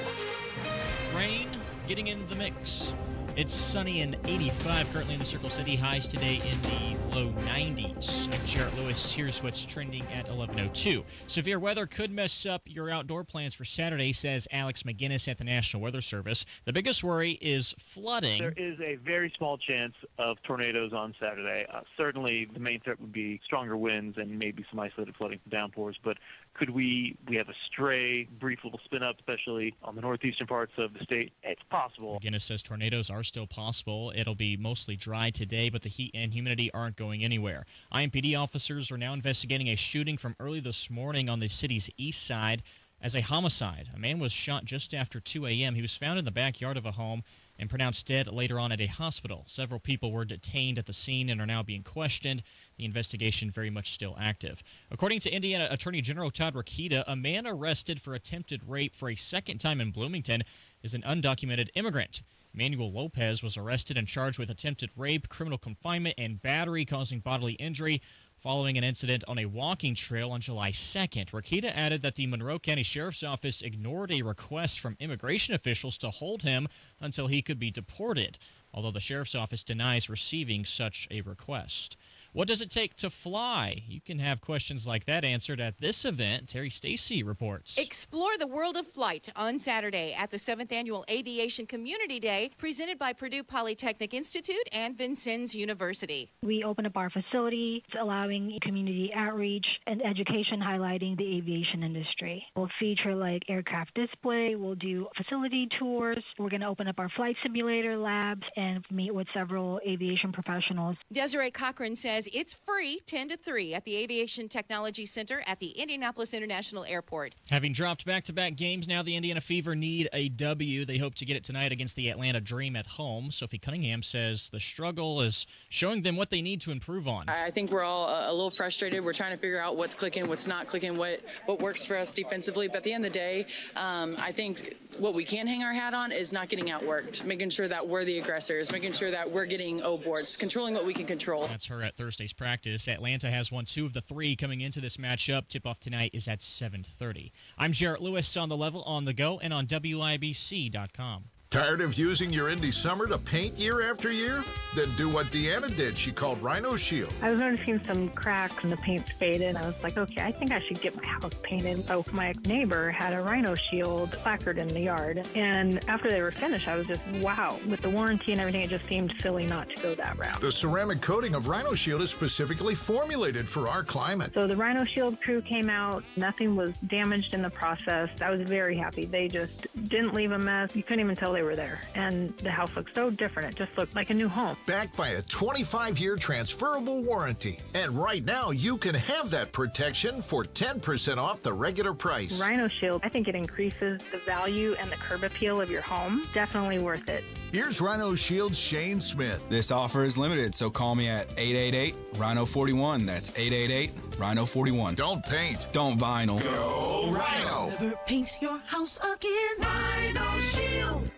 Rain getting in the mix. It's sunny and 85 currently in the Circle City. Highs today in the low 90s. I'm Jarrett Lewis. Here's what's trending at 11:02. Severe weather could mess up your outdoor plans for Saturday, says Alex McGinnis at the National Weather Service. The biggest worry is flooding. There is a very small chance of tornadoes on Saturday. Certainly, the main threat would be stronger winds and maybe some isolated flooding from downpours. But could we have a stray, brief little spin up, especially on the northeastern parts of the state? It's possible. McGinnis says tornadoes are still possible. It'll be mostly dry today, but the heat and humidity aren't going anywhere. IMPD officers are now investigating a shooting from early this morning on the city's east side as a homicide. A man was shot just after 2 a.m. He was found in the backyard of a home and pronounced dead later on at a hospital. Several people were detained at the scene and are now being questioned. The investigation very much still active. According to Indiana Attorney General Todd Rokita, a man arrested for attempted rape for a second time in Bloomington is an undocumented immigrant. Manuel Lopez was arrested and charged with attempted rape, criminal confinement, and battery causing bodily injury following an incident on a walking trail on July 2nd. Rokita added that the Monroe County Sheriff's Office ignored a request from immigration officials to hold him until he could be deported, although the Sheriff's Office denies receiving such a request. What does it take to fly? You can have questions like that answered at this event. Terry Stacy reports. Explore the world of flight on Saturday at the 7th Annual Aviation Community Day, presented by Purdue Polytechnic Institute and Vincennes University. We open up our facility, allowing community outreach and education highlighting the aviation industry. We'll feature like aircraft display, we'll do facility tours, we're going to open up our flight simulator labs and meet with several aviation professionals. Desiree Cochran says it's free 10 to 3 at the Aviation Technology Center at the Indianapolis International Airport. Having dropped back-to-back games, now the Indiana Fever need a W. They hope to get it tonight against the Atlanta Dream at home. Sophie Cunningham says the struggle is showing them what they need to improve on. I think we're all a little frustrated. We're trying to figure out what's clicking, what's not clicking, what works for us defensively. But at the end of the day, I think what we can hang our hat on is not getting outworked, making sure that we're the aggressors, making sure that we're getting O-boards, controlling what we can control. That's her at Thursday's practice. Atlanta has won 2 of the 3 coming into this matchup. Tip-off tonight is at 7:30. I'm Jarrett Lewis on the level, on the go, and on WIBC.com. Tired of using your Indy Summer to paint year after year? Then do what Deanna did. She called Rhino Shield. I was noticing some cracks and the paint's faded. I was like, okay, I think I should get my house painted. So my neighbor had a Rhino Shield placard in the yard. And after they were finished, I was just, wow. With the warranty and everything, it just seemed silly not to go that route. The ceramic coating of Rhino Shield is specifically formulated for our climate. So the Rhino Shield crew came out. Nothing was damaged in the process. I was very happy. They just didn't leave a mess. You couldn't even tell they were there. And the house looked so different. It just looked like a new home. Backed by a 25-year transferable warranty. And right now, you can have that protection for 10% off the regular price. Rhino Shield, I think it increases the value and the curb appeal of your home. Definitely worth it. Here's Rhino Shield's Shane Smith. This offer is limited, so call me at 888-RHINO-41. That's 888-RHINO-41. Don't paint. Don't vinyl. Go Rhino. Never paint your house again. Rhino Shield.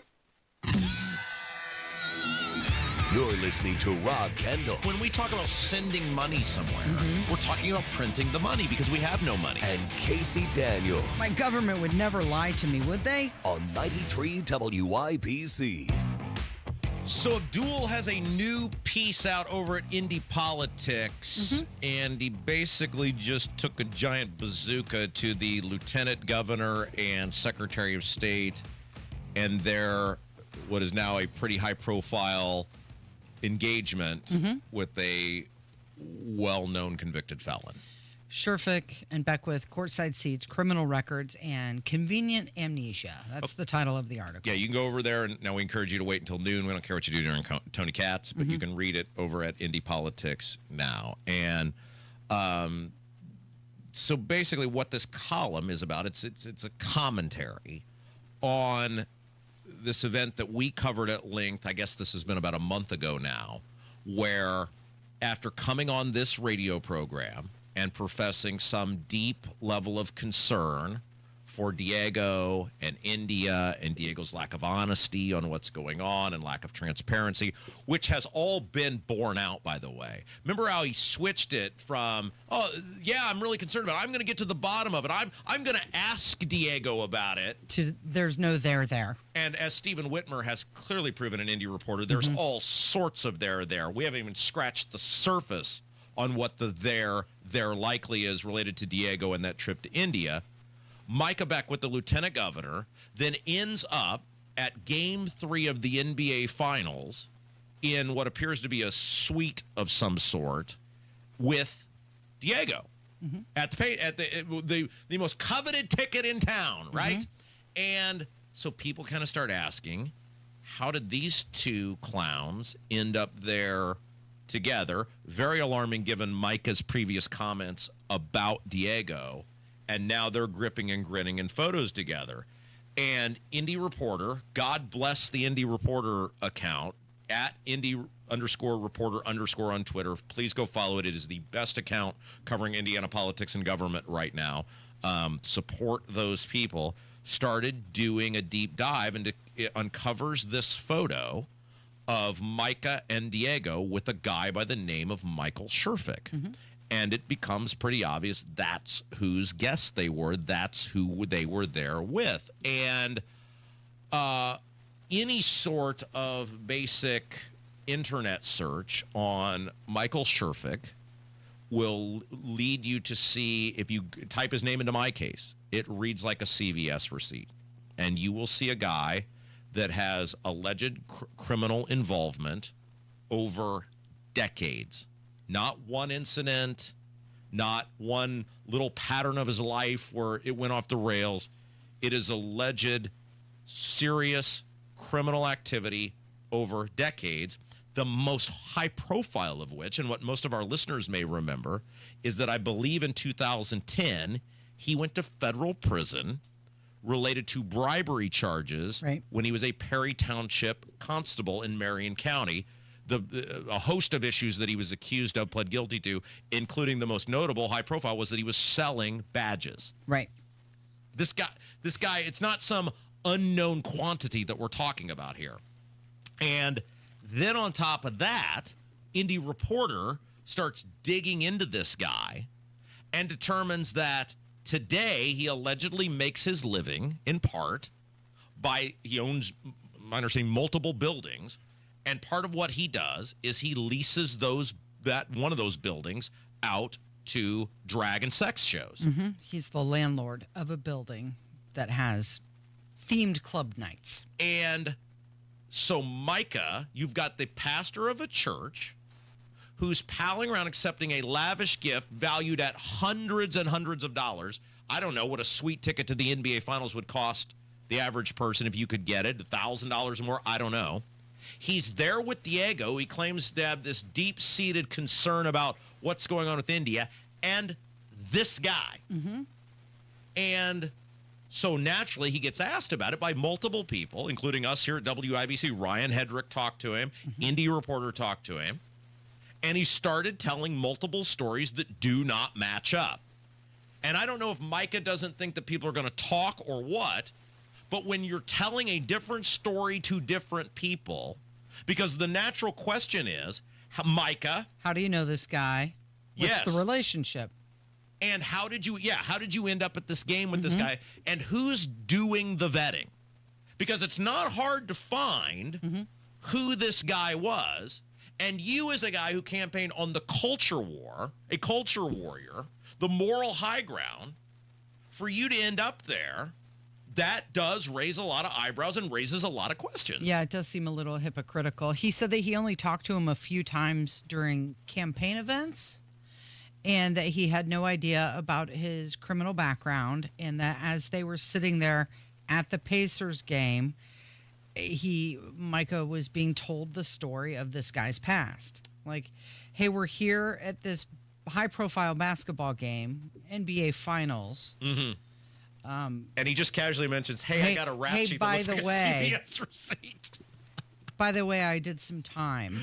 You're listening to Rob Kendall. When we talk about sending money somewhere, we're talking about printing the money because we have no money. And Casey Daniels. My government would never lie to me, would they? On 93 WIBC. So Abdul has a new piece out over at Indie Politics, and he basically just took a giant bazooka to the Lieutenant Governor and Secretary of State and their, what is now a pretty high-profile engagement with a well-known convicted felon. Sherfick and Beckwith, courtside seats, criminal records, and convenient amnesia. That's the title of the article. Yeah, you can go over there, and now we encourage you to wait until noon. We don't care what you do during Tony Katz, but you can read it over at Indie Politics now. And so basically what this column is about, it's a commentary on this event that we covered at length. I guess this has been about a month ago now, where after coming on this radio program and professing some deep level of concern for Diego and India and Diego's lack of honesty on what's going on and lack of transparency, which has all been borne out, by the way. Remember how he switched it from, oh, yeah, I'm really concerned about it. I'm going to get to the bottom of it. I'm going to ask Diego about it. To there's no there. And as Stephen Whitmer has clearly proven, an Indy reporter, there's all sorts of there. We haven't even scratched the surface on what the there likely is related to Diego and that trip to India. Micah Beckwith, the lieutenant governor, then ends up at Game 3 of the NBA Finals in what appears to be a suite of some sort with Diego at the most coveted ticket in town, right? And so people kind of start asking, how did these two clowns end up there together? Very alarming given Micah's previous comments about Diego. And now they're gripping and grinning in photos together. And Indy Reporter, God bless the Indy Reporter account, at Indy _reporter_ on Twitter. Please go follow it. It is the best account covering Indiana politics and government right now. Support those people. Started doing a deep dive, and it uncovers this photo of Micah and Diego with a guy by the name of Michael Sherfick. And it becomes pretty obvious that's whose guests they were. That's who they were there with. And any sort of basic internet search on Michael Sherfick will lead you to see, if you type his name into my case, it reads like a CVS receipt. And you will see a guy that has alleged criminal involvement over decades. Not one incident, not one little pattern of his life where it went off the rails. It is alleged serious criminal activity over decades. The most high profile of which, and what most of our listeners may remember, is that I believe in 2010, he went to federal prison related to bribery charges when he was a Perry Township constable in Marion County. A host of issues that he was accused of, pled guilty to, including the most notable, high profile, was that he was selling badges. Right. This guy, it's not some unknown quantity that we're talking about here. And then on top of that, Indy Reporter starts digging into this guy and determines that today he allegedly makes his living in part by, he owns, I understand, multiple buildings. And part of what he does is he leases one of those buildings out to drag and sex shows. He's the landlord of a building that has themed club nights. And so Micah, you've got the pastor of a church who's palling around accepting a lavish gift valued at hundreds and hundreds of dollars. I don't know what a sweet ticket to the NBA Finals would cost the average person if you could get it, $1,000 or more. I don't know. He's there with Diego. He claims to have this deep-seated concern about what's going on with India and this guy. And so naturally, he gets asked about it by multiple people, including us here at WIBC. Ryan Hedrick talked to him. Indy Reporter talked to him. And he started telling multiple stories that do not match up. And I don't know if Micah doesn't think that people are going to talk or what, but when you're telling a different story to different people, because the natural question is, Micah, how do you know this guy? What's the relationship? And how did you end up at this game with this guy? And who's doing the vetting? Because it's not hard to find who this guy was. And you, as a guy who campaigned on the culture war, a culture warrior, the moral high ground, for you to end up there, that does raise a lot of eyebrows and raises a lot of questions. Yeah, it does seem a little hypocritical. He said that he only talked to him a few times during campaign events and that he had no idea about his criminal background, and that as they were sitting there at the Pacers game, Micah was being told the story of this guy's past. Like, hey, we're here at this high-profile basketball game, NBA Finals. And he just casually mentions, hey, I got a rap sheet that looks like a CVS receipt. By the way, I did some time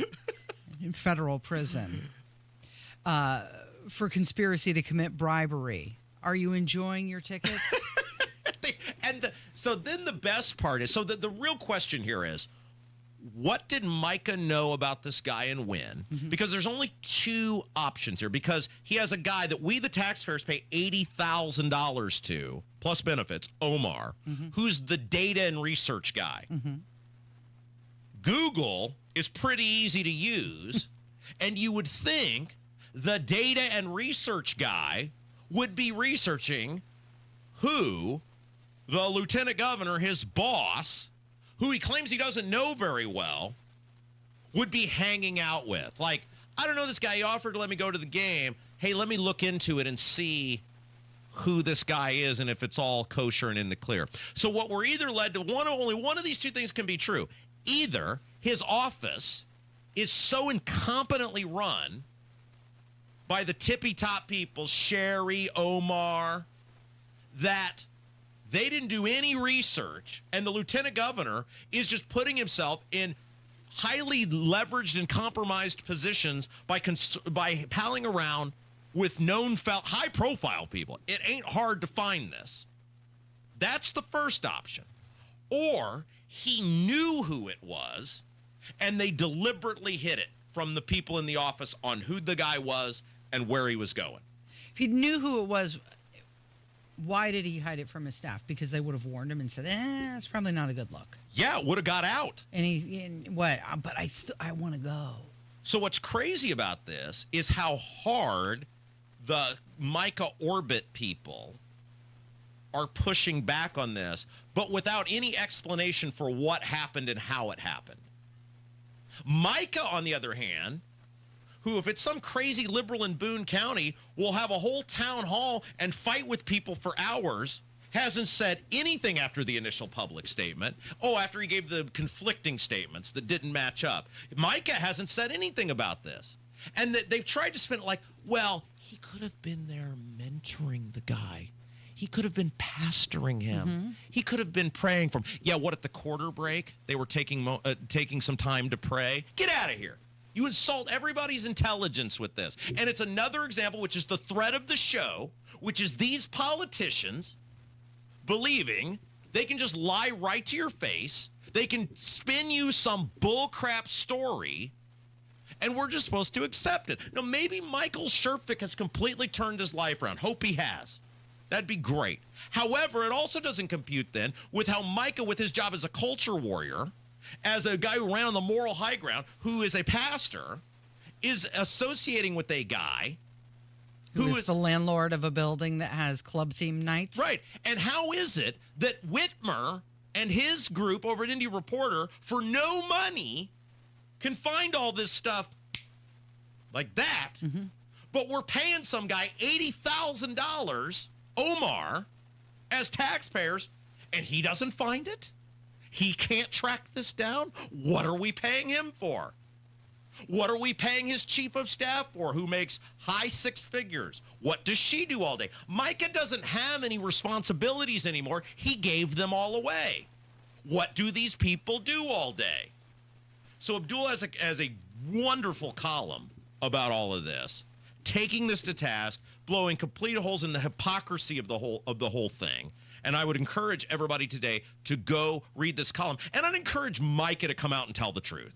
in federal prison for conspiracy to commit bribery. Are you enjoying your tickets? So then the best part is, so the real question here is, what did Micah know about this guy and when? Because there's only two options here, because he has a guy that we, the taxpayers, pay $80,000 to, plus benefits, Omar, who's the data and research guy. Google is pretty easy to use, and you would think the data and research guy would be researching who the lieutenant governor, his boss, who he claims he doesn't know very well, would be hanging out with. Like, I don't know this guy. He offered to let me go to the game. Hey, let me look into it and see who this guy is and if it's all kosher and in the clear. So what we're either led to, only one of these two things can be true. Either his office is so incompetently run by the tippy-top people, Sherry, Omar, that they didn't do any research, and the lieutenant governor is just putting himself in highly leveraged and compromised positions by palling around with known high-profile people. It ain't hard to find this. That's the first option. Or he knew who it was, and they deliberately hid it from the people in the office on who the guy was and where he was going. If he knew who it was, why did he hide it from his staff? Because they would have warned him and said, it's probably not a good look. Yeah, it would have got out. And but I want to go. So what's crazy about this is how hard the Micah Orbit people are pushing back on this, but without any explanation for what happened and how it happened. Micah, on the other hand, who, if it's some crazy liberal in Boone County, will have a whole town hall and fight with people for hours, hasn't said anything after the initial public statement. Oh, after he gave the conflicting statements that didn't match up. Micah hasn't said anything about this. And they've tried to spin it like, well, he could have been there mentoring the guy. He could have been pastoring him. Mm-hmm. He could have been praying for him. Yeah, what, at the quarter break, they were taking some time to pray? Get out of here. You insult everybody's intelligence with this. And it's another example, which is the thread of the show, which is these politicians believing they can just lie right to your face. They can spin you some bullcrap story, and we're just supposed to accept it. Now, maybe Michael Sherfick has completely turned his life around. Hope he has. That'd be great. However, it also doesn't compute then with how Micah, with his job as a culture warrior, as a guy who ran on the moral high ground, who is a pastor, is associating with a guy who is the landlord of a building that has club-themed nights. Right. And how is it that Whitmer and his group over at Indy Reporter, for no money, can find all this stuff like that, but we're paying some guy $80,000, Omar, as taxpayers, and he doesn't find it? He can't track this down? What are we paying him for? What are we paying his chief of staff for, who makes high six figures? What does she do all day? Micah doesn't have any responsibilities anymore. He gave them all away. What do these people do all day? So Abdul has a wonderful column about all of this, taking this to task, blowing complete holes in the hypocrisy of the whole thing. And I would encourage everybody today to go read this column. And I'd encourage Micah to come out and tell the truth.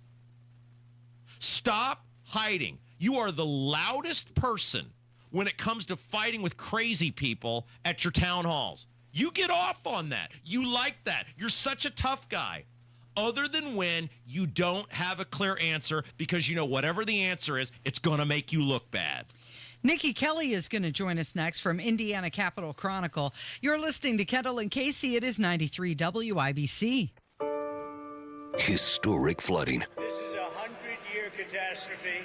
Stop hiding. You are the loudest person when it comes to fighting with crazy people at your town halls. You get off on that. You like that. You're such a tough guy. Other than when you don't have a clear answer, because you know whatever the answer is, it's going to make you look bad. Nikki Kelly is going to join us next from Indiana Capitol Chronicle. You're listening to Kendall and Casey. It is 93 WIBC. Historic flooding. This is a 100-year catastrophe.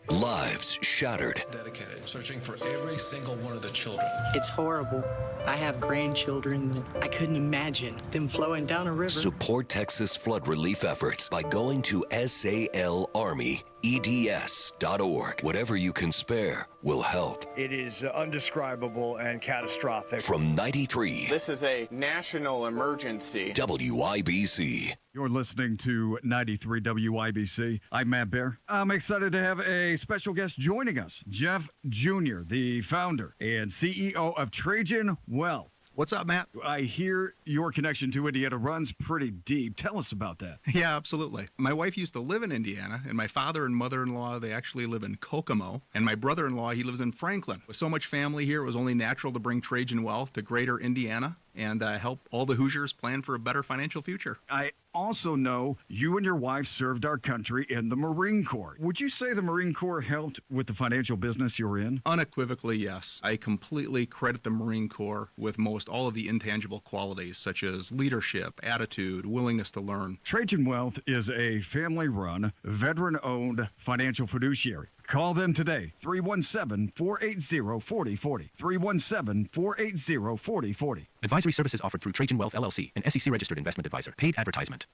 Lives shattered. Dedicated, searching for every single one of the children. It's horrible. I have grandchildren that I couldn't imagine them flowing down a river. Support Texas flood relief efforts by going to SALArmyEDS.org. Whatever you can spare will help. It is undescribable and catastrophic. From 93. This is a national emergency. WIBC. You're listening to 93 WIBC. I'm Matt Bear. I'm excited to have a special guest joining us, Jeff Jr., the founder and CEO of Trajan Wealth. What's up, Matt? I hear your connection to Indiana runs pretty deep. Tell us about that. Yeah, absolutely. My wife used to live in Indiana, and my father and mother-in-law, they actually live in Kokomo. And my brother-in-law, he lives in Franklin. With so much family here, it was only natural to bring Trajan Wealth to greater Indiana and help all the Hoosiers plan for a better financial future. I also know you and your wife served our country in the Marine Corps. Would you say the Marine Corps helped with the financial business you're in? Unequivocally, yes. I completely credit the Marine Corps with most all of the intangible qualities, such as leadership, attitude, willingness to learn. Trajan Wealth is a family-run, veteran-owned financial fiduciary. Call them today, 317-480-4040, 317-480-4040. Advisory services offered through Trajan Wealth, LLC, an SEC-registered investment advisor. Paid advertisement.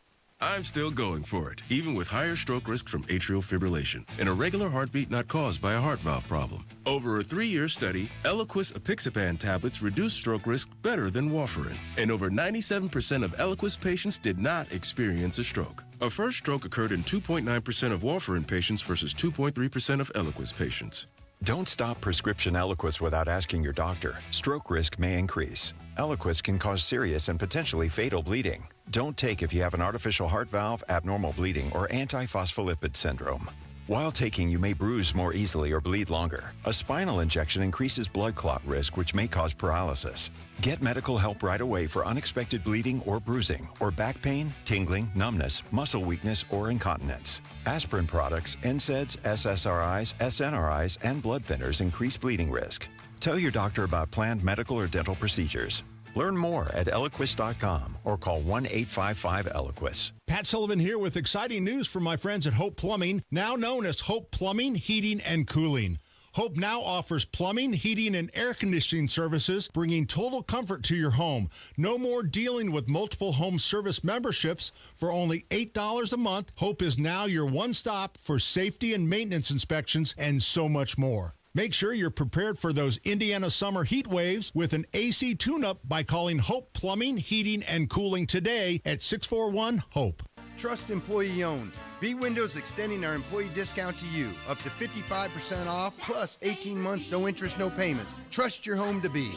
I'm still going for it, even with higher stroke risk from atrial fibrillation, an irregular heartbeat not caused by a heart valve problem. Over a 3-year study, Eliquis apixaban tablets reduced stroke risk better than warfarin, and over 97% of Eliquis patients did not experience a stroke. A first stroke occurred in 2.9% of warfarin patients versus 2.3% of Eliquis patients. Don't stop prescription Eliquis without asking your doctor. Stroke risk may increase. Eliquis can cause serious and potentially fatal bleeding. Don't take if you have an artificial heart valve, abnormal bleeding, or antiphospholipid syndrome. While taking, you may bruise more easily or bleed longer. A spinal injection increases blood clot risk, which may cause paralysis. Get medical help right away for unexpected bleeding or bruising, or back pain, tingling, numbness, muscle weakness, or incontinence. Aspirin products, NSAIDs, SSRIs, SNRIs, and blood thinners increase bleeding risk. Tell your doctor about planned medical or dental procedures. Learn more at Eliquis.com or call 1-855-ELIQUIS. Pat Sullivan here with exciting news from my friends at Hope Plumbing, now known as Hope Plumbing, Heating, and Cooling. Hope now offers plumbing, heating, and air conditioning services, bringing total comfort to your home. No more dealing with multiple home service memberships. For only $8 a month, Hope is now your one stop for safety and maintenance inspections and so much more. Make sure you're prepared for those Indiana summer heat waves with an AC tune-up by calling Hope Plumbing, Heating, and Cooling today at 641-HOPE. Trust employee owned. B Windows extending our employee discount to you. Up to 55% off, plus 18 months, no interest, no payments. Trust your home to B.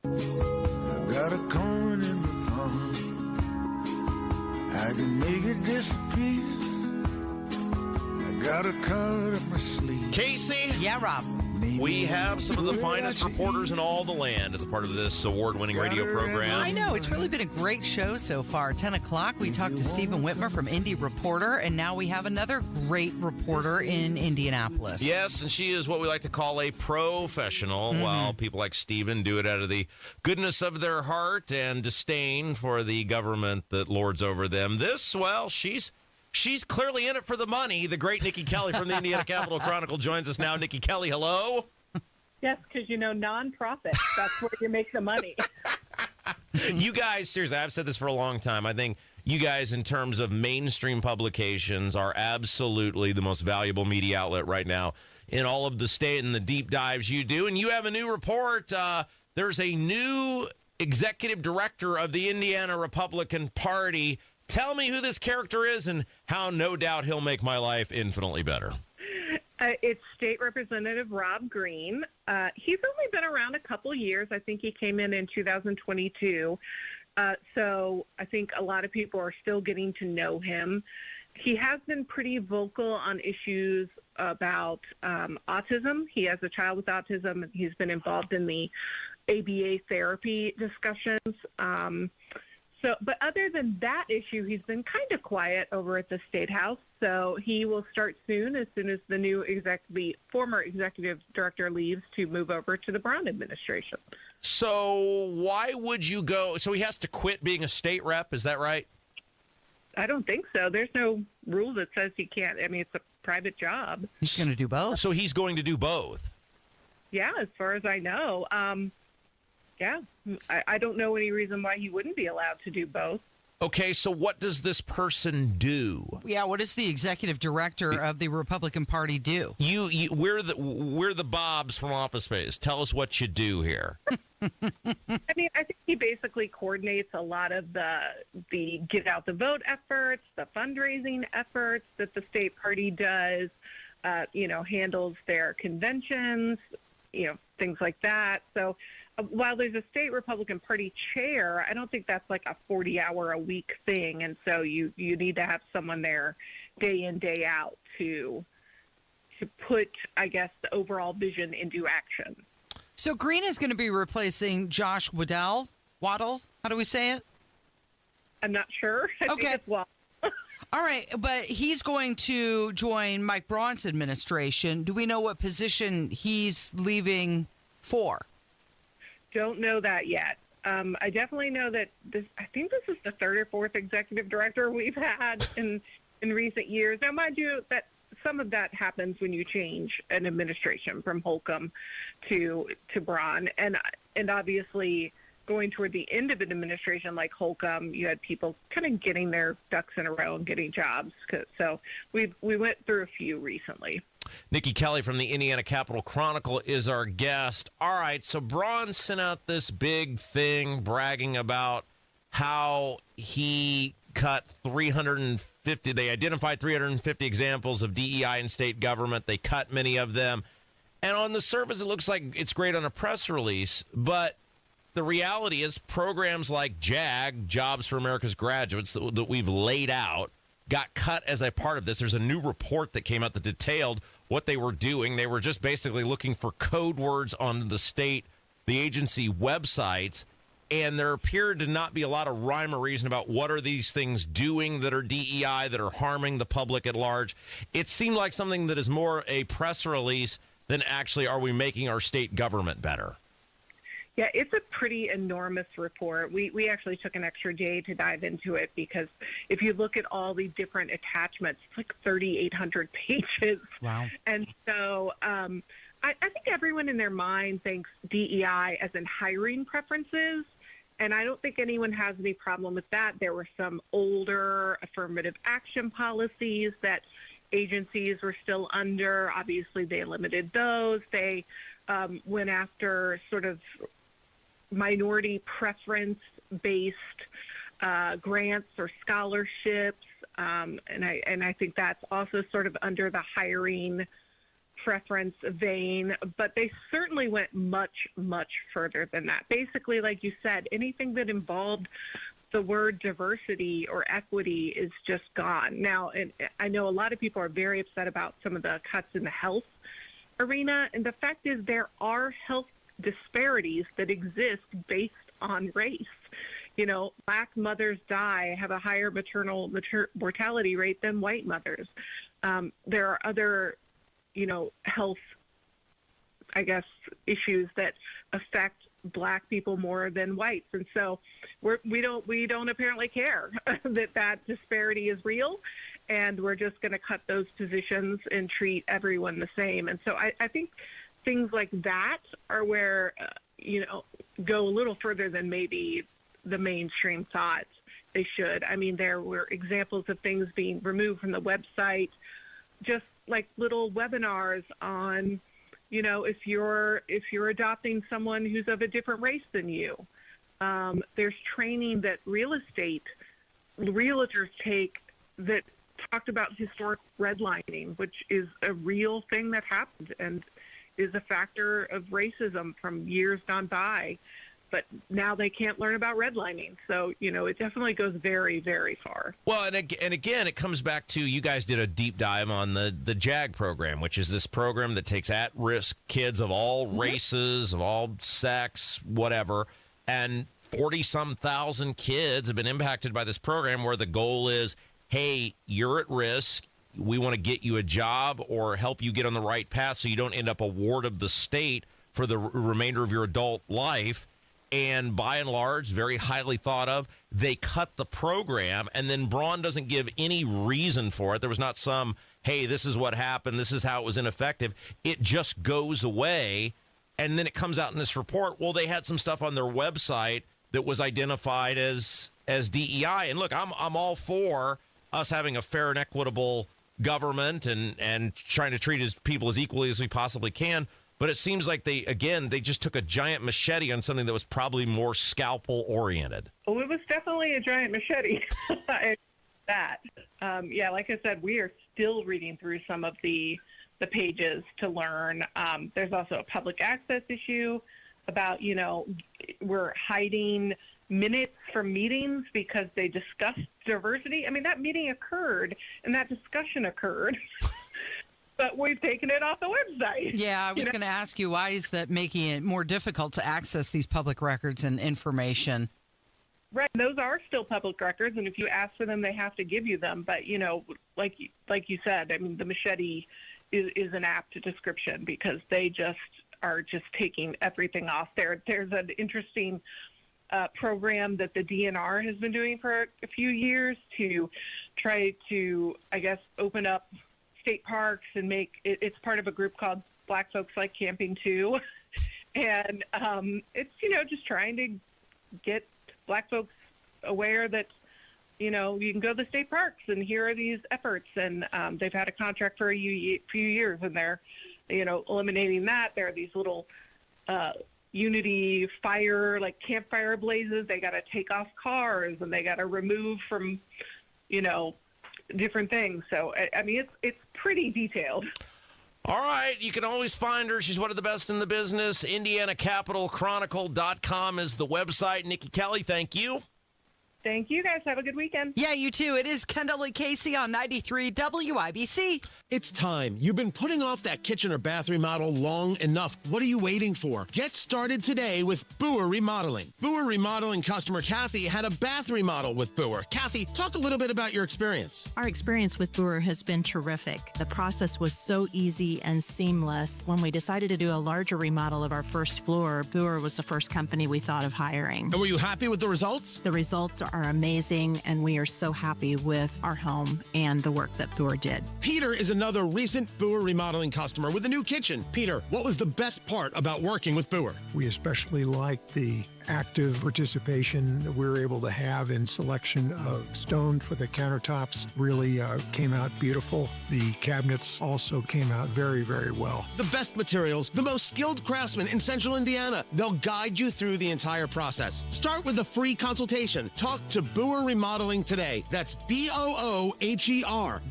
I've got a corn in the palm. I can make it disappear. Got a card up my sleeve. Casey? Yeah, Rob. We have some of the finest reporters in all the land as a part of this award-winning radio program. I know. It's really been a great show so far. 10 o'clock, we talked to Stephen Whitmer from Indy Reporter, and now we have another great reporter in Indianapolis. Yes, and she is what we like to call a professional, while people like Stephen do it out of the goodness of their heart and disdain for the government that lords over them. She's clearly in it for the money. The great Nikki Kelly from the Indiana Capital Chronicle joins us now. Nikki Kelly, hello. Yes, because, nonprofit. That's where you make the money. You guys, seriously, I've said this for a long time. I think you guys, in terms of mainstream publications, are absolutely the most valuable media outlet right now in all of the state and the deep dives you do. And you have a new report. There's a new executive director of the Indiana Republican Party. Tell me who this character is and how no doubt he'll make my life infinitely better. It's State Representative Rob Green. He's only been around a couple years. I think he came in 2022. So I think a lot of people are still getting to know him. He has been pretty vocal on issues about autism. He has a child with autism. He's been involved in the ABA therapy discussions. But other than that issue, he's been kind of quiet over at the State House. So he will start soon as the former executive director leaves to move over to the Brown administration. So why would you go? So he has to quit being a state rep. Is that right? I don't think so. There's no rule that says he can't. I mean, it's a private job. He's going to do both. So he's going to do both. Yeah, as far as I know. Yeah, I don't know any reason why he wouldn't be allowed to do both. Okay, so what does this person do? Yeah, what does the executive director of the Republican Party do? We're the Bobs from Office Space. Tell us what you do here. I mean, I think he basically coordinates a lot of the get out the vote efforts, the fundraising efforts that the state party does. Handles their conventions, things like that. So. While there's a state Republican Party chair, I don't think that's like a 40-hour-a-week thing. And so you need to have someone there day in, day out to put, I guess, the overall vision into action. So Green is going to be replacing Josh Waddell? How do we say it? I'm not sure. I think it's Waddell. All right, but he's going to join Mike Braun's administration. Do we know what position he's leaving for? Don't know that yet. I definitely know that I think this is the third or fourth executive director we've had in recent years. Now, mind you, that some of that happens when you change an administration from Holcomb to Braun, and obviously going toward the end of an administration like Holcomb, you had people kind of getting their ducks in a row and getting jobs. So we went through a few recently. Nikki Kelly from the Indiana Capital Chronicle is our guest. All right, so Braun sent out this big thing bragging about how he cut 350. They identified 350 examples of DEI in state government. They cut many of them. And on the surface, it looks like it's great on a press release, but the reality is programs like JAG, Jobs for America's Graduates, that we've laid out, got cut as a part of this. There's a new report that came out that detailed what they were doing. They were just basically looking for code words on the agency websites, and there appeared to not be a lot of rhyme or reason about what are these things doing that are DEI, that are harming the public at large. It seemed like something that is more a press release than actually are we making our state government better. Yeah, it's a pretty enormous report. We actually took an extra day to dive into it because if you look at all the different attachments, it's like 3,800 pages. Wow. And so I think everyone in their mind thinks DEI as in hiring preferences, and I don't think anyone has any problem with that. There were some older affirmative action policies that agencies were still under. Obviously, they limited those. They went after sort of minority preference-based grants or scholarships, and I think that's also sort of under the hiring preference vein. But they certainly went much, much further than that. Basically, like you said, anything that involved the word diversity or equity is just gone. Now, and I know a lot of people are very upset about some of the cuts in the health arena, and the fact is there are health disparities that exist based on race. You know, Black mothers have a higher maternal mortality rate than white mothers. There are other, health, I guess, issues that affect Black people more than whites, and so we don't apparently care that disparity is real, and we're just going to cut those positions and treat everyone the same. And so I think things like that are where go a little further than maybe the mainstream thought they should. I mean, there were examples of things being removed from the website, just like little webinars on if you're adopting someone who's of a different race than you. There's training that realtors take that talked about historic redlining, which is a real thing that happened and is a factor of racism from years gone by. But now they can't learn about redlining. So, it definitely goes very, very far. Well, and again, it comes back to, you guys did a deep dive on the JAG program, which is this program that takes at-risk kids of all races, of all sex, whatever, and 40-some thousand kids have been impacted by this program where the goal is, hey, you're at risk. We want to get you a job or help you get on the right path so you don't end up a ward of the state for the remainder of your adult life. And by and large, very highly thought of. They cut the program, and then Braun doesn't give any reason for it. There was not some, hey, this is what happened, this is how it was ineffective. It just goes away, and then it comes out in this report. Well, they had some stuff on their website that was identified as DEI. And look, I'm all for us having a fair and equitable government and trying to treat people as equally as we possibly can. But it seems like they just took a giant machete on something that was probably more scalpel-oriented. Well, it was definitely a giant machete. Like I said, we are still reading through some of the pages to learn. There's also a public access issue about, we're hiding minutes from meetings because they discussed diversity. I mean, that meeting occurred and that discussion occurred. But we've taken it off the website. Yeah, I was going to ask you, why is that making it more difficult to access these public records and information? Right, those are still public records, and if you ask for them, they have to give you them. But, like you said, I mean, the machete is an apt description because they are just taking everything off there. There's an interesting program that the DNR has been doing for a few years to try to, I guess, open up state parks and it's part of a group called Black Folks Like Camping Too. And it's, just trying to get Black folks aware that, you can go to the state parks and here are these efforts. And they've had a contract for a few years and they're, eliminating that. There are these little Unity fire, like campfire blazes. They got to take off cars and they got to remove from, different things. So, I mean, it's pretty detailed. All right, you can always find her. She's one of the best in the business. IndianaCapitalChronicle.com is the website. Nikki Kelly, thank you. Thank you, guys. Have a good weekend. Yeah, you too. It is Kendall Casey on 93 WIBC. It's time. You've been putting off that kitchen or bath remodel long enough. What are you waiting for? Get started today with Boer Remodeling. Boer Remodeling customer Kathy had a bath remodel with Boer. Kathy, talk a little bit about your experience. Our experience with Boer has been terrific. The process was so easy and seamless. When we decided to do a larger remodel of our first floor, Boer was the first company we thought of hiring. And were you happy with the results? The results are amazing, and we are so happy with our home and the work that Boer did. Peter is another recent Boer Remodeling customer with a new kitchen. Peter, what was the best part about working with Boer? We especially liked the active participation that we were able to have in selection of stone for the countertops. Really came out beautiful. The cabinets also came out very, very well. The best materials, the most skilled craftsmen in Central Indiana. They'll guide you through the entire process. Start with a free consultation. Talk to Boer Remodeling today. That's BOOHER,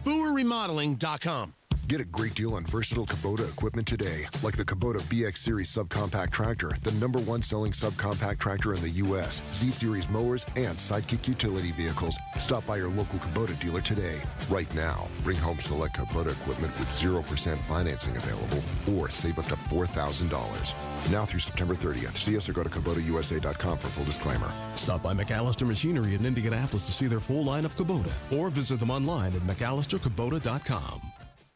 BoerRemodeling.com. Get a great deal on versatile Kubota equipment today, like the Kubota BX Series subcompact tractor, the #1 selling subcompact tractor in the U.S., Z-Series mowers, and Sidekick utility vehicles. Stop by your local Kubota dealer today. Right now, bring home select Kubota equipment with 0% financing available, or save up to $4,000. Now through September 30th. See us or go to KubotaUSA.com for full disclaimer. Stop by McAllister Machinery in Indianapolis to see their full line of Kubota, or visit them online at McAllisterKubota.com.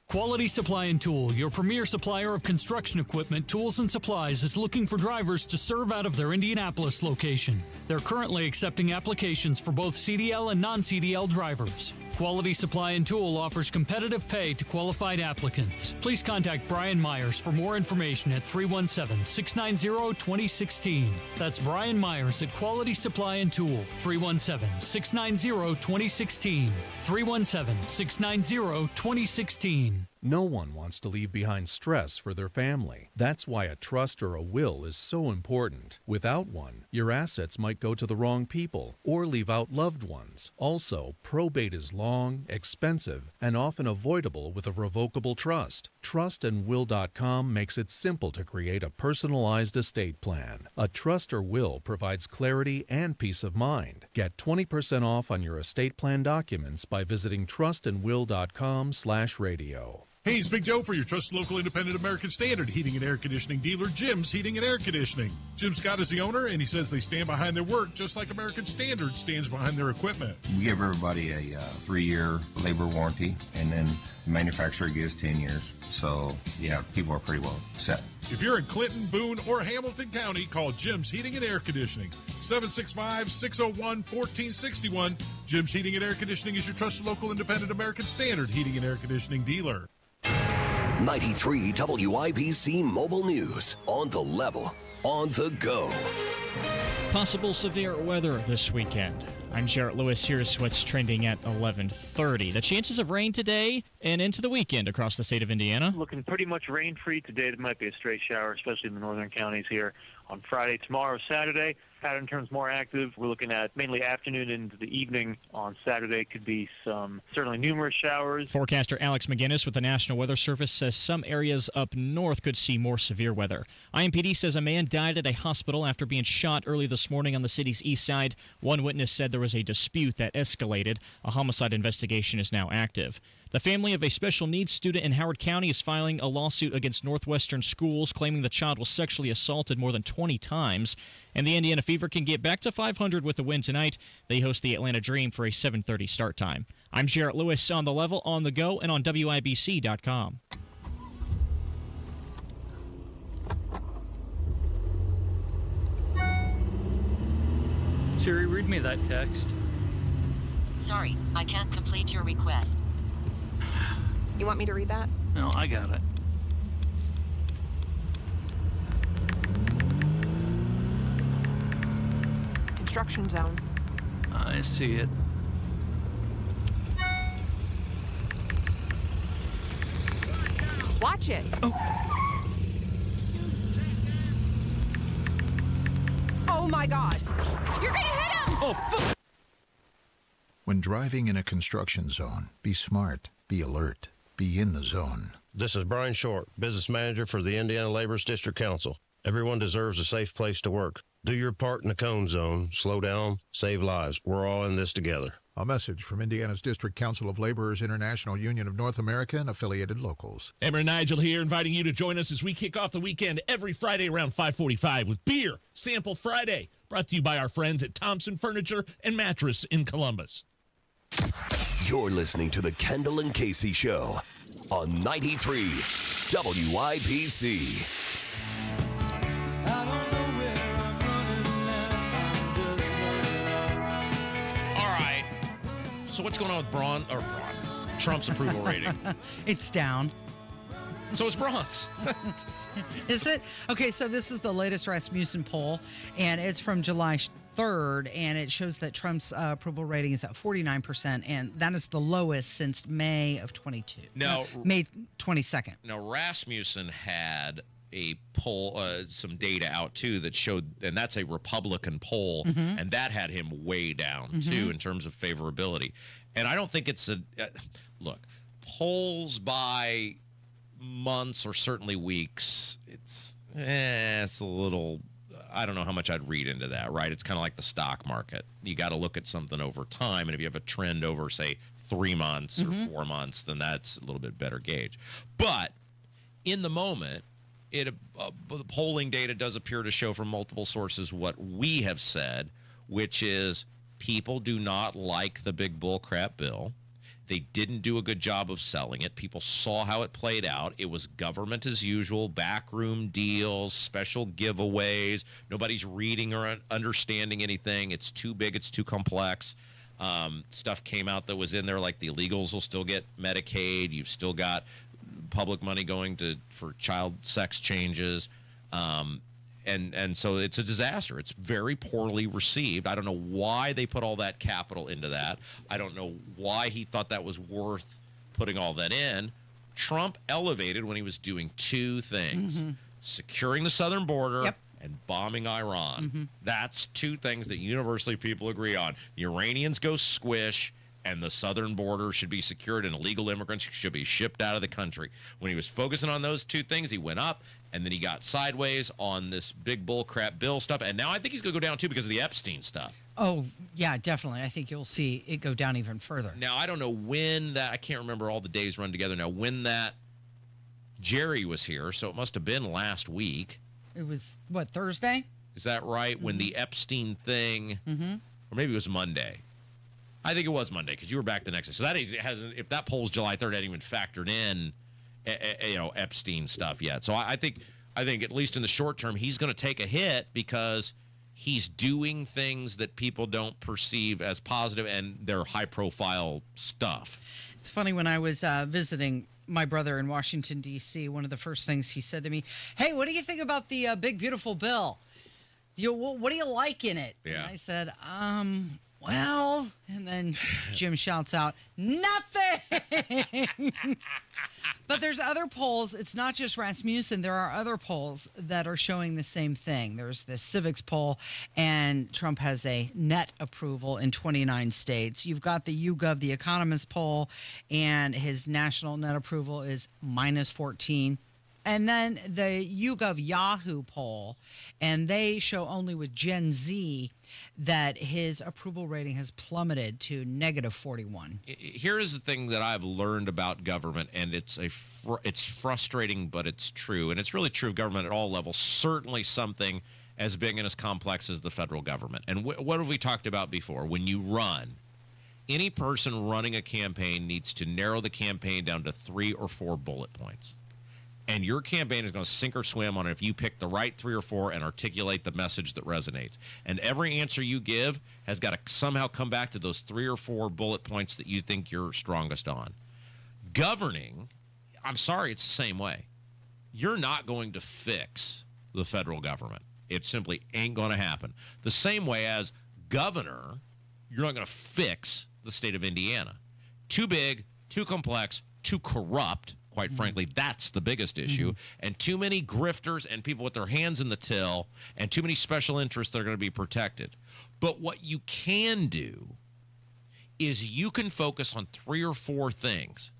Quality Supply and Tool, your premier supplier of construction equipment, tools, and supplies, is looking for drivers to serve out of their Indianapolis location. They're currently accepting applications for both CDL and non-CDL drivers. Quality Supply and Tool offers competitive pay to qualified applicants. Please contact Brian Myers for more information at 317-690-2016. That's Brian Myers at Quality Supply and Tool, 317-690-2016. 317-690-2016. No one wants to leave behind stress for their family. That's why a trust or a will is so important. Without one, your assets might go to the wrong people or leave out loved ones. Also, probate is long, expensive, and often avoidable with a revocable trust. Trustandwill.com makes it simple to create a personalized estate plan. A trust or will provides clarity and peace of mind. Get 20% off on your estate plan documents by visiting trustandwill.com/radio. Hey, it's Big Joe for your trusted local independent American Standard heating and air conditioning dealer, Jim's Heating and Air Conditioning. Jim Scott is the owner, and he says they stand behind their work just like American Standard stands behind their equipment. We give everybody a 3-year labor warranty, and then the manufacturer gives 10 years. So, yeah, people are pretty well set. If you're in Clinton, Boone, or Hamilton County, call Jim's Heating and Air Conditioning, 765-601-1461. Jim's Heating and Air Conditioning is your trusted local independent American Standard heating and air conditioning dealer. 93 WIBC Mobile News. On the level, on the go. Possible severe weather this weekend. I'm Jarrett Lewis. Here's what's trending at 11:30. The chances of rain today and into the weekend across the state of Indiana. Looking pretty much rain-free today. There might be a stray shower, especially in the northern counties here on Friday. Tomorrow, Saturday, pattern turns more active. We're looking at mainly afternoon into the evening on Saturday. Could be some certainly numerous showers. Forecaster Alex McGinnis with the National Weather Service says some areas up north could see more severe weather. IMPD says a man died at a hospital after being shot early this morning on the city's east side. One witness said there was a dispute that escalated. A homicide investigation is now active. The family of a special needs student in Howard County is filing a lawsuit against Northwestern Schools, claiming the child was sexually assaulted more than 20 times. And the Indiana Fever can get back to 500 with a win tonight. They host the Atlanta Dream for a 7:30 start time. I'm Jarrett Lewis on the level, on the go, and on WIBC.com. Siri, read me that text. Sorry, I can't complete your request. You want me to read that? No, I got it. Construction zone. I see it. Watch it. Oh. Oh my God. You're gonna hit him! Oh, fuck! When driving in a construction zone, be smart, be alert, be in the zone. This is Brian Short, business manager for the Indiana Laborers District Council. Everyone deserves a safe place to work. Do your part in the cone zone. Slow down, save lives. We're all in this together. A message from Indiana's District Council of Laborers International Union of North America and affiliated locals. Emmer and Nigel here, inviting you to join us as we kick off the weekend every Friday around 5:45 with Beer Sample Friday, brought to you by our friends at Thompson Furniture and Mattress in Columbus. You're listening to the Kendall and Casey Show on 93 WIBC. So what's going on with Trump's approval rating? It's down. So it's Braun's. Is it? Okay, so this is the latest Rasmussen poll, and it's from July 3rd, and it shows that Trump's approval rating is at 49%, and that is the lowest since May of 22. May 22nd. Now, Rasmussen had a poll, some data out too that showed, and that's a Republican poll, and that had him way down too in terms of favorability. And I don't think it's look, polls by months or certainly weeks, it's a little, I don't know how much I'd read into that, right? It's kind of like the stock market. You got to look at something over time, and if you have a trend over, say, 3 months or 4 months, then that's a little bit better gauge. But in the moment, the polling data does appear to show from multiple sources what we have said, which is people do not like the big bull crap bill. They didn't do a good job of selling it. People saw how it played out. It was government as usual, backroom deals, special giveaways. Nobody's reading or understanding anything. It's too big. It's too complex. Stuff came out that was in there, like the illegals will still get Medicaid. You've still got public money going for child sex changes, and so it's a disaster. It's very poorly received. I don't know why they put all that capital into that. I don't know why he thought that was worth putting all that in. Trump elevated when he was doing two things: securing the southern border and bombing Iran. That's two things that universally people agree on. The Iranians go squish, and the southern border should be secured, and illegal immigrants should be shipped out of the country. When he was focusing on those two things, he went up, and then he got sideways on this big bull crap bill stuff. And now I think he's going to go down, too, because of the Epstein stuff. Oh, yeah, definitely. I think you'll see it go down even further. Now, I don't know when that, I can't remember all the days run together now, when that Jerry was here, so it must have been last week. It was, what, Thursday? Is that right? When the Epstein thing, or maybe it was Monday. I think it was Monday because you were back the next day. So that hasn't. If that poll's July 3rd, hadn't even factored in, Epstein stuff yet. So I think at least in the short term, he's going to take a hit because he's doing things that people don't perceive as positive, and they're high-profile stuff. It's funny, when I was visiting my brother in Washington, D.C., one of the first things he said to me, "Hey, what do you think about the big beautiful bill? What do you like in it?" Yeah. And I said, well, and then Jim shouts out, "Nothing!" But there's other polls. It's not just Rasmussen. There are other polls that are showing the same thing. There's this civics poll, and Trump has a net approval in 29 states. You've got the YouGov, the Economist poll, and his national net approval is minus 14. And then the YouGov Yahoo poll, and they show only with Gen Z that his approval rating has plummeted to negative 41. Here is the thing that I've learned about government, and it's frustrating, but it's true. And it's really true of government at all levels, certainly something as big and as complex as the federal government. And what have we talked about before? When you run, any person running a campaign needs to narrow the campaign down to 3 or 4 bullet points. And your campaign is going to sink or swim on it if you pick the right 3 or 4 and articulate the message that resonates. And every answer you give has got to somehow come back to those 3 or 4 bullet points that you think you're strongest on. Governing, I'm sorry, it's the same way. You're not going to fix the federal government. It simply ain't going to happen. The same way as governor, you're not going to fix the state of Indiana. Too big, too complex, too corrupt, Quite frankly, that's the biggest issue. And too many grifters and people with their hands in the till and too many special interests that are going to be protected. But what you can do is you can focus on 3 or 4 things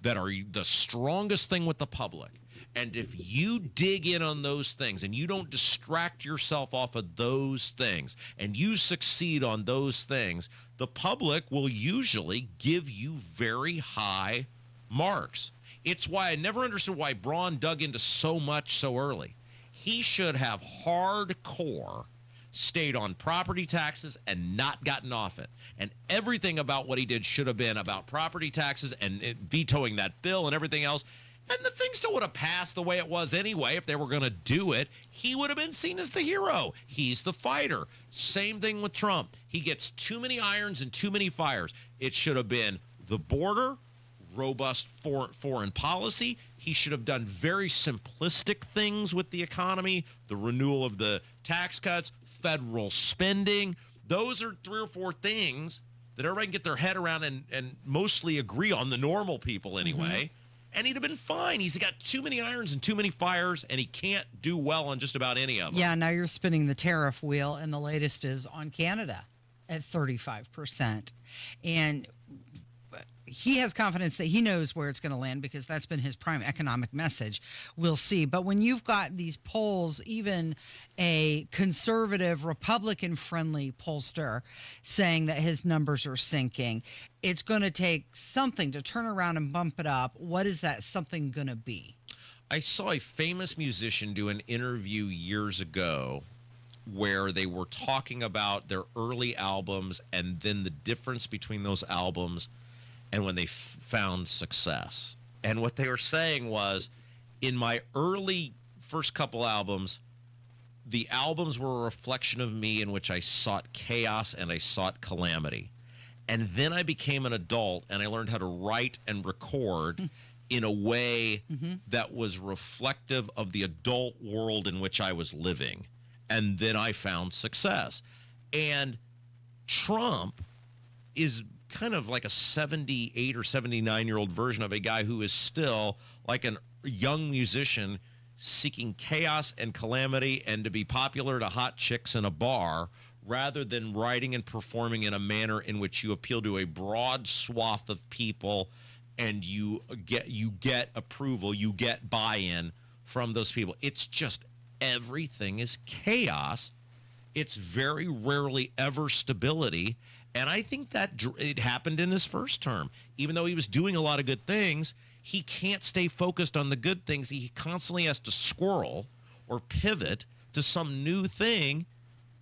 that are the strongest thing with the public. And if you dig in on those things and you don't distract yourself off of those things and you succeed on those things, the public will usually give you very high marks. It's why I never understood why Braun dug into so much so early. He should have hardcore stayed on property taxes and not gotten off it. And everything about what he did should have been about property taxes and vetoing that bill and everything else. And the thing still would have passed the way it was anyway if they were going to do it. He would have been seen as the hero. He's the fighter. Same thing with Trump. He gets too many irons and too many fires. It should have been the border, robust foreign policy. He should have done very simplistic things with the economy, the renewal of the tax cuts, federal spending. Those are 3 or 4 things that everybody can get their head around and mostly agree on, the normal people anyway. And he'd have been fine. He's got too many irons and too many fires, and he can't do well on just about any of them. Yeah, now you're spinning the tariff wheel, and the latest is on Canada at 35%. And he has confidence that he knows where it's going to land because that's been his prime economic message. We'll see. But when you've got these polls, even a conservative, Republican-friendly pollster saying that his numbers are sinking, it's going to take something to turn around and bump it up. What is that something going to be? I saw a famous musician do an interview years ago where they were talking about their early albums and then the difference between those albums and when they found success. And what they were saying was, in my early first couple albums, the albums were a reflection of me in which I sought chaos and I sought calamity. And then I became an adult and I learned how to write and record in a way that was reflective of the adult world in which I was living. And then I found success. And Trump is kind of like a 78 or 79-year-old version of a guy who is still like a young musician seeking chaos and calamity and to be popular to hot chicks in a bar, rather than writing and performing in a manner in which you appeal to a broad swath of people and you get approval, you get buy-in from those people. It's just everything is chaos. It's very rarely ever stability. And I think that it happened in his first term. Even though he was doing a lot of good things, he can't stay focused on the good things. He constantly has to squirrel or pivot to some new thing,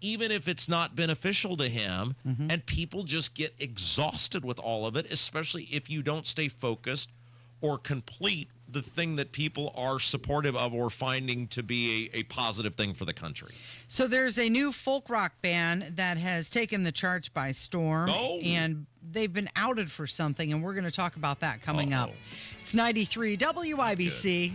even if it's not beneficial to him. And people just get exhausted with all of it, especially if you don't stay focused or complete the thing that people are supportive of or finding to be a positive thing for the country. So there's a new folk rock band that has taken the charts by storm, and they've been outed for something, and we're going to talk about that coming up. It's 93 WIBC.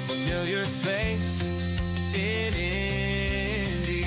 Familiar face in Indy.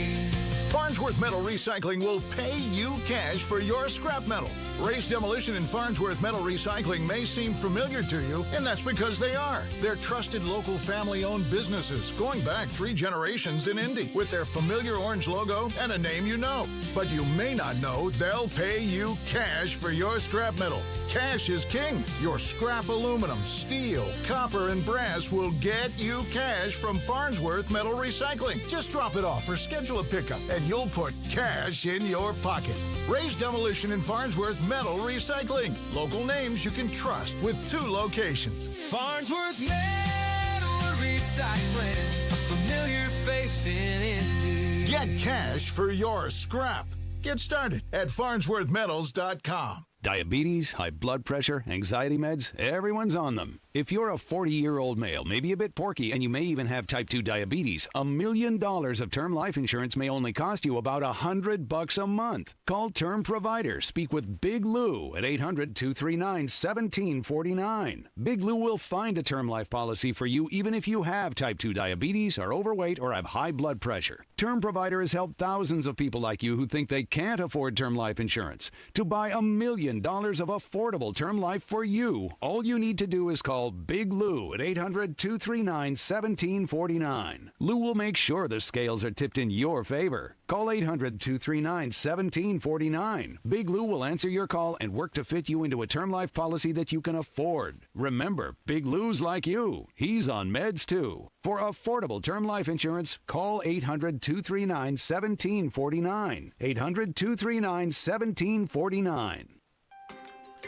Farnsworth Metal Recycling will pay you cash for your scrap metal. Ray's Demolition and Farnsworth Metal Recycling may seem familiar to you, and that's because they are. They're trusted local family-owned businesses going back 3 generations in Indy with their familiar orange logo and a name you know. But you may not know they'll pay you cash for your scrap metal. Cash is king. Your scrap aluminum, steel, copper, and brass will get you cash from Farnsworth Metal Recycling. Just drop it off or schedule a pickup, and you'll put cash in your pocket. Ray's Demolition and Farnsworth Metal Recycling. Local names you can trust with 2 locations. Farnsworth Metal Recycling, a familiar face in Indy. Get cash for your scrap. Get started at farnsworthmetals.com. Diabetes, high blood pressure, anxiety meds, everyone's on them. If you're a 40-year-old male, maybe a bit porky, and you may even have type 2 diabetes, $1 million of term life insurance may only cost you about $100 a month. Call Term Provider. Speak with Big Lou at 800-239-1749. Big Lou will find a term life policy for you even if you have type 2 diabetes, are overweight, or have high blood pressure. Term Provider has helped thousands of people like you who think they can't afford term life insurance to buy $1 million of affordable term life for you. All you need to do is call Big Lou at 800-239-1749. Lou will make sure the scales are tipped in your favor. Call 800-239-1749. Big Lou will answer your call and work to fit you into a term life policy that you can afford. Remember, Big Lou's like you. He's on meds too. For affordable term life insurance, call 800-239-1749. 800-239-1749.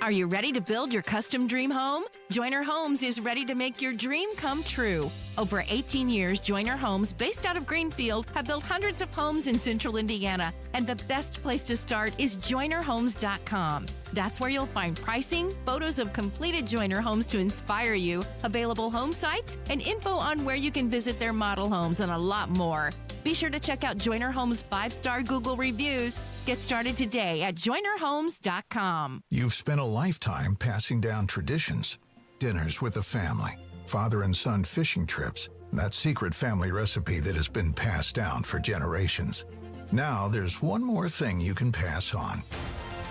Are you ready to build your custom dream home? Joyner Homes is ready to make your dream come true. Over 18 years, Joyner Homes, based out of Greenfield, have built hundreds of homes in central Indiana, and the best place to start is JoynerHomes.com. That's where you'll find pricing, photos of completed Joyner homes to inspire you, available home sites, and info on where you can visit their model homes, and a lot more. Be sure to check out Joyner Homes' 5-star Google reviews. Get started today at JoynerHomes.com. You've spent a lifetime passing down traditions, dinners with the family, father and son fishing trips, that secret family recipe that has been passed down for generations. Now there's one more thing you can pass on.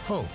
Hope.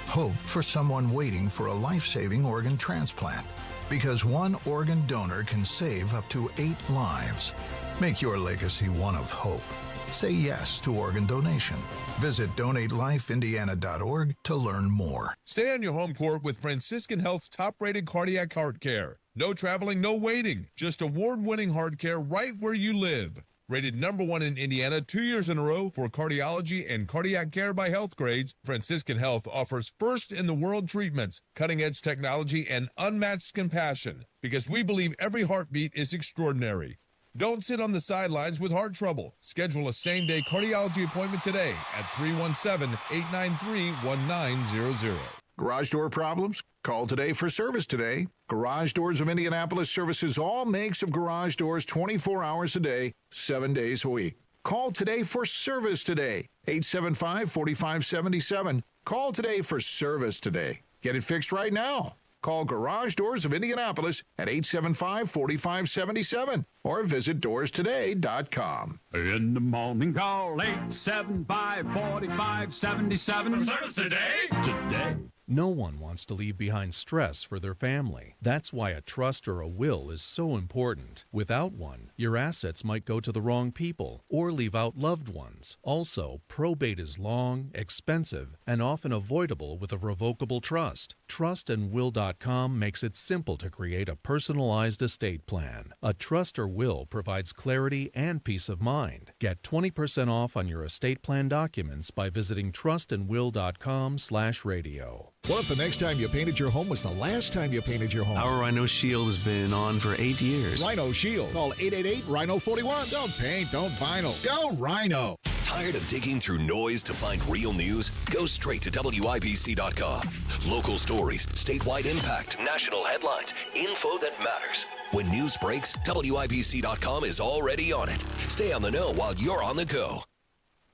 Hope for someone waiting for a life-saving organ transplant. Because one organ donor can save up to 8 lives. Make your legacy one of hope. Say yes to organ donation. Visit DonateLifeIndiana.org to learn more. Stay on your home court with Franciscan Health's top-rated cardiac heart care. No traveling, no waiting. Just award-winning heart care right where you live. Rated #1 in Indiana 2 years in a row for cardiology and cardiac care by health grades, Franciscan Health offers first-in-the-world treatments, cutting-edge technology, and unmatched compassion. Because we believe every heartbeat is extraordinary. Don't sit on the sidelines with heart trouble. Schedule a same-day cardiology appointment today at 317-893-1900. Garage door problems? Call today for service today. Garage Doors of Indianapolis services all makes of garage doors 24 hours a day, 7 days a week. Call today for service today. 875-4577. Call today for service today. Get it fixed right now. Call Garage Doors of Indianapolis at 875-4577 or visit doorstoday.com. In the morning, call 875-4577. Service today? Today. No one wants to leave behind stress for their family. That's why a trust or a will is so important. Without one, your assets might go to the wrong people or leave out loved ones. Also, probate is long, expensive, and often avoidable with a revocable trust. Trustandwill.com makes it simple to create a personalized estate plan. A trust or will provides clarity and peace of mind. Get 20% off on your estate plan documents by visiting trustandwill.com/radio. What if the next time you painted your home was the last time you painted your home? Our Rhino Shield has been on for 8 years. Rhino Shield. Call 888-RHINO-41. Don't paint, don't vinyl. Go Rhino. Tired of digging through noise to find real news? Go straight to WIBC.com. Local stories, statewide impact, national headlines, info that matters. When news breaks, WIBC.com is already on it. Stay on the know while you're on the go.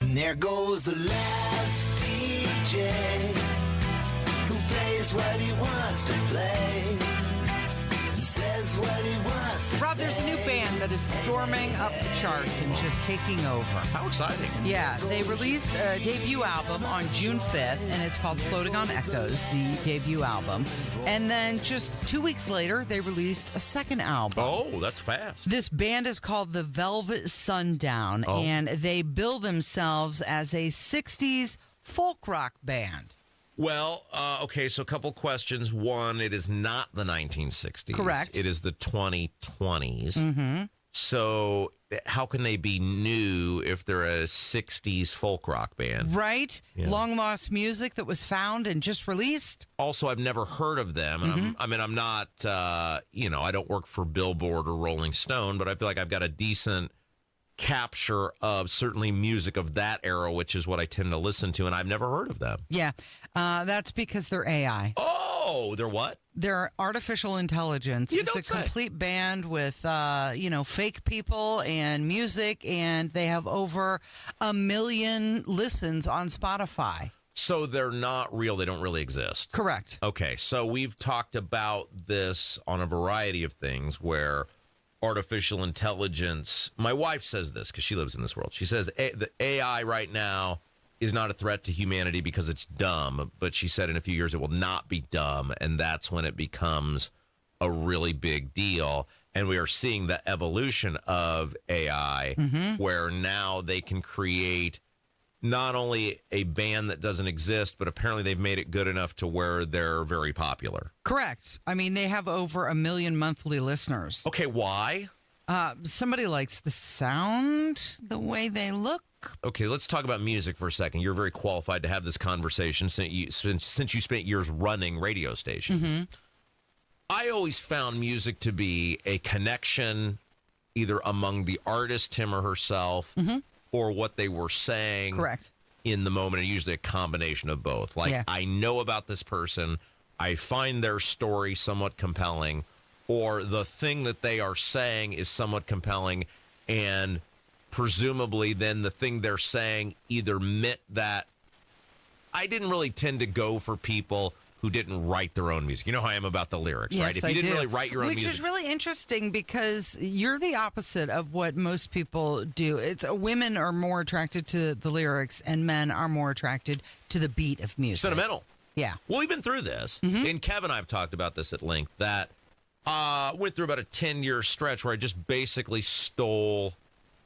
And there goes the last DJ who plays what he wants to play and says what he wants to Rob, there's a new band that is storming up the charts and just taking over. How exciting. Yeah, they released a debut album on June 5th, and it's called Floating on Echoes, the debut album. And then just 2 weeks later, they released a second album. Oh, that's fast. This band is called the Velvet Sundown, and they bill themselves as a 60s folk rock band. Well, okay, so a couple questions. One, it is not the 1960s. Correct. It is the 2020s. Mm-hmm. So how can they be new if they're a 60s folk rock band? Right? Yeah. Long lost music that was found and just released. Also, I've never heard of them. And I'm not, I don't work for Billboard or Rolling Stone, but I feel like I've got a decent capture of certainly music of that era, which is what I tend to listen to, and I've never heard of them. Yeah, that's because they're AI. Oh, they're what? They're artificial intelligence. It's a complete band with, fake people and music, and they have over 1 million listens on Spotify. So they're not real. They don't really exist. Correct. Okay, so we've talked about this on a variety of things where artificial intelligence, my wife says this because she lives in this world. She says the AI right now is not a threat to humanity because it's dumb, but she said in a few years it will not be dumb, and that's when it becomes a really big deal. And we are seeing the evolution of AI where now they can create not only a band that doesn't exist, but apparently they've made it good enough to where they're very popular. Correct. I mean, they have over 1 million monthly listeners. Okay, why? Somebody likes the sound, the way they look. Okay, let's talk about music for a second. You're very qualified to have this conversation since you spent years running radio stations. I always found music to be a connection either among the artist, him or herself, or what they were saying in the moment, and usually a combination of both. Like, I know about this person, I find their story somewhat compelling, or the thing that they are saying is somewhat compelling, and presumably then the thing they're saying either meant that. I didn't really tend to go for people who didn't write their own music. You know how I am about the lyrics, right? If you didn't really write your own music. Which is really interesting because you're the opposite of what most people do. It's women are more attracted to the lyrics and men are more attracted to the beat of music. Sentimental. Yeah. Well, we've been through this. And Kevin and I have talked about this at length, that went through about a 10-year stretch where I just basically stole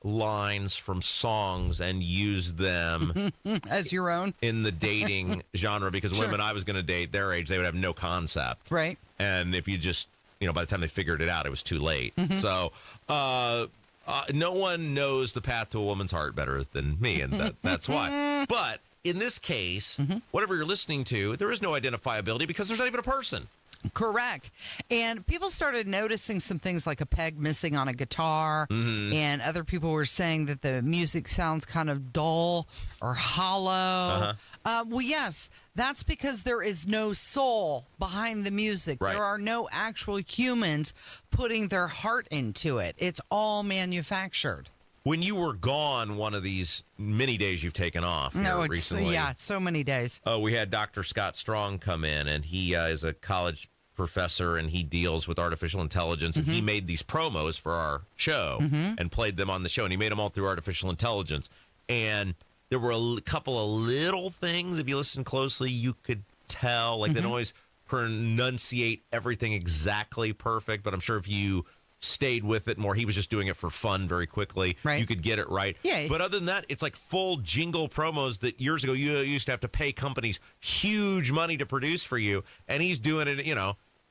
lines from songs and used them as your own in the dating genre, because women I was going to date their age, they would have no concept. Right. And if you just, by the time they figured it out, it was too late. So no one knows the path to a woman's heart better than me, and that's why. But in this case, whatever you're listening to, there is no identifiability because there's not even a person. Correct. And people started noticing some things like a peg missing on a guitar, and other people were saying that the music sounds kind of dull or hollow. Well, yes, that's because there is no soul behind the music. Right. There are no actual humans putting their heart into it. It's all manufactured. When you were gone, one of these many days you've taken off recently. Yeah, so many days. We had Dr. Scott Strong come in, and he is a college professor, and he deals with artificial intelligence, and he made these promos for our show and played them on the show, and he made them all through artificial intelligence. And there were a couple of little things, if you listen closely, you could tell, like they don't always pronunciate everything exactly perfect, but I'm sure if you stayed with it more, he was just doing it for fun very quickly. Right. You could get it right. Yeah. But other than that, it's like full jingle promos that years ago you used to have to pay companies huge money to produce for you, and he's doing it,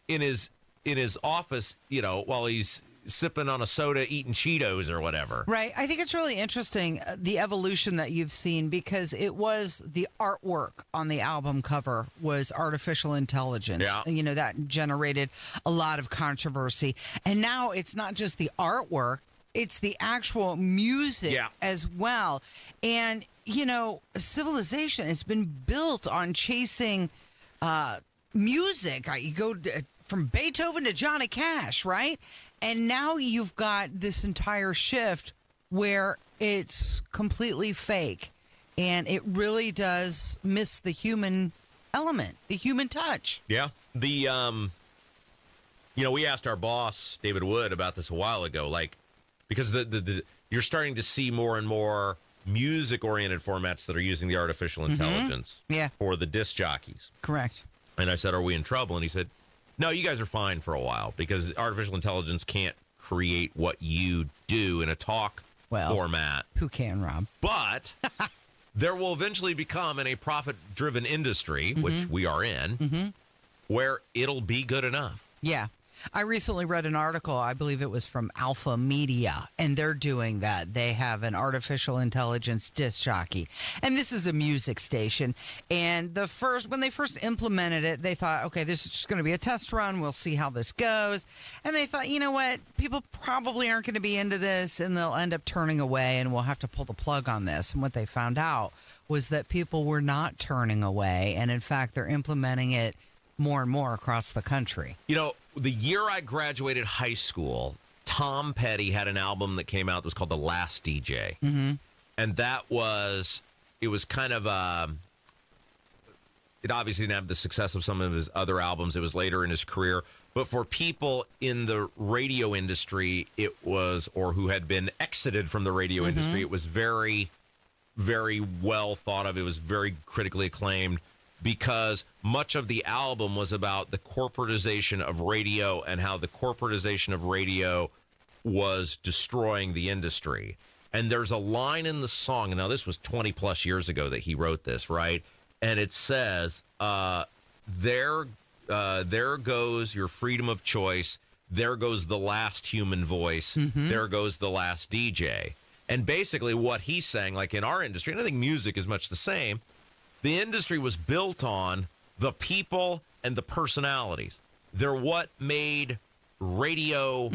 in his office, while he's sipping on a soda, eating Cheetos or whatever. Right. I think it's really interesting, the evolution that you've seen, because it was the artwork on the album cover was artificial intelligence. Yeah. That generated a lot of controversy. And now it's not just the artwork, it's the actual music as well. And, civilization has been built on chasing music. You go from Beethoven to Johnny Cash, right? And now you've got this entire shift where it's completely fake, and it really does miss the human element, the human touch. Yeah. We asked our boss, David Wood, about this a while ago, because you're starting to see more and more music-oriented formats that are using the artificial intelligence for the disc jockeys. Correct. And I said, are we in trouble? And he said, no, you guys are fine for a while because artificial intelligence can't create what you do in a talk format. Who can, Rob? But there will eventually become, in a profit-driven industry, which we are in, where it'll be good enough. Yeah. I recently read an article, I believe it was from Alpha Media, and they're doing that. They have an artificial intelligence disc jockey, and this is a music station. And when they first implemented it, they thought, okay, this is just going to be a test run. We'll see how this goes. And they thought, you know what? People probably aren't going to be into this, and they'll end up turning away, and we'll have to pull the plug on this. And what they found out was that people were not turning away, and in fact, they're implementing it more and more across the country. You know, the year I graduated high school, Tom Petty had an album that came out that was called The Last DJ. Mm-hmm. And it was kind of, it obviously didn't have the success of some of his other albums. It was later in his career. But for people in the radio industry, or who had been exited from the radio industry, it was very, very well thought of. It was very critically acclaimed, because much of the album was about the corporatization of radio and how the corporatization of radio was destroying the industry. And there's a line in the song, and now this was 20 plus years ago that he wrote this, right? And it says, there goes your freedom of choice. There goes the last human voice. There goes the last DJ. And basically what he's saying, like in our industry, and I think music is much the same, the industry was built on the people and the personalities. They're what made radio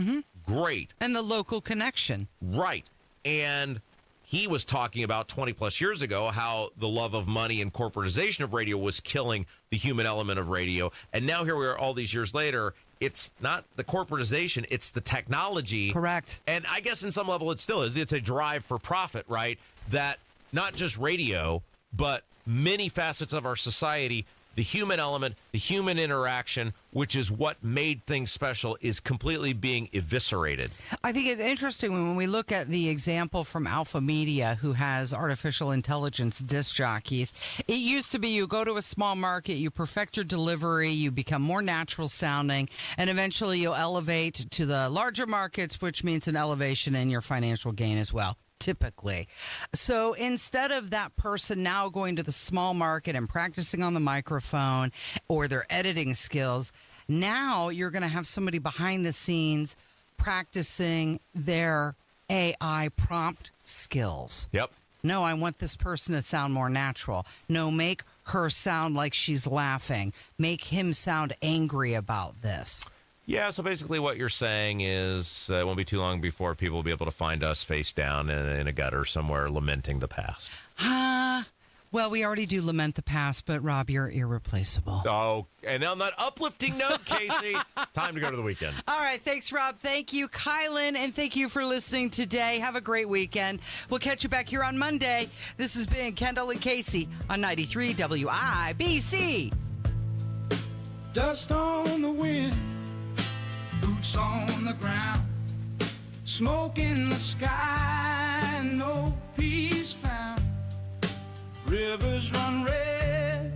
great. And the local connection. Right. And he was talking about 20 plus years ago how the love of money and corporatization of radio was killing the human element of radio. And now here we are all these years later. It's not the corporatization, it's the technology. Correct. And I guess in some level it still is. It's a drive for profit, right? That not just radio, but many facets of our society, the human element, the human interaction, which is what made things special, is completely being eviscerated. I think it's interesting when we look at the example from Alpha Media, who has artificial intelligence disc jockeys. It used to be you go to a small market, you perfect your delivery, you become more natural sounding, and eventually you'll elevate to the larger markets, which means an elevation in your financial gain as well. Typically. So instead of that person now going to the small market and practicing on the microphone or their editing skills, now you're going to have somebody behind the scenes practicing their AI prompt skills. Yep. No, I want this person to sound more natural. No, make her sound like she's laughing. Make him sound angry about this. Yeah, so basically what you're saying is it won't be too long before people will be able to find us face down in a gutter somewhere lamenting the past. Well, we already do lament the past, but Rob, you're irreplaceable. Oh, and on that uplifting note, Casey, time to go to the weekend. All right, thanks, Rob. Thank you, Kylan, and thank you for listening today. Have a great weekend. We'll catch you back here on Monday. This has been Kendall and Casey on 93 WIBC. Dust on the wind, boots on the ground, smoke in the sky, no peace found. Rivers run red,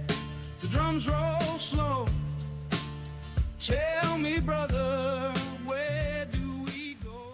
the drums roll slow. Tell me, brother, where do we go?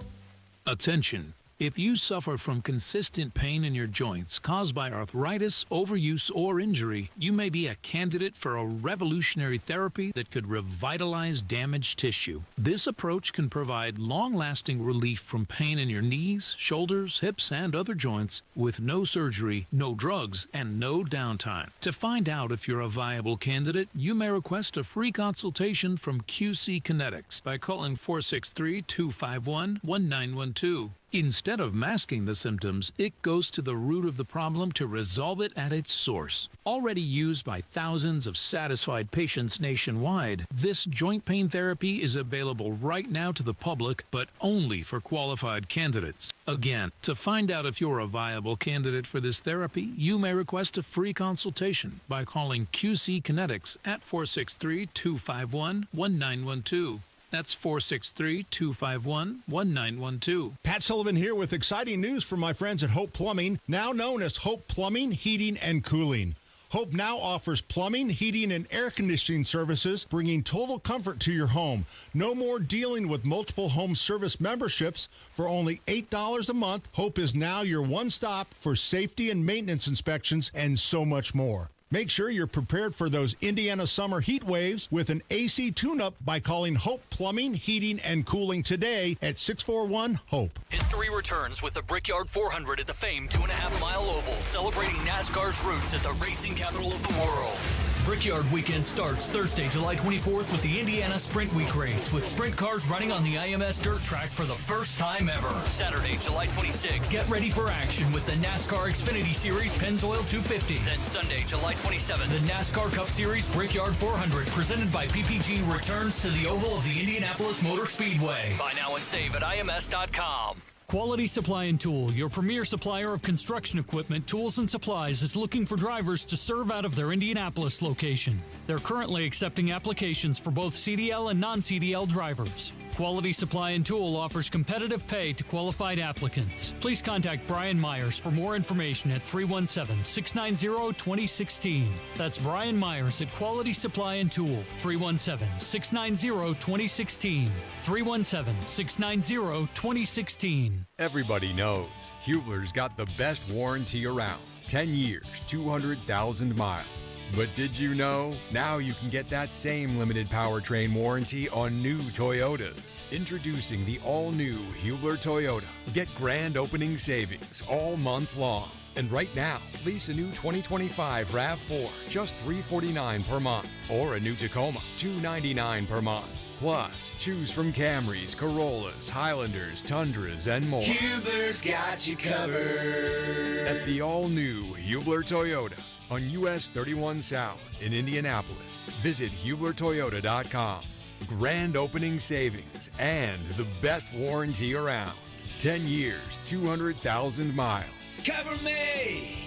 Attention. If you suffer from consistent pain in your joints caused by arthritis, overuse, or injury, you may be a candidate for a revolutionary therapy that could revitalize damaged tissue. This approach can provide long-lasting relief from pain in your knees, shoulders, hips, and other joints with no surgery, no drugs, and no downtime. To find out if you're a viable candidate, you may request a free consultation from QC Kinetics by calling 463-251-1912. Instead of masking the symptoms, it goes to the root of the problem to resolve it at its source. Already used by thousands of satisfied patients nationwide, this joint pain therapy is available right now to the public, but only for qualified candidates. Again, to find out if you're a viable candidate for this therapy, you may request a free consultation by calling QC Kinetics at 463-251-1912. That's 463-251-1912. Pat Sullivan here with exciting news from my friends at Hope Plumbing, now known as Hope Plumbing, Heating, and Cooling. Hope now offers plumbing, heating, and air conditioning services, bringing total comfort to your home. No more dealing with multiple home service memberships. For only $8 a month, Hope is now your one stop for safety and maintenance inspections and so much more. Make sure you're prepared for those Indiana summer heat waves with an AC tune-up by calling Hope Plumbing, Heating, and Cooling today at 641-HOPE. History returns with the Brickyard 400 at the famed 2.5-mile oval, celebrating NASCAR's roots at the racing capital of the world. Brickyard weekend starts Thursday, July 24th with the Indiana Sprint Week race, with sprint cars running on the IMS dirt track for the first time ever. Saturday, July 26th, get ready for action with the NASCAR Xfinity Series Pennzoil 250. Then Sunday, July 27th, the NASCAR Cup Series Brickyard 400, presented by PPG, returns to the oval of the Indianapolis Motor Speedway. Buy now and save at IMS.com. Quality Supply and Tool, your premier supplier of construction equipment, tools, and supplies, is looking for drivers to serve out of their Indianapolis location. They're currently accepting applications for both CDL and non-CDL drivers. Quality Supply and Tool offers competitive pay to qualified applicants. Please contact Brian Myers for more information at 317-690-2016. That's Brian Myers at Quality Supply and Tool, 317-690-2016. 317-690-2016. Everybody knows Hubler's got the best warranty around. 10 years, 200,000 miles. But did you know? Now you can get that same limited powertrain warranty on new Toyotas. Introducing the all-new Hubler Toyota. Get grand opening savings all month long. And right now, lease a new 2025 RAV4, just $349 per month. Or a new Tacoma, $299 per month. Plus, choose from Camrys, Corollas, Highlanders, Tundras, and more. Hubler's got you covered. At the all-new Hubler Toyota on US 31 South in Indianapolis. Visit HublerToyota.com. Grand opening savings and the best warranty around. 10 years, 200,000 miles. Cover me!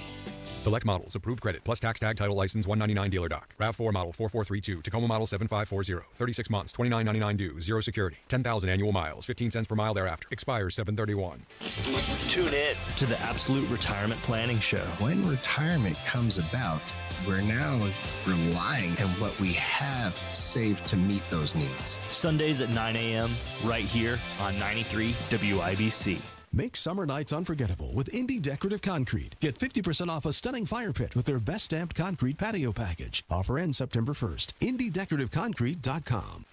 Select models. Approved credit. Plus tax tag title license 199 dealer doc. RAV4 model 4432. Tacoma model 7540. 36 months. $29.99 due. Zero security. 10,000 annual miles. 15 cents per mile thereafter. Expires 7/31. Tune in to the Absolute Retirement Planning Show. When retirement comes about, we're now relying on what we have saved to meet those needs. Sundays at 9 a.m. right here on 93 WIBC. Make summer nights unforgettable with Indy Decorative Concrete. Get 50% off a stunning fire pit with their best stamped concrete patio package. Offer ends September 1st. IndyDecorativeConcrete.com.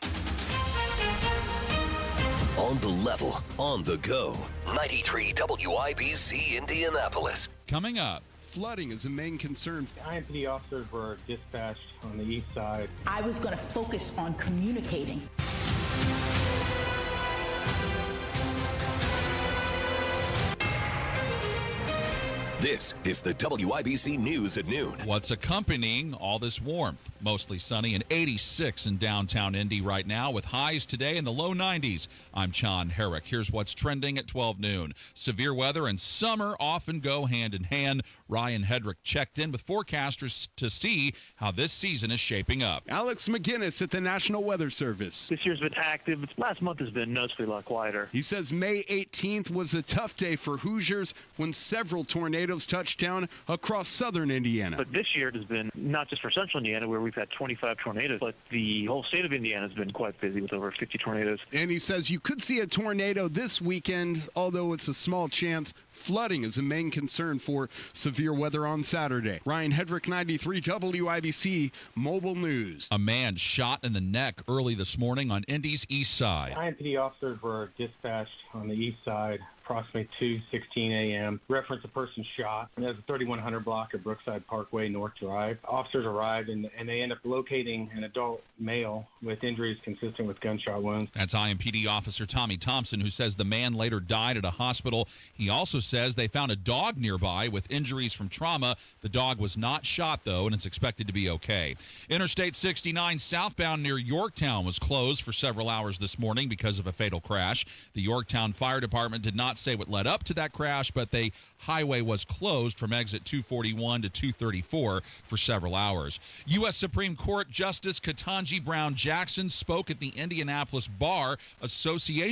On the level, on the go. 93 WIBC Indianapolis. Coming up, flooding is a main concern. IMPD officers were dispatched on the east side. I was going to focus on communicating. This is the WIBC News at noon. What's accompanying all this warmth? Mostly sunny and 86 in downtown Indy right now with highs today in the low 90s. I'm John Herrick. Here's what's trending at 12 noon. Severe weather and summer often go hand in hand. Ryan Hedrick checked in with forecasters to see how this season is shaping up. Alex McGinnis at the National Weather Service. This year's been active. Last month has been noticeably a lot quieter. He says May 18th was a tough day for Hoosiers when several tornadoes touched down across southern Indiana. But this year it has been not just for central Indiana, where we've had 25 tornadoes, but the whole state of Indiana has been quite busy with over 50 tornadoes. And he says you could see a tornado this weekend, although it's a small chance. Flooding is a main concern for severe weather on Saturday. Ryan Hedrick, 93 WIBC Mobile News. A man shot in the neck early this morning on Indy's east side. IMPD officers were dispatched on the east side approximately 2:16 a.m. Reference a person shot. And there's a 3100 block of Brookside Parkway North Drive. Officers arrived and they end up locating an adult male with injuries consistent with gunshot wounds. That's IMPD officer Tommy Thompson, who says the man later died at a hospital. He also says they found a dog nearby with injuries from trauma. The dog was not shot, though, and it's expected to be okay. Interstate 69 southbound near Yorktown was closed for several hours this morning because of a fatal crash. The Yorktown Fire Department did not say what led up to that crash, but the highway was closed from exit 241 to 234 for several hours. U.S. Supreme Court Justice Ketanji Brown Jackson spoke at the Indianapolis Bar Association